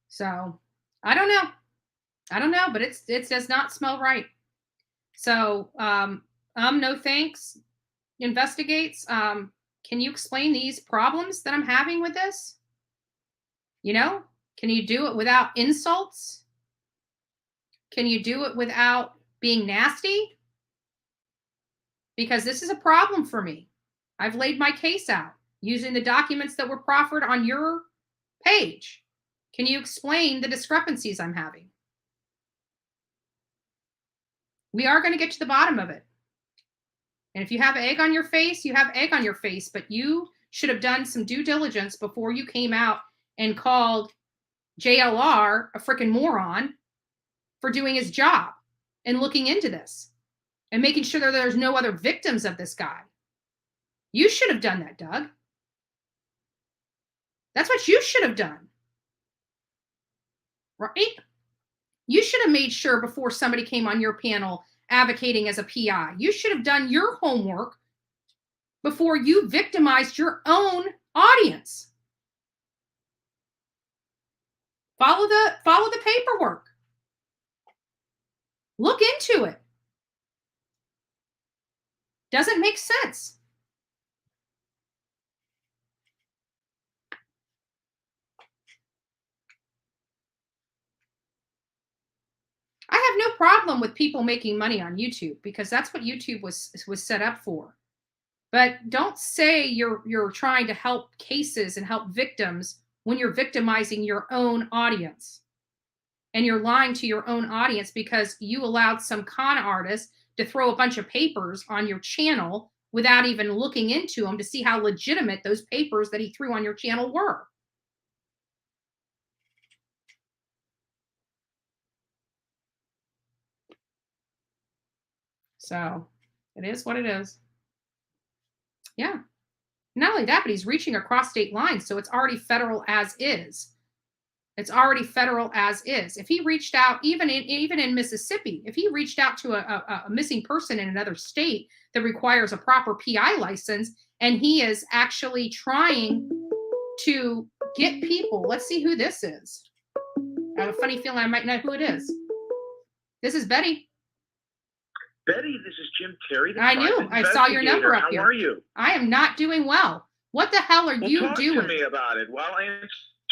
So I don't know, but it does not smell right. So no thanks. Investigates. Can you explain these problems that I'm having with this? You know, can you do it without insults? Can you do it without being nasty? Because this is a problem for me. I've laid my case out using the documents that were proffered on your page. Can you explain the discrepancies I'm having? We are going to get to the bottom of it. And if you have egg on your face, you have egg on your face, but you should have done some due diligence before you came out and called JLR a freaking moron for doing his job and looking into this and making sure that there's no other victims of this guy. You should have done that, Doug. That's what you should have done. Right? You should have made sure before somebody came on your panel advocating as a PI. You should have done your homework before you victimized your own audience. Follow the paperwork. Look into it. Doesn't make sense. I have no problem with people making money on YouTube because that's what YouTube was set up for. But don't say you're trying to help cases and help victims when you're victimizing your own audience. And you're lying to your own audience because you allowed some con artist to throw a bunch of papers on your channel without even looking into them to see how legitimate those papers that he threw on your channel were. So it is what it is. Yeah. Not only that, but he's reaching across state lines. So it's already federal as is. It's already federal as is. If he reached out, even in Mississippi, if he reached out to a missing person in another state that requires a proper PI license, and he is actually trying to get people, let's see who this is. I have a funny feeling I might know who it is. This is Betty. Betty, this is Jim Terry. I knew. I saw your number up here. How are you? I am not doing well. What the hell are you doing? Talk to me about it. Well, I answer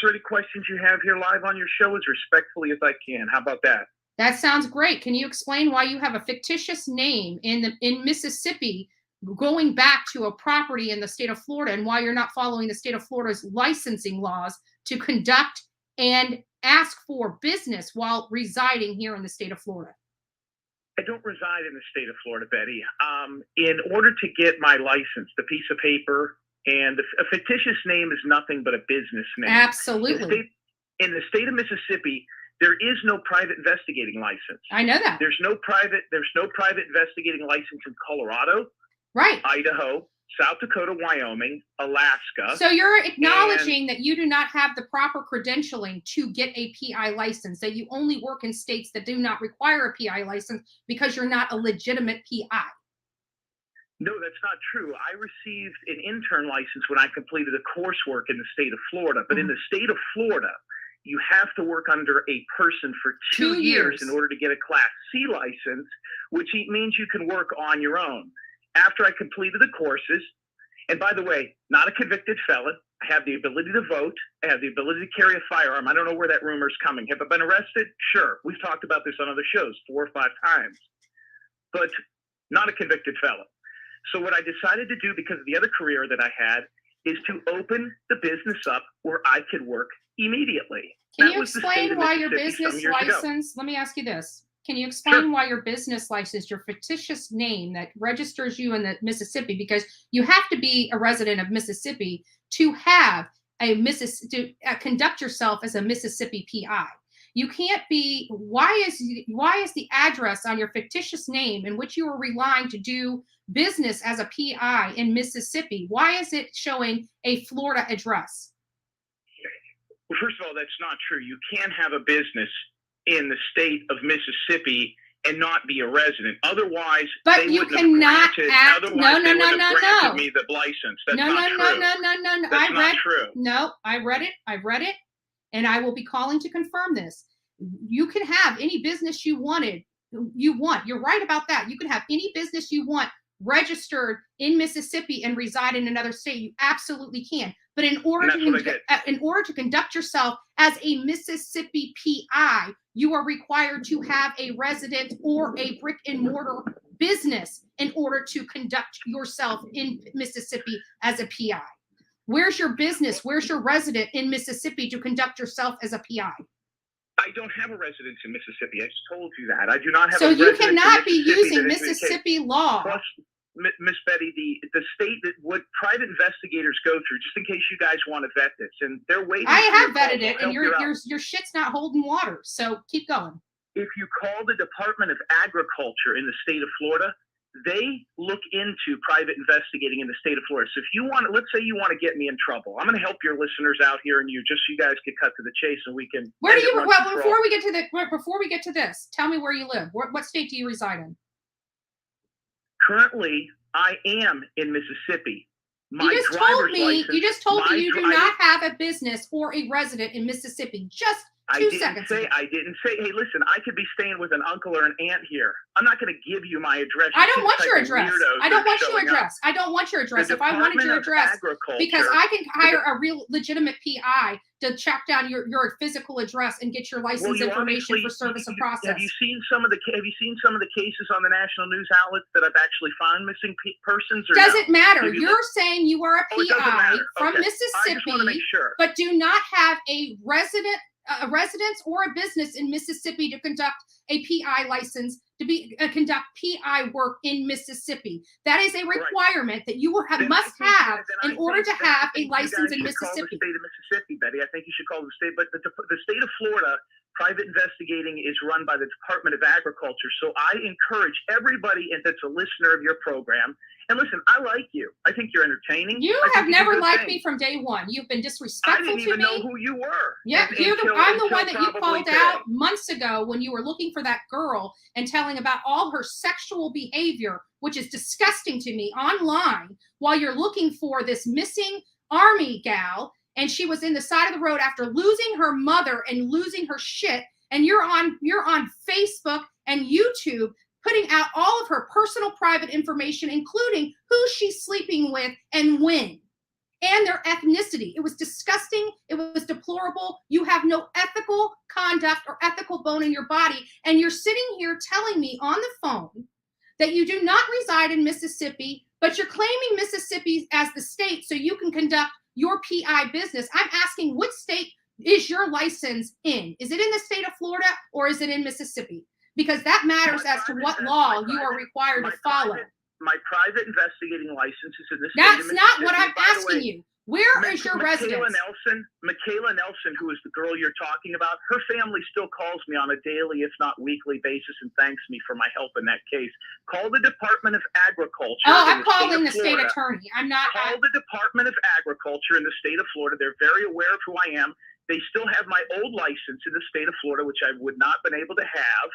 any questions you have here live on your show as respectfully as I can. How about that? That sounds great. Can you explain why you have a fictitious name in Mississippi going back to a property in the state of Florida, and why you're not following the state of Florida's licensing laws to conduct and ask for business while residing here in the state of Florida? I don't reside in the state of Florida, Betty. In order to get my license, the piece of paper, and a fictitious name is nothing but a business name. Absolutely. In the state of Mississippi, there is no private investigating license. I know that. There's no private investigating license in Colorado, right, Idaho, South Dakota, Wyoming, Alaska. So you're acknowledging that you do not have the proper credentialing to get a PI license, that you only work in states that do not require a PI license because you're not a legitimate PI. No, that's not true. I received an intern license when I completed a coursework in the state of Florida. But in the state of Florida, you have to work under a person for 2 years in order to get a Class C license, which means you can work on your own. After I completed the courses, and by the way, not a convicted felon, I have the ability to vote. I have the ability to carry a firearm. I don't know where that rumor is coming. Have I been arrested? Sure. We've talked about this on other shows 4 or 5 times, but not a convicted felon. So what I decided to do, because of the other career that I had, is to open the business up where I could work immediately. Can you explain why your business license, let me ask you this. Can you explain why your business license, your fictitious name that registers you in the Mississippi, because you have to be a resident of Mississippi to have to conduct yourself as a Mississippi PI. You can't be, why is the address on your fictitious name in which you are relying to do business as a PI in Mississippi, why is it showing a Florida address? Well, first of all, that's not true. You can have a business in the state of Mississippi and not be a resident. Otherwise, but you cannot act. No. Me the license. That's not true. No. That's not true. No, I read it, and I will be calling to confirm this. You can have any business you want. You're right about that. You can have any business you want registered in Mississippi and reside in another state. You absolutely can. But in order to conduct yourself as a Mississippi PI, you are required to have a resident or a brick and mortar business in order to conduct yourself in Mississippi as a PI. Where's your business? Where's your resident in Mississippi to conduct yourself as a PI? I don't have a residence in Mississippi. I just told you that. I do not have a residence. So you cannot be using Mississippi law. Plus, Miss Betty, the state that what private investigators go through, just in case you guys want to vet this, and they're waiting. I have vetted it, and your shit's not holding water. So keep going. If you call the Department of Agriculture in the state of Florida, they look into private investigating in the state of Florida. So if you want, let's say you want to get me in trouble, I'm going to help your listeners out here, and just so you guys can cut to the chase, and we can. Where do you? Well, before we get to this, tell me where you live. What state do you reside in? Currently, I am in Mississippi. You just told me you do not have a business or a resident in Mississippi. Just I didn't say, hey, listen, I could be staying with an uncle or an aunt here. I'm not going to give you my address. I don't want your address. I don't want your address. I don't want your address. If I wanted your address, because I can hire a real legitimate PI to track down your physical address and get your license information for service of process. Have you seen some of the cases on the national news outlets that I've actually found missing persons? Or doesn't matter. You're saying you are a PI from Mississippi, I just want to make sure. but do not have a residence or a business in Mississippi to conduct a PI license to conduct PI work in Mississippi. That is a requirement that you must have in order to have a license in Mississippi. The state of Mississippi, Betty. I think you should call the state, but the state of Florida, private investigating is run by the Department of Agriculture. So I encourage everybody that's a listener of your program. And listen, I like you. I think you're entertaining. You have never liked me from day one. You've been disrespectful to me. I didn't even know who you were. Yeah, I'm the one that you called out months ago when you were looking for that girl and telling about all her sexual behavior, which is disgusting to me, online while you're looking for this missing Army gal. And she was in the side of the road after losing her mother and losing her shit. And you're on Facebook and YouTube putting out all of her personal private information, including who she's sleeping with and when, and their ethnicity. It was disgusting. It was deplorable. You have no ethical conduct or ethical bone in your body. And you're sitting here telling me on the phone that you do not reside in Mississippi, but you're claiming Mississippi as the state so you can conduct your PI business. I'm asking, what state is your license in? Is it in the state of Florida or is it in Mississippi? Because that matters as to what law you are required to follow. My private investigating license is in the state That's of Mississippi. not what I'm asking you. Where is your residence? Michaela Nelson, who is the girl you're talking about, her family still calls me on a daily, if not weekly basis and thanks me for my help in that case. Call the Department of Agriculture. Oh, I'm calling the state attorney. I'm not. Call the Department of Agriculture in the state of Florida. They're very aware of who I am. They still have my old license in the state of Florida, which I would not have been able to have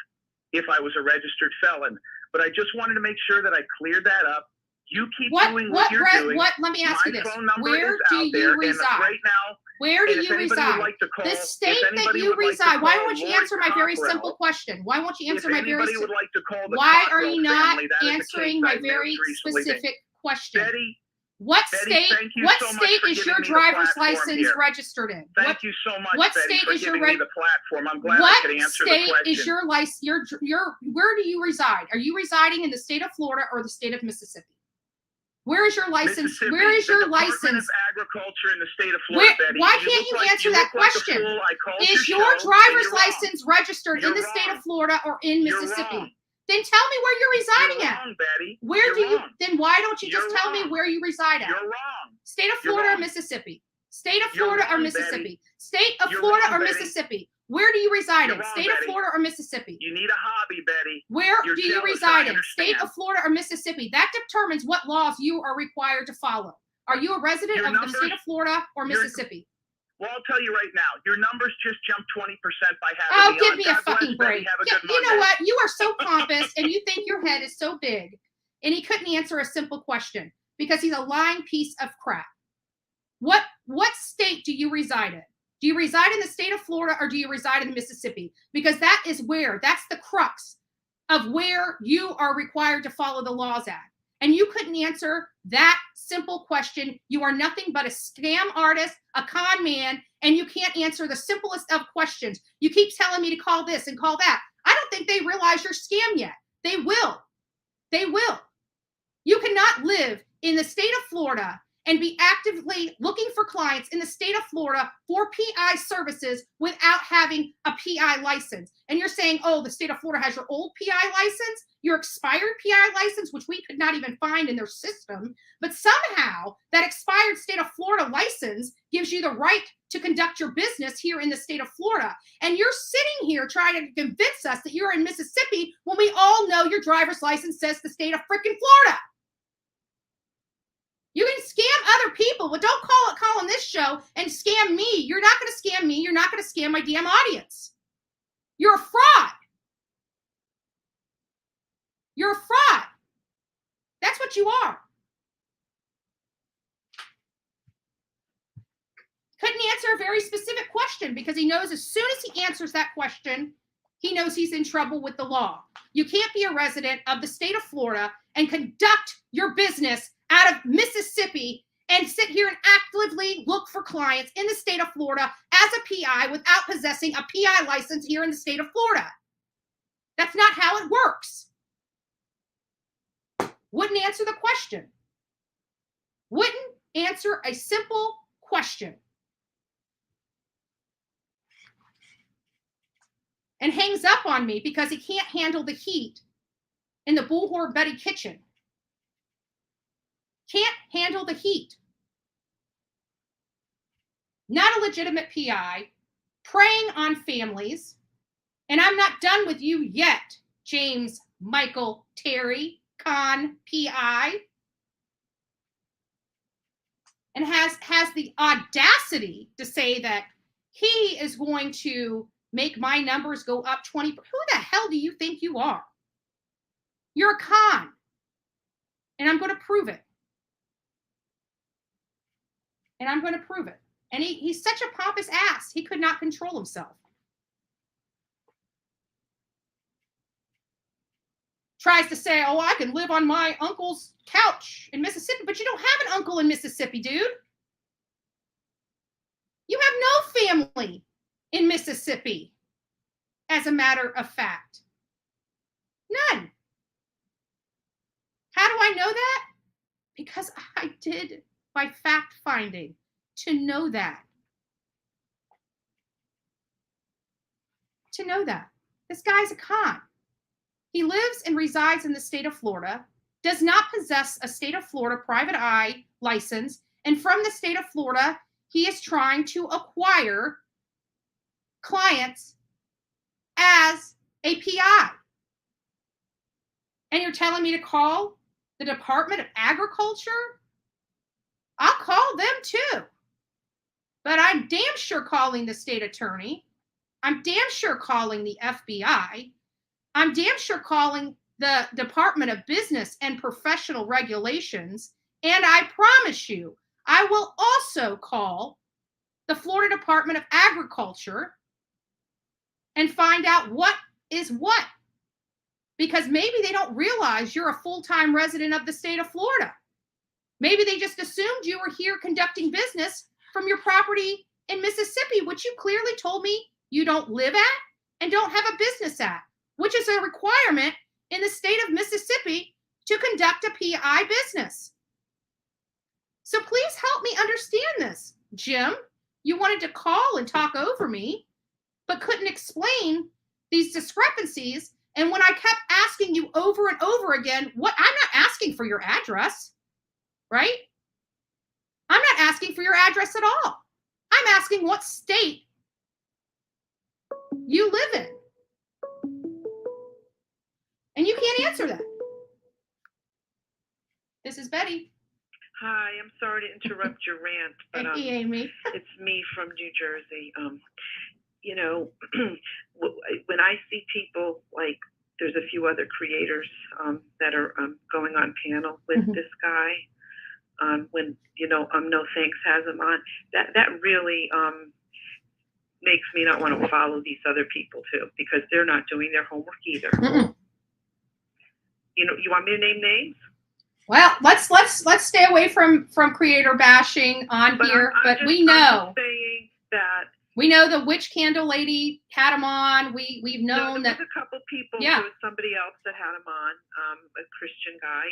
if I was a registered felon. But I just wanted to make sure that I cleared that up. You keep doing what you're doing. Let me ask you this. Where do you reside? Right now, where do you reside? The state that you reside. Why won't you answer my very simple question? Why won't you answer my very simple question? Why are you not answering my very specific question? What state is your driver's license registered in? Thank you so much, what Betty, state for is your giving me the platform. I'm glad I could answer the question. What state is your license? Where do you reside? Are you residing in the state of Florida or the state of Mississippi? Where is your license? Where is your license? Department of Agriculture in the state of Florida, Betty. Why can't you answer that question? Is your driver's license registered in the state of Florida or in Mississippi? Then tell me where you're residing at. Betty. Where do you? Then why don't you just tell me where you reside at? You're wrong. State of Florida or Mississippi? State of Florida or Mississippi? State of Florida or Mississippi? Where do you reside in? State of Florida or Mississippi? You need a hobby, Betty. Where do you reside in? State of Florida or Mississippi? That determines what laws you are required to follow. Are you a resident of the state of Florida or Mississippi? Well, I'll tell you right now, your numbers just jumped 20% by having me on. Oh, give me a fucking break. You know what? You are so pompous and you think your head is so big. And he couldn't answer a simple question because he's a lying piece of crap. What state do you reside in? Do you reside in the state of Florida or do you reside in Mississippi? Because that's the crux of where you are required to follow the laws at. And you couldn't answer that simple question. You are nothing but a scam artist, a con man, and you can't answer the simplest of questions. You keep telling me to call this and call that. I don't think they realize you're scam yet. They will. They will. You cannot live in the state of Florida and be actively looking for clients in the state of Florida for PI services without having a PI license. And you're saying, oh, the state of Florida has your old PI license, your expired PI license, which we could not even find in their system. But somehow that expired state of Florida license gives you the right to conduct your business here in the state of Florida. And you're sitting here trying to convince us that you're in Mississippi when we all know your driver's license says the state of freaking Florida. You can scam other people, but don't call on this show and scam me. You're not going to scam me. You're not going to scam my damn audience. You're a fraud. You're a fraud. That's what you are. couldn't answer a very specific question because he knows as soon as he answers that question, he knows he's in trouble with the law. You can't be a resident of the state of Florida and conduct your business out of Mississippi and sit here and actively look for clients in the state of Florida as a PI without possessing a PI license here in the state of Florida. That's not how it works. Wouldn't answer the question. Wouldn't answer a simple question. And hangs up on me because he can't handle the heat in the Bullhorn Betty kitchen. Can't handle the heat. Not a legitimate PI, preying on families. And I'm not done with you yet, James Michael Terry, con PI. And has the audacity to say that he is going to make my numbers go up 20. Who the hell do you think you are? You're a con. And I'm going to prove it. And I'm going to prove it. And he's such a pompous ass. He could not control himself. Tries to say, oh, I can live on my uncle's couch in Mississippi, but you don't have an uncle in Mississippi, dude. You have no family in Mississippi, as a matter of fact. None. How do I know that? Because I did my fact finding to know that. To know that. This guy's a con. He lives and resides in the state of Florida, does not possess a state of Florida private eye license, and from the state of Florida, he is trying to acquire clients as a PI. And you're telling me to call the Department of Agriculture? I'll call them too. But I'm damn sure calling the state attorney. I'm damn sure calling the FBI. I'm damn sure calling the Department of Business and Professional Regulations. And I promise you, I will also call the Florida Department of Agriculture and find out what is what. Because maybe they don't realize you're a full-time resident of the state of Florida. Maybe they just assumed you were here conducting business from your property in Mississippi, which you clearly told me you don't live at and don't have a business at, which is a requirement in the state of Mississippi to conduct a PI business. So please help me understand this, Jim. You wanted to call and talk over me, but couldn't explain these discrepancies. And when I kept asking you over and over again, I'm not asking for your address, right? I'm not asking for your address at all. I'm asking what state you live in. And you can't answer that. This is Betty. Hi, I'm sorry to interrupt your rant, but Hey, Amy. it's me from New Jersey. You know, when I see people, like there's a few other creators that are going on panel with this guy, when, you know, No Thanks has him on, that really makes me not want to follow these other people too, because they're not doing their homework either. You know, you want me to name names? Well, let's stay away from creator bashing on here, but we know. I'm saying that we know the witch candle lady had him on. We've known there that. was a couple people. Yeah. There was somebody else that had him on, a Christian guy,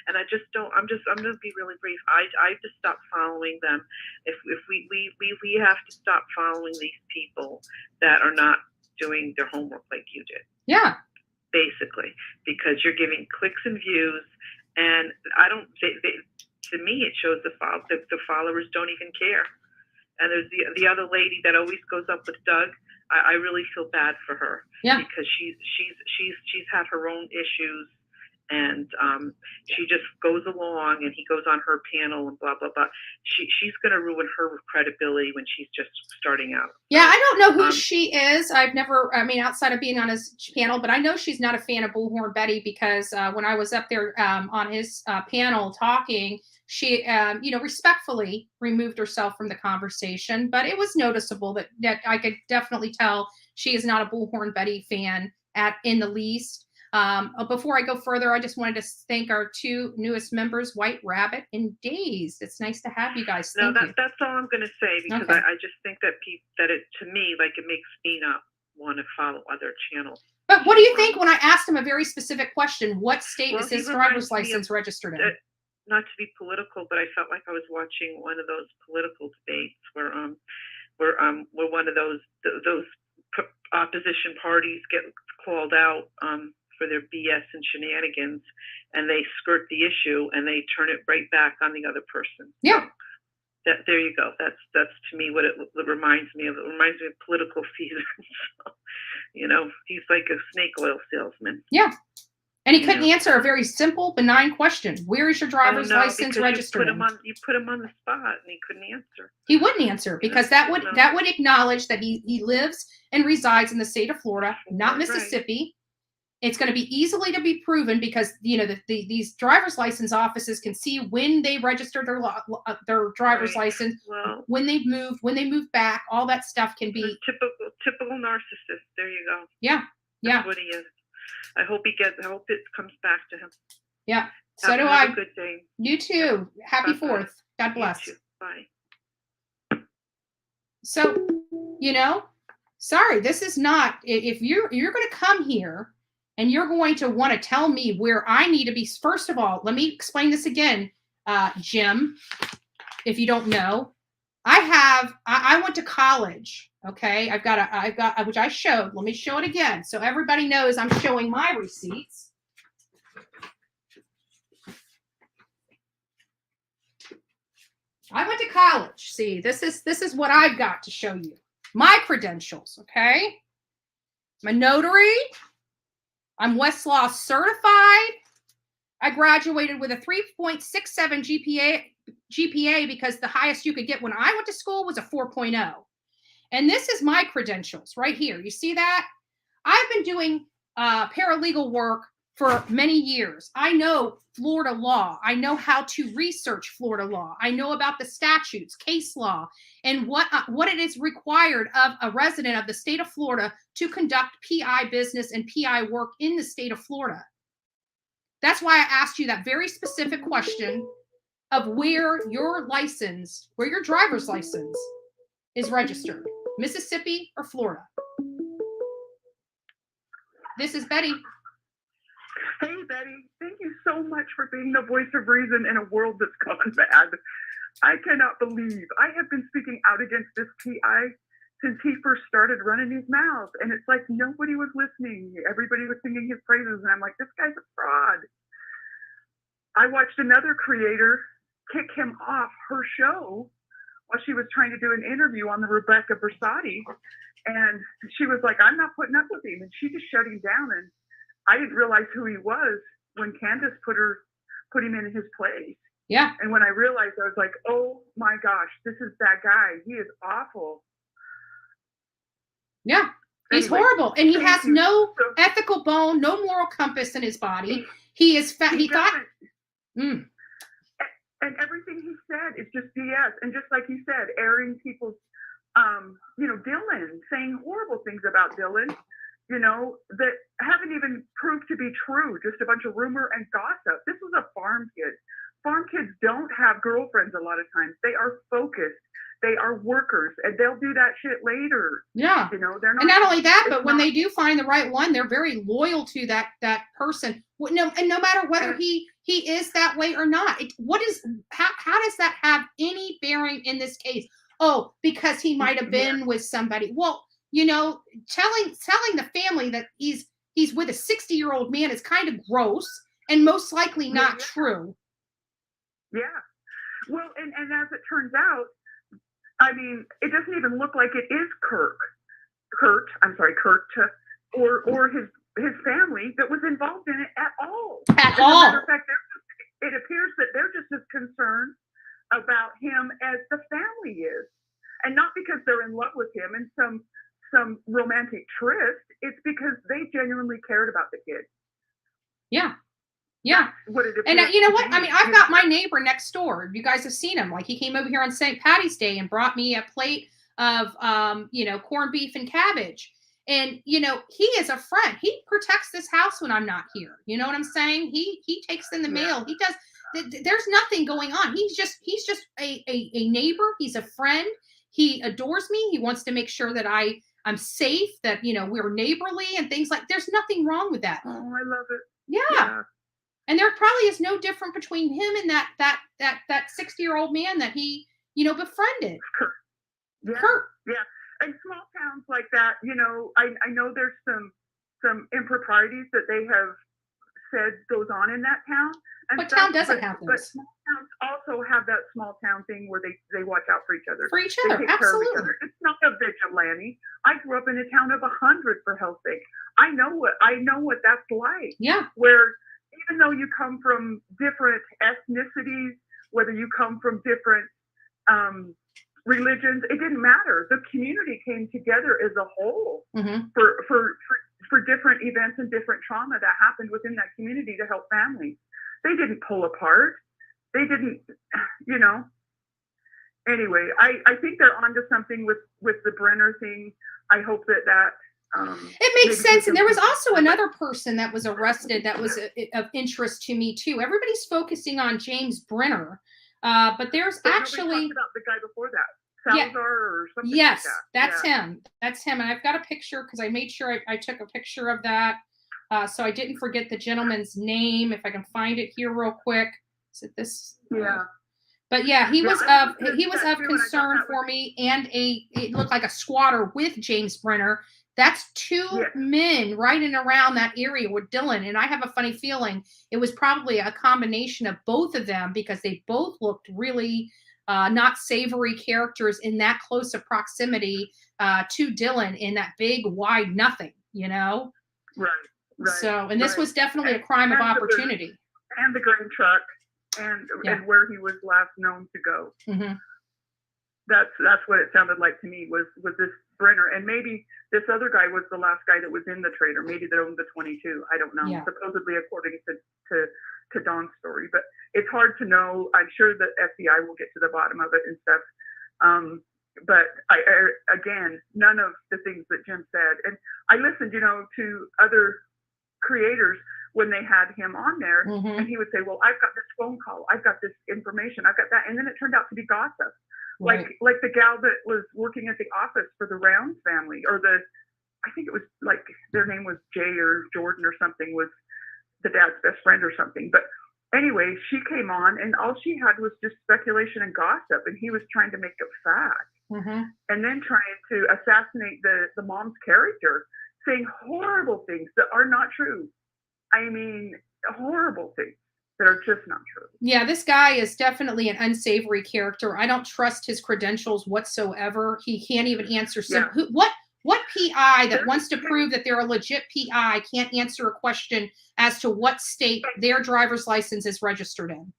and I just don't. I'm going to be really brief. I just stopped following them. If we have to stop following these people that are not doing their homework like you did. Yeah. Basically, because you're giving clicks and views, and I don't. To me, it shows the followers don't even care. And there's the other lady that always goes up with Doug. I really feel bad for her. Yeah. Because she's had her own issues, and she just goes along, and he goes on her panel and blah blah blah. She's going to ruin her credibility when she's just starting out. Yeah, I don't know who she is. I've never, outside of being on his panel, but I know she's not a fan of Bullhorn Betty because when I was up there on his panel talking, she, respectfully removed herself from the conversation, but it was noticeable that I could definitely tell she is not a Bullhorn Betty fan in the least. Before I go further, I just wanted to thank our two newest members, White Rabbit and Dazed. It's nice to have you guys. Thank you. That's all I'm going to say, because Okay. I just think that to me, like, it makes me not want to follow other channels. But what do you think when I asked him a very specific question? What state is his driver's license registered in? Not to be political, but I felt like I was watching one of those political debates where one of those opposition parties get called out for their BS and shenanigans, and they skirt the issue and they turn it right back on the other person. Yeah. There you go. That's to me what it reminds me of. It reminds me of political season. He's like a snake oil salesman. Yeah. And he couldn't answer a very simple, benign question. Where is your driver's license registered? You put him on the spot, and he couldn't answer. He wouldn't answer because that would acknowledge that he lives and resides in the state of Florida, not Mississippi. Right. It's going to be easily to be proven because these driver's license offices can see when they registered their driver's license, when they moved back. All that stuff can be typical narcissist. There you go. Yeah. That's what he is. I hope it comes back to him. Yeah. So do I. Have a good day. You too. Happy 4th. God bless. You too. Bye. So, sorry, this is not, if you're going to come here and you're going to want to tell me where I need to be. First of all, let me explain this again, Jim, if you don't know. I went to college. Okay. I've got, which I showed. Let me show it again. So everybody knows I'm showing my receipts. I went to college. See, this is what I've got to show you. My credentials. Okay. I'm a notary. I'm Westlaw certified. I graduated with a 3.67 GPA because the highest you could get when I went to school was a 4.0. And this is my credentials right here. You see that? I've been doing paralegal work for many years. I know Florida law. I know how to research Florida law. I know about the statutes, case law, and what it is required of a resident of the state of Florida to conduct PI business and PI work in the state of Florida. That's why I asked you that very specific question of where your driver's license is registered, Mississippi or Florida. This is Betty. Hey, Betty, thank you so much for being the voice of reason in a world that's gone bad. I cannot believe I have been speaking out against this PI since he first started running his mouth. And it's like nobody was listening. Everybody was singing his praises. And I'm like, this guy's a fraud. I watched another creator kick him off her show while she was trying to do an interview on the Rebecca Bersati. And she was like, I'm not putting up with him. And she just shut him down. And I didn't realize who he was when Candace put him in his place. Yeah. And when I realized, I was like, oh my gosh, this is that guy. He is awful. Yeah. He's horrible. And he has no ethical bone, no moral compass in his body. He is fat. He thought. And everything he said is just BS. And just like you said, airing people's, Dylan, saying horrible things about Dylan, that haven't even proved to be true. Just a bunch of rumor and gossip. This was a farm kid. Farm kids don't have girlfriends a lot of times. They are focused. They are workers, and they'll do that shit later. Yeah. They're not. And not only that, but when they do find the right one, they're very loyal to that person. No matter whether he is that way or not. How does that have any bearing in this case? Oh, because he might have been with somebody. Well, telling the family that he's with a 60-year-old man is kind of gross and most likely not true. Yeah. Well, and as it turns out, I mean, it doesn't even look like it is Kurt, or his family that was involved in it at all. As a matter of fact, it appears that they're just as concerned about him as the family is, and not because they're in love with him and some romantic tryst. It's because they genuinely cared about the kid. Yeah. Yeah. What it And appears you know to what? be. I mean, I've got my neighbor next door. You guys have seen him. Like, he came over here on St. Patty's Day and brought me a plate of, corned beef and cabbage. And, he is a friend. He protects this house when I'm not here. You know what I'm saying? He takes in the mail. He does. There's nothing going on. He's just a neighbor. He's a friend. He adores me. He wants to make sure that I'm safe, that, we're neighborly and things like, there's nothing wrong with that. Oh, I love it. Yeah. And there probably is no different between him and that 60-year-old man that he, befriended. Kurt. Yeah. Kurt. Yeah. And small towns like that, I know there's some improprieties that they have said goes on in that town. And what town doesn't have those? But small towns also have that small town thing where they watch out for each other. For each They other, take care of each absolutely. other. It's not a vigilante. I grew up in a town of 100, for hell's sake. I know what that's like. Yeah. Where even though you come from different ethnicities, whether you come from different religions, it didn't matter. The community came together as a whole for different events and different trauma that happened within that community to help families. They didn't pull apart. They didn't, Anyway, I think they're onto something with the Brenner thing. I hope that it makes sense. And there was also another person that was arrested that was of interest to me too. Everybody's focusing on James Brenner, but there's actually about the guy before that, Salazar or something. Yes, like that's him. That's him. And I've got a picture because I made sure I took a picture of that, so I didn't forget the gentleman's name. If I can find it here real quick. Is it this? Yeah. But yeah, he was of concern for me, and it looked like a squatter with James Brenner. That's two men right in around that area with Dylan. And I have a funny feeling it was probably a combination of both of them, because they both looked really not savory characters in that close of proximity to Dylan in that big wide nothing, Right. So, and this was definitely a crime of opportunity. And the grain truck and where he was last known to go. Mm-hmm. That's what it sounded like to me was this Brenner. And maybe this other guy was the last guy that was in the trailer. Maybe that owned the 22. I don't know. Yeah. Supposedly according to Dawn's story. But it's hard to know. I'm sure the FBI will get to the bottom of it and stuff. But I again, none of the things that Jim said. And I listened, to other creators when they had him on there, and he would say, well, I've got this phone call, I've got this information, I've got that. And then it turned out to be gossip. Right. Like the gal that was working at the office for the Rounds family, or I think it was like their name was Jay or Jordan or something, was the dad's best friend or something. But anyway, she came on and all she had was just speculation and gossip, and he was trying to make it fact. And then trying to assassinate the mom's character, saying horrible things that are not true. I mean, horrible things that are just not true. Yeah, this guy is definitely an unsavory character. I don't trust his credentials whatsoever. He can't even answer. What PI that wants to prove that they're a legit PI can't answer a question as to what state their driver's license is registered in?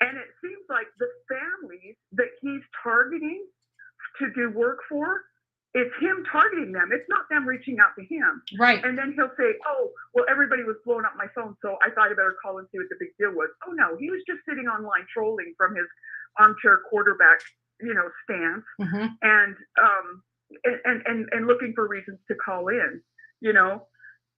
And it seems like the families that he's targeting to do work for, it's him targeting them. It's not them reaching out to him. Right. And then he'll say, oh, well, everybody was blowing up my phone, so I thought I better call and see what the big deal was. Oh, no, he was just sitting online trolling from his armchair quarterback, stance, and looking for reasons to call in,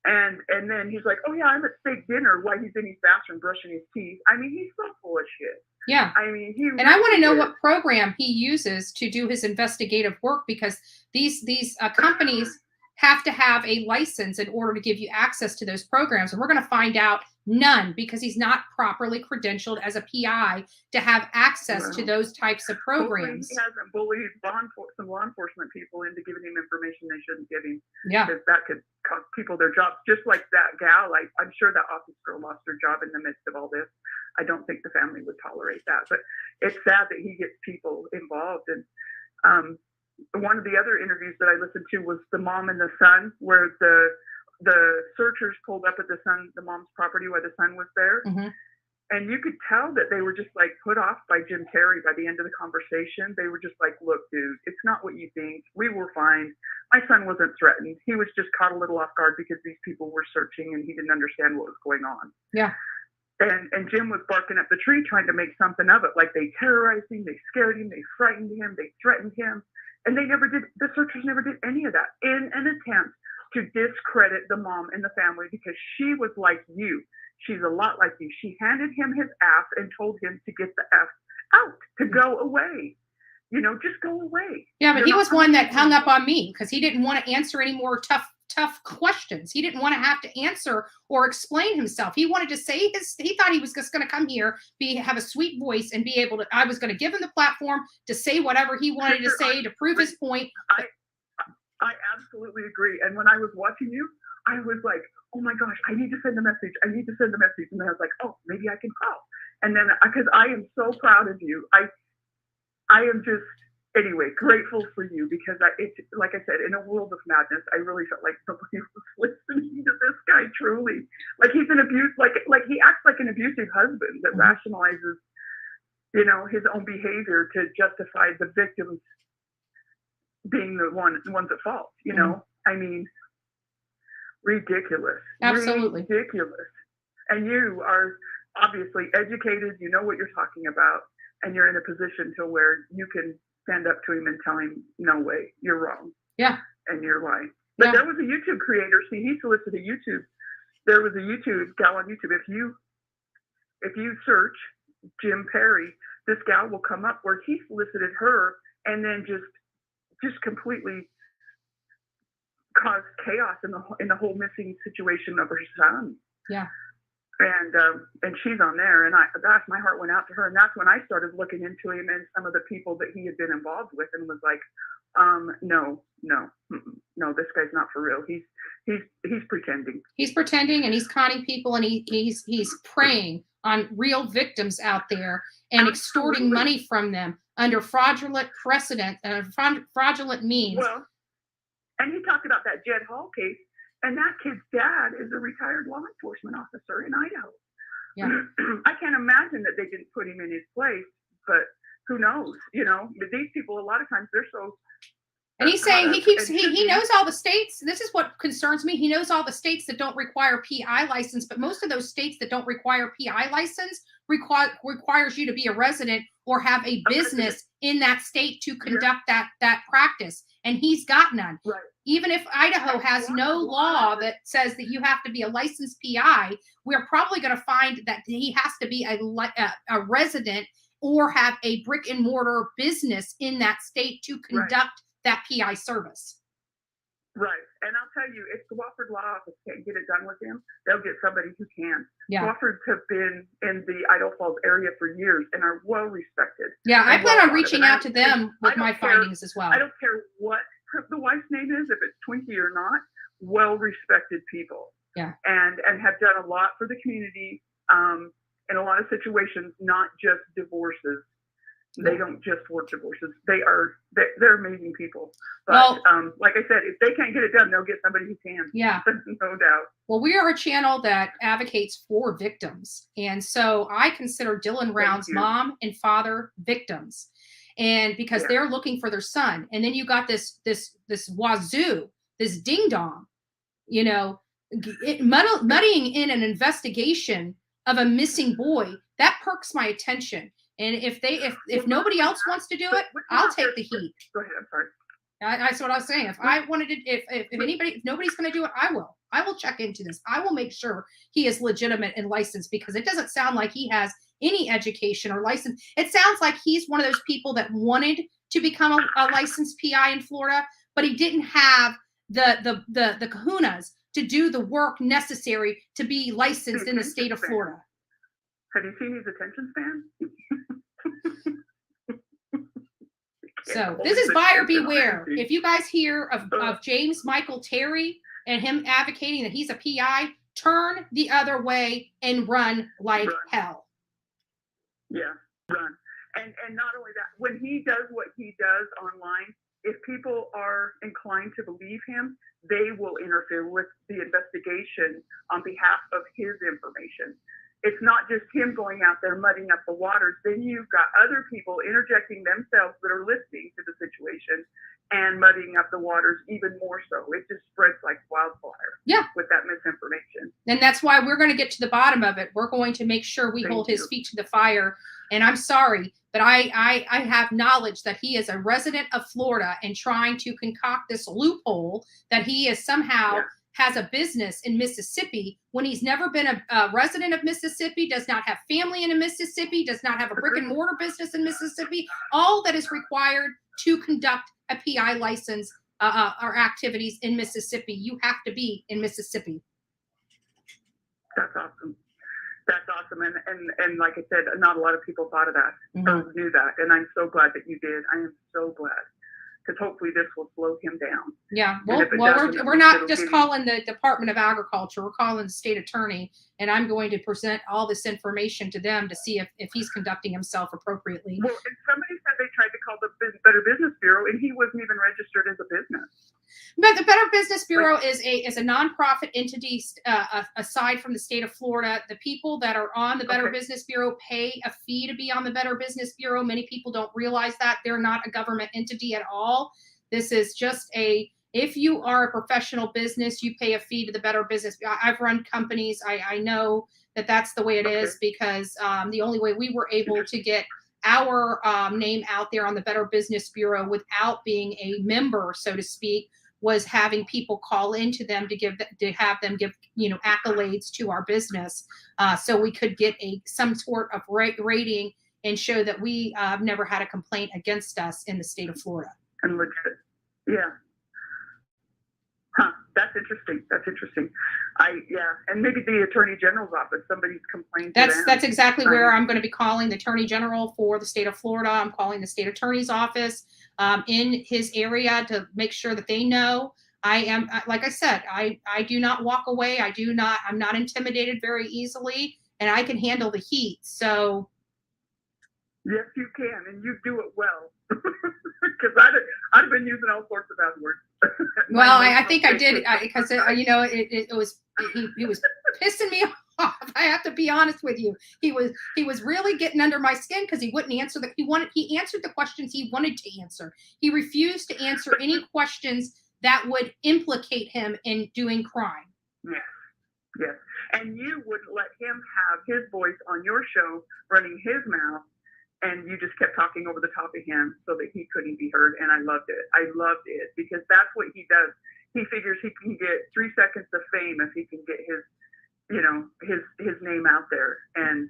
And then he's like, oh, yeah, I'm at steak dinner while he's in his bathroom brushing his teeth. I mean, he's so full of shit. Yeah. I mean, and I want to know what program he uses to do his investigative work, because these companies have to have a license in order to give you access to those programs. And we're going to find out none, because he's not properly credentialed as a PI to have access to those types of programs. He hasn't bullied some law enforcement people into giving him information they shouldn't give him. Yeah. Because that could cost people their jobs. Just like that gal, I'm sure that office girl lost her job in the midst of all this. I don't think the family would tolerate that. But it's sad that he gets people involved. And one of the other interviews that I listened to was the mom and the son, where the searchers pulled up at the mom's property while the son was there. And you could tell that they were just like put off by Jim Carrey by the end of the conversation. They were just like, look, dude, it's not what you think. We were fine. My son wasn't threatened. He was just caught a little off guard because these people were searching and he didn't understand what was going on. Yeah. And Jim was barking up the tree trying to make something of it. Like they terrorized him, they scared him, they frightened him, they threatened him. And they never did, the searchers never did any of that in an attempt to discredit the mom and the family, because she was like you. She's a lot like you. She handed him his ass and told him to get the F out, to go away. You know, just go away. Yeah, but he was one that hung up on me because he didn't want to answer any more tough questions. He didn't want to have to answer or explain himself. He wanted to say he thought he was just going to come here, have a sweet voice and be able to, I was going to give him the platform to say whatever he wanted to say to prove his point. I absolutely agree. And when I was watching you, I was like, oh my gosh, I need to send a message. I need to send a message. And then I was like, oh, maybe I can call. And then, because I am so proud of you. I am just, anyway, grateful for you, because it's like I said, in a world of madness, I really felt like nobody was listening to this guy truly. Like he's an abuse, like he acts like an abusive husband that rationalizes, you know, his own behavior to justify the victims being the ones at fault. You know, I mean, ridiculous. Absolutely ridiculous. And you are obviously educated. You know what you're talking about. And you're in a position to where you can stand up to him and tell him, no way, you're wrong. Yeah. And you're lying. But there was a YouTube creator. See, he solicited YouTube. There was a YouTube gal on YouTube. If you search Jim Perry, this gal will come up where he solicited her and then just completely caused chaos in the whole missing situation of her son. Yeah. And she's on there, and gosh, my heart went out to her. And that's when I started looking into him and some of the people that he had been involved with, and was like, no, this guy's not for real. He's pretending. He's pretending, and he's conning people, and he's preying on real victims out there and extorting money from them under fraudulent fraudulent means. Well, and he talked about that Jed Hall case. And that kid's dad is a retired law enforcement officer in Idaho. Yeah. I can't imagine that they didn't put him in his place, but who knows? You know, but these people, a lot of times they're so. And he's saying he knows all the states. This is what concerns me. He knows all the states that don't require PI license, but most of those states that don't require PI license requires you to be a resident or have a business in that state to conduct that practice. And he's got none. Right. Even if Idaho has no law that says that you have to be a licensed PI, we're probably going to find that he has to be a resident or have a brick and mortar business in that state to conduct that PI service. Right. And I'll tell you, if the Wofford Law Office can't get it done with him, they'll get somebody who can. Yeah. Woffords have been in the Idaho Falls area for years and are well respected. Yeah, I plan on reaching out to them with my findings as well. I don't care what the wife's name is, if it's Twinkie or not, well respected people. Yeah. And have done a lot for the community in a lot of situations, not just divorces. They don't just work divorces. They're amazing people. But like I said, if they can't get it done, they'll get somebody who can. Yeah. No doubt. Well, we are a channel that advocates for victims. And so I consider Dylan Round's mom and father victims. And because they're looking for their son. And then you got this wazoo, this ding dong, you know, muddying in an investigation of a missing boy. That perks my attention. And if nobody else wants to do it, I'll take the heat. Go ahead. I'm sorry. That's what I was saying. If I wanted to, if nobody's going to do it, I will. I will check into this. I will make sure he is legitimate and licensed, because it doesn't sound like he has any education or license. It sounds like he's one of those people that wanted to become a licensed PI in Florida, but he didn't have the kahunas to do the work necessary to be licensed in the state of Florida. Have you seen his attention span? So this is buyer beware. If you guys hear of James Michael Terry and him advocating that he's a PI, turn the other way and run like hell. Yeah, run. And not only that, when he does what he does online, if people are inclined to believe him, they will interfere with the investigation on behalf of his information. It's not just him going out there mudding up the waters. Then you've got other people interjecting themselves that are listening to the situation and muddying up the waters even more so. It just spreads like wildfire with that misinformation. And that's why we're going to get to the bottom of it. We're going to make sure we hold his feet to the fire. And I'm sorry, but I have knowledge that he is a resident of Florida and trying to concoct this loophole that he is somehow has a business in Mississippi when he's never been a resident of Mississippi, does not have family in Mississippi, does not have a brick and mortar business in Mississippi. All that is required to conduct a PI license or activities in Mississippi, you have to be in Mississippi. That's awesome. That's awesome. And like I said, not a lot of people thought of that or knew that. And I'm so glad that you did. I am so glad. Because hopefully this will slow him down. Yeah. Well, we're not just calling the Department of Agriculture. We're calling the state attorney. And I'm going to present all this information to them to see if he's conducting himself appropriately. Well, and somebody said they tried to call the Better Business Bureau, and he wasn't even registered as a business. But the Better Business Bureau is a nonprofit entity aside from the state of Florida. The people that are on the Better Business Bureau pay a fee to be on the Better Business Bureau. Many people don't realize that. They're not a government entity at all. This is just if you are a professional business, you pay a fee to the Better Business. I've run companies. I know that that's the way it is because the only way we were able to get our name out there on the Better Business Bureau without being a member, so to speak, was having people call into them to have them give accolades to our business, so we could get some sort of rating and show that we never had a complaint against us in the state of Florida. And legit, yeah. Huh. That's interesting. That's interesting. And maybe the Attorney General's office, somebody's complained. That's exactly where I'm going to be calling the Attorney General for the state of Florida. I'm calling the state attorney's office in his area to make sure that they know. I am, like I said, I do not walk away. I'm not intimidated very easily, and I can handle the heat. So. Yes, you can, and you do it well. Because I've been using all sorts of bad words. Well, I think I did because it was he was pissing me off. I have to be honest with you. He was really getting under my skin because he wouldn't answer he answered the questions he wanted to answer. He refused to answer any questions that would implicate him in doing crime. Yes. And you wouldn't let him have his voice on your show running his mouth. And you just kept talking over the top of him so that he couldn't be heard. And I loved it. I loved it because that's what he does. He figures he can get 3 seconds of fame if he can get his name out there and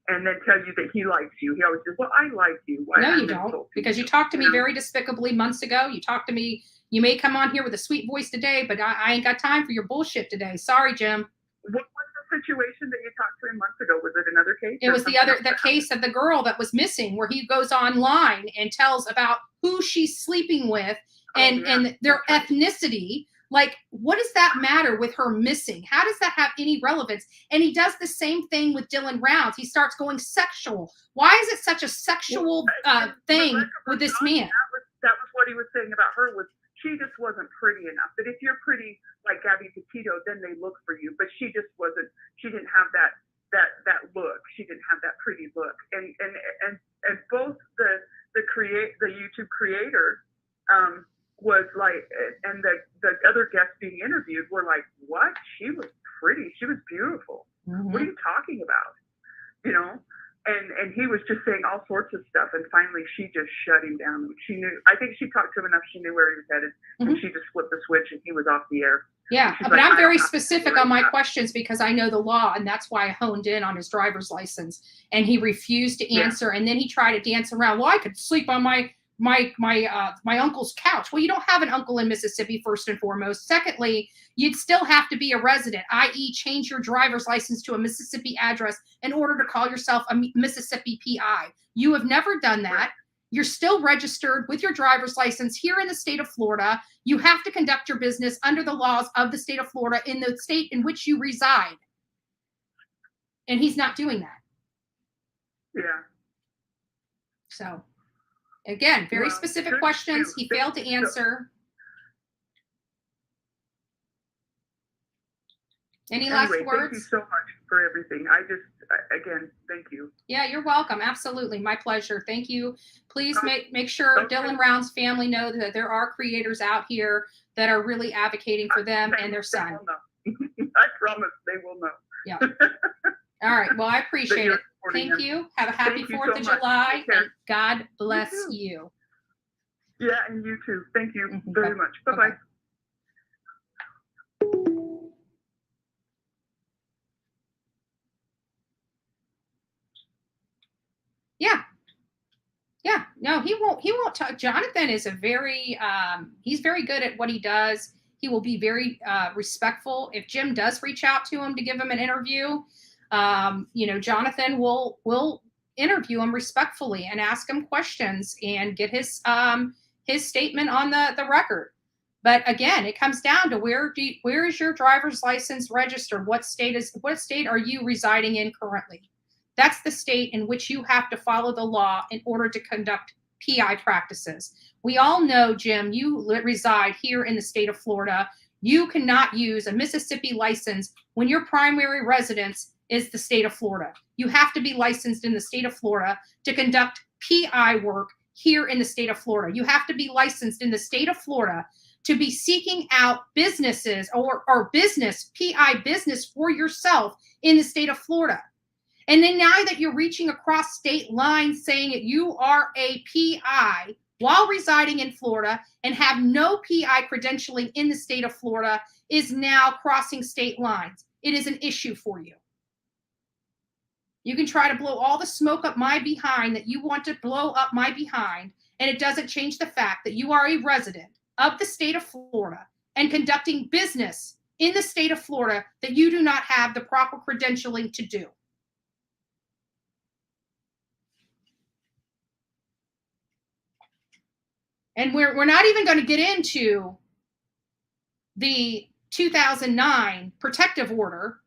then tell you that he likes you. He always says, well, I like you. Why no, you don't. Because you talked to me very despicably months ago. You talked to me. You may come on here with a sweet voice today, but I ain't got time for your bullshit today. Sorry, Jim. What was the situation that you talked to him months ago? Was it another case? It was the case of the girl that was missing, where he goes online and tells about who she's sleeping with and their ethnicity. Like, what does that matter with her missing? How does that have any relevance? And he does the same thing with Dylan Rounds. He starts going sexual. Why is it such a sexual thing with this man? That was what he was saying about her, was she just wasn't pretty enough. That if you're pretty like Gabby Petito, then they look for you. But she just wasn't. She didn't have that look. She didn't have that pretty look. And both the YouTube creator was like, and the other guests being interviewed were like, what? She was pretty. She was beautiful. Mm-hmm. What are you talking about? And he was just saying all sorts of stuff. And finally, she just shut him down. She knew. I think she talked to him enough. She knew where he was headed. Mm-hmm. And she just flipped the switch, and he was off the air. Yeah, but I'm very specific on my questions because I know the law, and that's why I honed in on his driver's license. And he refused to answer, and then he tried to dance around. Well, I could sleep on my uncle's couch. Well, you don't have an uncle in Mississippi, first and foremost. Secondly, you'd still have to be a resident, i.e. change your driver's license to a Mississippi address in order to call yourself a Mississippi PI. You have never done that. You're still registered with your driver's license here in the state of Florida. You have to conduct your business under the laws of the state of Florida in the state in which you reside. And he's not doing that. Yeah. So, again, very specific questions. He failed to answer. Any last words? Thank you so much for everything. Again, thank you. Yeah, you're welcome. Absolutely. My pleasure. Thank you. Please make sure Dylan Round's family know that there are creators out here that are really advocating for them and their son. I promise they will know. Yeah. All right. Well, I appreciate it. Thank you. Have a happy 4th of July. And God bless you. Yeah, and you too. Thank you very much. Bye-bye. Okay. Yeah. No, he won't talk. Jonathan is he's very good at what he does. He will be very respectful. If Jim does reach out to him to give him an interview, Jonathan will interview him respectfully and ask him questions and get his statement on the record. But again, it comes down to where is your driver's license registered? What state are you residing in currently? That's the state in which you have to follow the law in order to conduct PI practices. We all know, Jim, you reside here in the state of Florida. You cannot use a Mississippi license when your primary residence is the state of Florida. You have to be licensed in the state of Florida to conduct PI work here in the state of Florida. You have to be licensed in the state of Florida to be seeking out businesses or PI business for yourself in the state of Florida. And then now that you're reaching across state lines saying that you are a PI while residing in Florida and have no PI credentialing in the state of Florida is now crossing state lines. It is an issue for you. You can try to blow all the smoke up my behind that you want to blow up my behind, and it doesn't change the fact that you are a resident of the state of Florida and conducting business in the state of Florida that you do not have the proper credentialing to do. And we're not even going to get into the 2009 protective order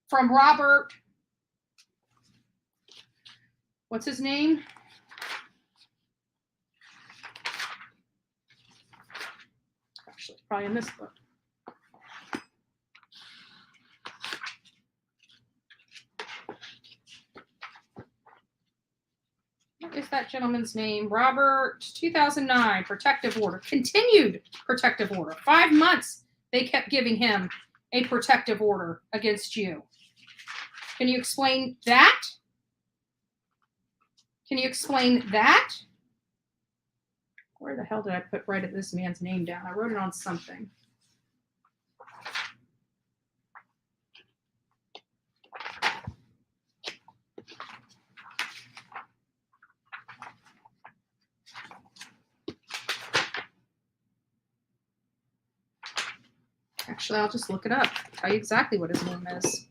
from Robert, what's his name? Actually, it's probably in this book. What is that gentleman's name? Robert, 2009, protective order. Continued protective order. 5 months they kept giving him a protective order against you. Can you explain that? Can you explain that? Where the hell did I put this man's name down? I wrote it on something. Actually, I'll just look it up. Tell you exactly what his name is.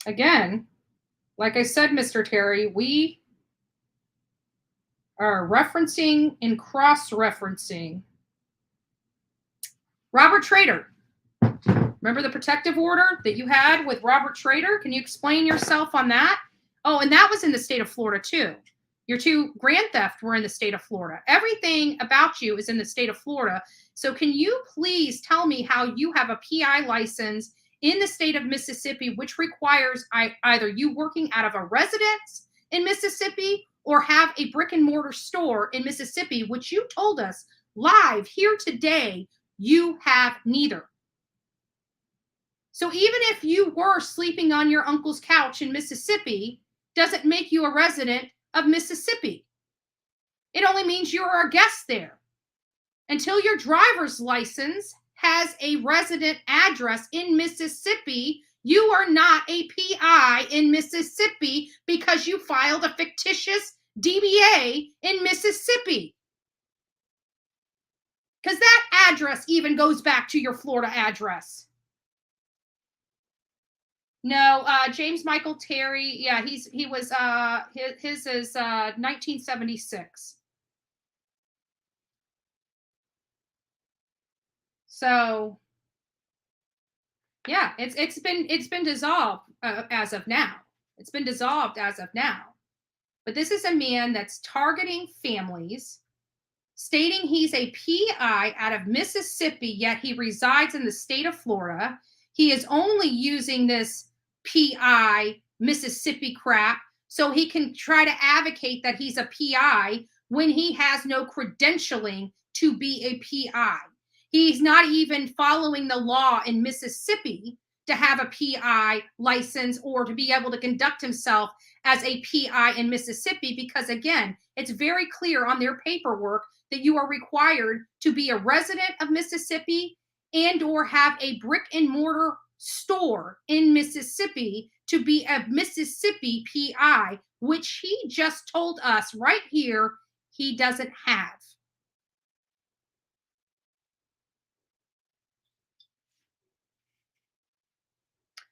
Again, like I said, Mr. Terry, we are referencing and cross-referencing Robert Trader. Remember the protective order that you had with Robert Trader? Can you explain yourself on that? Oh, and that was in the state of Florida too. Your 2 grand theft were in the state of Florida. Everything about you is in the state of Florida. So can you please tell me how you have a PI license in the state of Mississippi, which requires either you working out of a residence in Mississippi or have a brick and mortar store in Mississippi, which you told us live here today, you have neither. So even if you were sleeping on your uncle's couch in Mississippi, doesn't make you a resident of Mississippi. It only means you're a guest there. Until your driver's license has a resident address in Mississippi, you are not a PI in Mississippi because you filed a fictitious DBA in Mississippi. Because that address even goes back to your Florida address. No, James Michael Terry. Yeah, his is 1976. So, yeah, it's been dissolved as of now. It's been dissolved as of now. But this is a man that's targeting families, stating he's a PI out of Mississippi, yet he resides in the state of Florida. He is only using this PI Mississippi crap so he can try to advocate that he's a PI when he has no credentialing to be a PI. He's not even following the law in Mississippi to have a PI license or to be able to conduct himself as a PI in Mississippi, because again, it's very clear on their paperwork that you are required to be a resident of Mississippi and or have a brick and mortar store in Mississippi to be a Mississippi PI, which he just told us right here he doesn't have.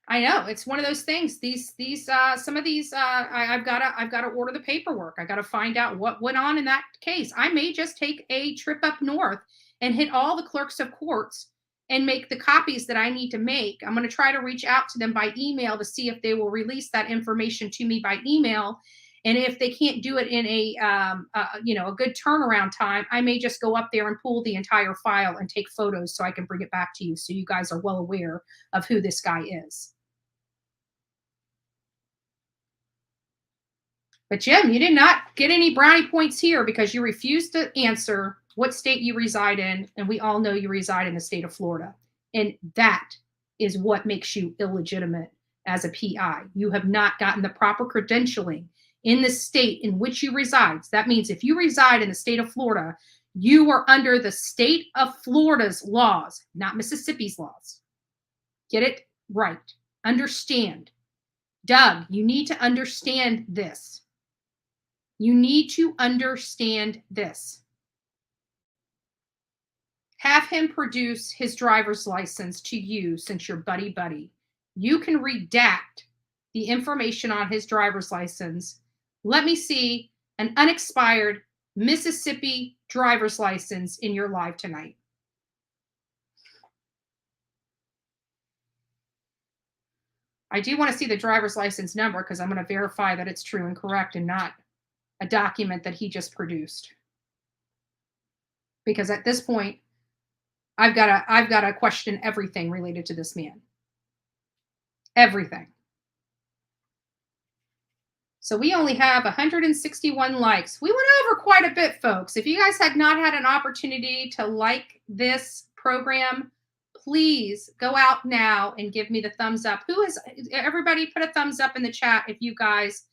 I know it's one of those things. Some of these, I've got to order the paperwork. I got to find out what went on in that case. I may just take a trip up north and hit all the clerks of courts and make the copies that I need to make. I'm going to try to reach out to them by email to see if they will release that information to me by email. And if they can't do it in a good turnaround time, I may just go up there and pull the entire file and take photos so I can bring it back to you, so you guys are well aware of who this guy is. But Jim, you did not get any brownie points here because you refused to answer what state you reside in, and we all know you reside in the state of Florida. And that is what makes you illegitimate as a PI. You have not gotten the proper credentialing in the state in which you reside. That means if you reside in the state of Florida, you are under the state of Florida's laws, not Mississippi's laws. Get it right. Understand. Doug, you need to understand this. You need to understand this. Have him produce his driver's license to you, since you're buddy-buddy. You can redact the information on his driver's license. Let me see an unexpired Mississippi driver's license in your live tonight. I do want to see the driver's license number because I'm going to verify that it's true and correct and not a document that he just produced. Because at this point, I've got to question everything related to this man. Everything. So we only have 161 likes. We went over quite a bit, folks. If you guys had not had an opportunity to like this program, please go out now and give me the thumbs up. Everybody put a thumbs up in the chat if you guys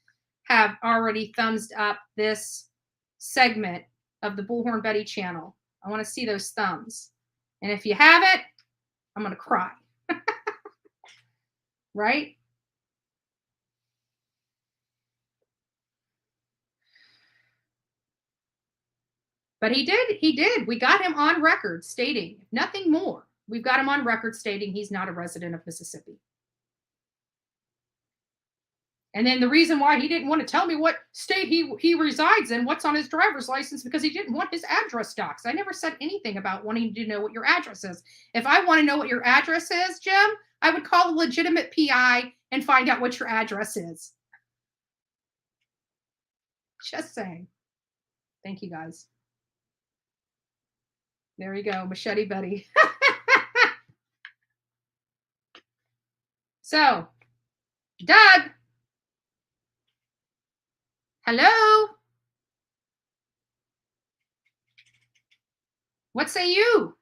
have already thumbs up this segment of the Bullhorn Betty channel. I want to see those thumbs. And if you haven't, I'm going to cry. Right? But he did. We got him on record stating, if nothing more, we've got him on record stating he's not a resident of Mississippi. And then the reason why he didn't want to tell me what state he resides in, what's on his driver's license, because he didn't want his address docs. I never said anything about wanting to know what your address is. If I want to know what your address is, Jim, I would call a legitimate PI and find out what your address is. Just saying. Thank you, guys. There you go, Machete Betty. So, Doug. Hello? What say you?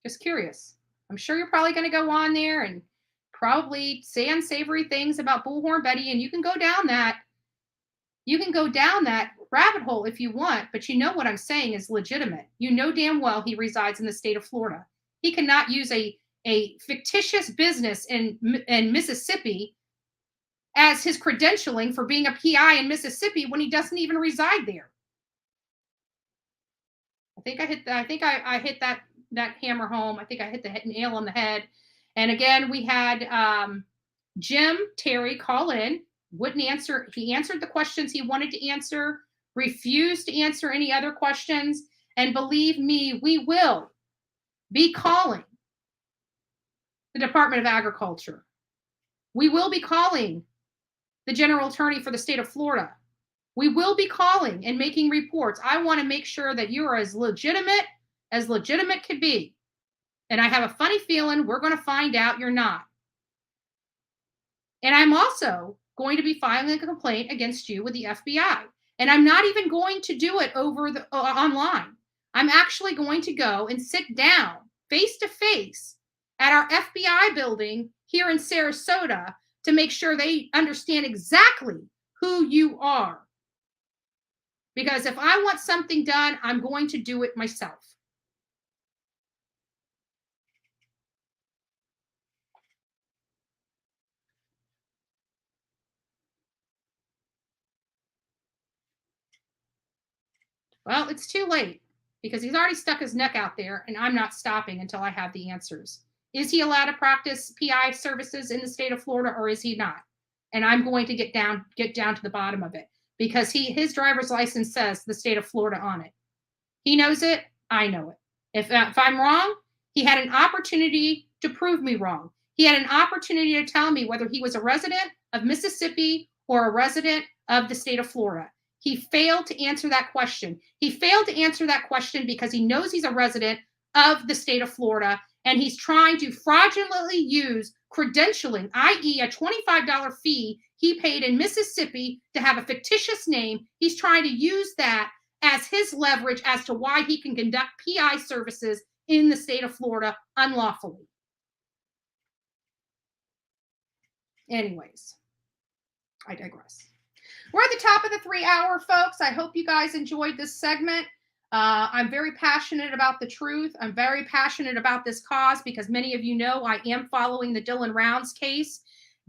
Just curious. I'm sure you're probably going to go on there and probably say unsavory things about Bullhorn Betty, and you can go down that. You can go down that rabbit hole if you want, but you know what I'm saying is legitimate. You know damn well he resides in the state of Florida. He cannot use a fictitious business in Mississippi as his credentialing for being a PI in Mississippi when he doesn't even reside there. I think I hit that hammer home. I think I hit the nail on the head. And again, we had Jim Terry call in, wouldn't answer. He answered the questions he wanted to answer, refused to answer any other questions. And believe me, we will be calling the Department of Agriculture. We will be calling the general attorney for the state of Florida. We will be calling and making reports. I want to make sure that you are as legitimate could be. And I have a funny feeling we're going to find out you're not. And I'm also going to be filing a complaint against you with the FBI. And I'm not even going to do it over the online. I'm actually going to go and sit down face-to-face at our FBI building here in Sarasota to make sure they understand exactly who you are. Because if I want something done, I'm going to do it myself. Well, it's too late because he's already stuck his neck out there, and I'm not stopping until I have the answers. Is he allowed to practice PI services in the state of Florida, or is he not? And I'm going to get down to the bottom of it because his driver's license says the state of Florida on it. He knows it. I know it. If I'm wrong, he had an opportunity to prove me wrong. He had an opportunity to tell me whether he was a resident of Mississippi or a resident of the state of Florida. He failed to answer that question. He failed to answer that question because he knows he's a resident of the state of Florida, and he's trying to fraudulently use credentialing, i.e. a $25 fee he paid in Mississippi to have a fictitious name. He's trying to use that as his leverage as to why he can conduct PI services in the state of Florida unlawfully. Anyways, I digress. We're at the top of the 3 hour, folks. I hope you guys enjoyed this segment. I'm very passionate about the truth. I'm very passionate about this cause because many of you know I am following the Dylan Rounds case.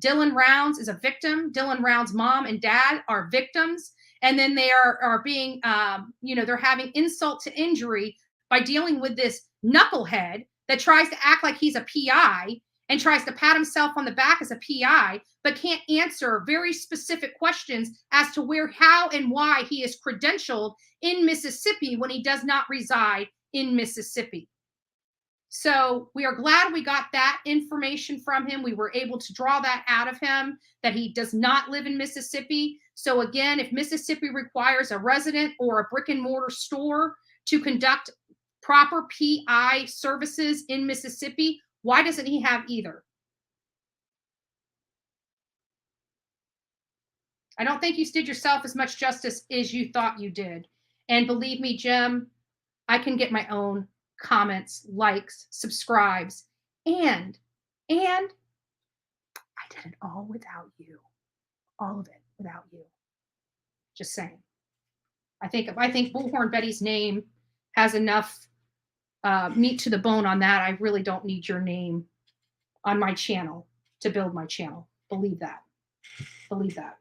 Dylan Rounds is a victim. Dylan Rounds' mom and dad are victims. And then they are being, they're having insult to injury by dealing with this knucklehead that tries to act like he's a PI and tries to pat himself on the back as a PI, but can't answer very specific questions as to where, how, and why he is credentialed in Mississippi when he does not reside in Mississippi. So we are glad we got that information from him. We were able to draw that out of him, that he does not live in Mississippi. So again, if Mississippi requires a resident or a brick and mortar store to conduct proper PI services in Mississippi, why doesn't he have either? I don't think you did yourself as much justice as you thought you did. And believe me, Jim, I can get my own comments, likes, subscribes, and I did it all without you. All of it without you. Just saying. I think Bullhorn Betty's name has enough meat to the bone on that. I really don't need your name on my channel to build my channel. Believe that. Believe that.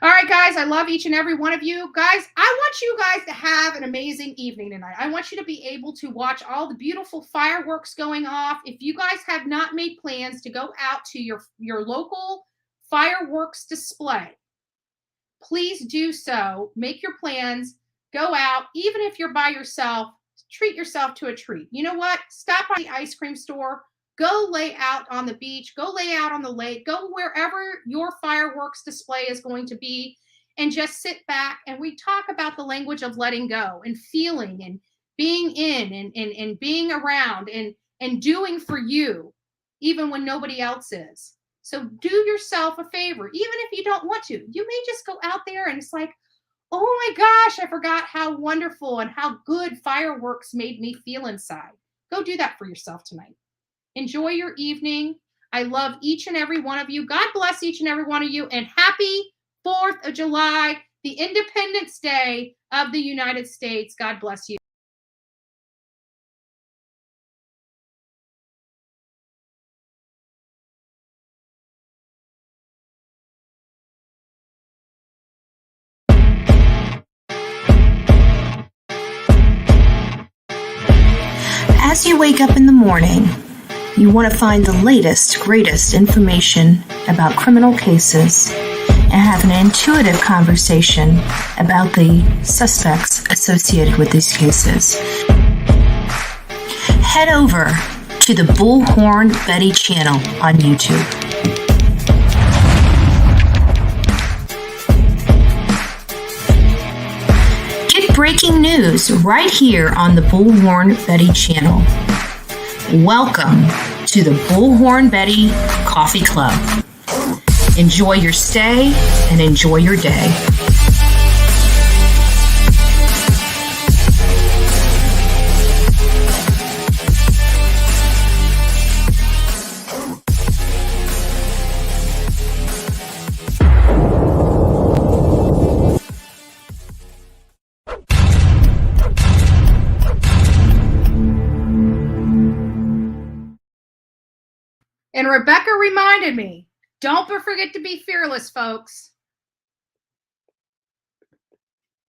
All right, guys, I love each and every one of you. Guys, I want you guys to have an amazing evening tonight. I want you to be able to watch all the beautiful fireworks going off. If you guys have not made plans to go out to your local fireworks display, please do so. Make your plans. Go out. Even if you're by yourself, treat yourself to a treat. You know what? Stop by the ice cream store. Go lay out on the beach. Go lay out on the lake. Go wherever your fireworks display is going to be and just sit back and we talk about the language of letting go and feeling and being in and being around and doing for you even when nobody else is. So do yourself a favor. Even if you don't want to, you may just go out there and it's like, oh my gosh, I forgot how wonderful and how good fireworks made me feel inside. Go do that for yourself tonight. Enjoy your evening. I love each and every one of you. God bless each and every one of you. And happy 4th of July, the Independence Day of the United States. God bless you. As you wake up in the morning, you want to find the latest, greatest information about criminal cases and have an intuitive conversation about the suspects associated with these cases. Head over to the Bullhorn Betty channel on YouTube. Get breaking news right here on the Bullhorn Betty channel. Welcome to the Bullhorn Betty Coffee Club. Enjoy your stay and enjoy your day. And Rebecca reminded me, don't forget to be fearless, folks.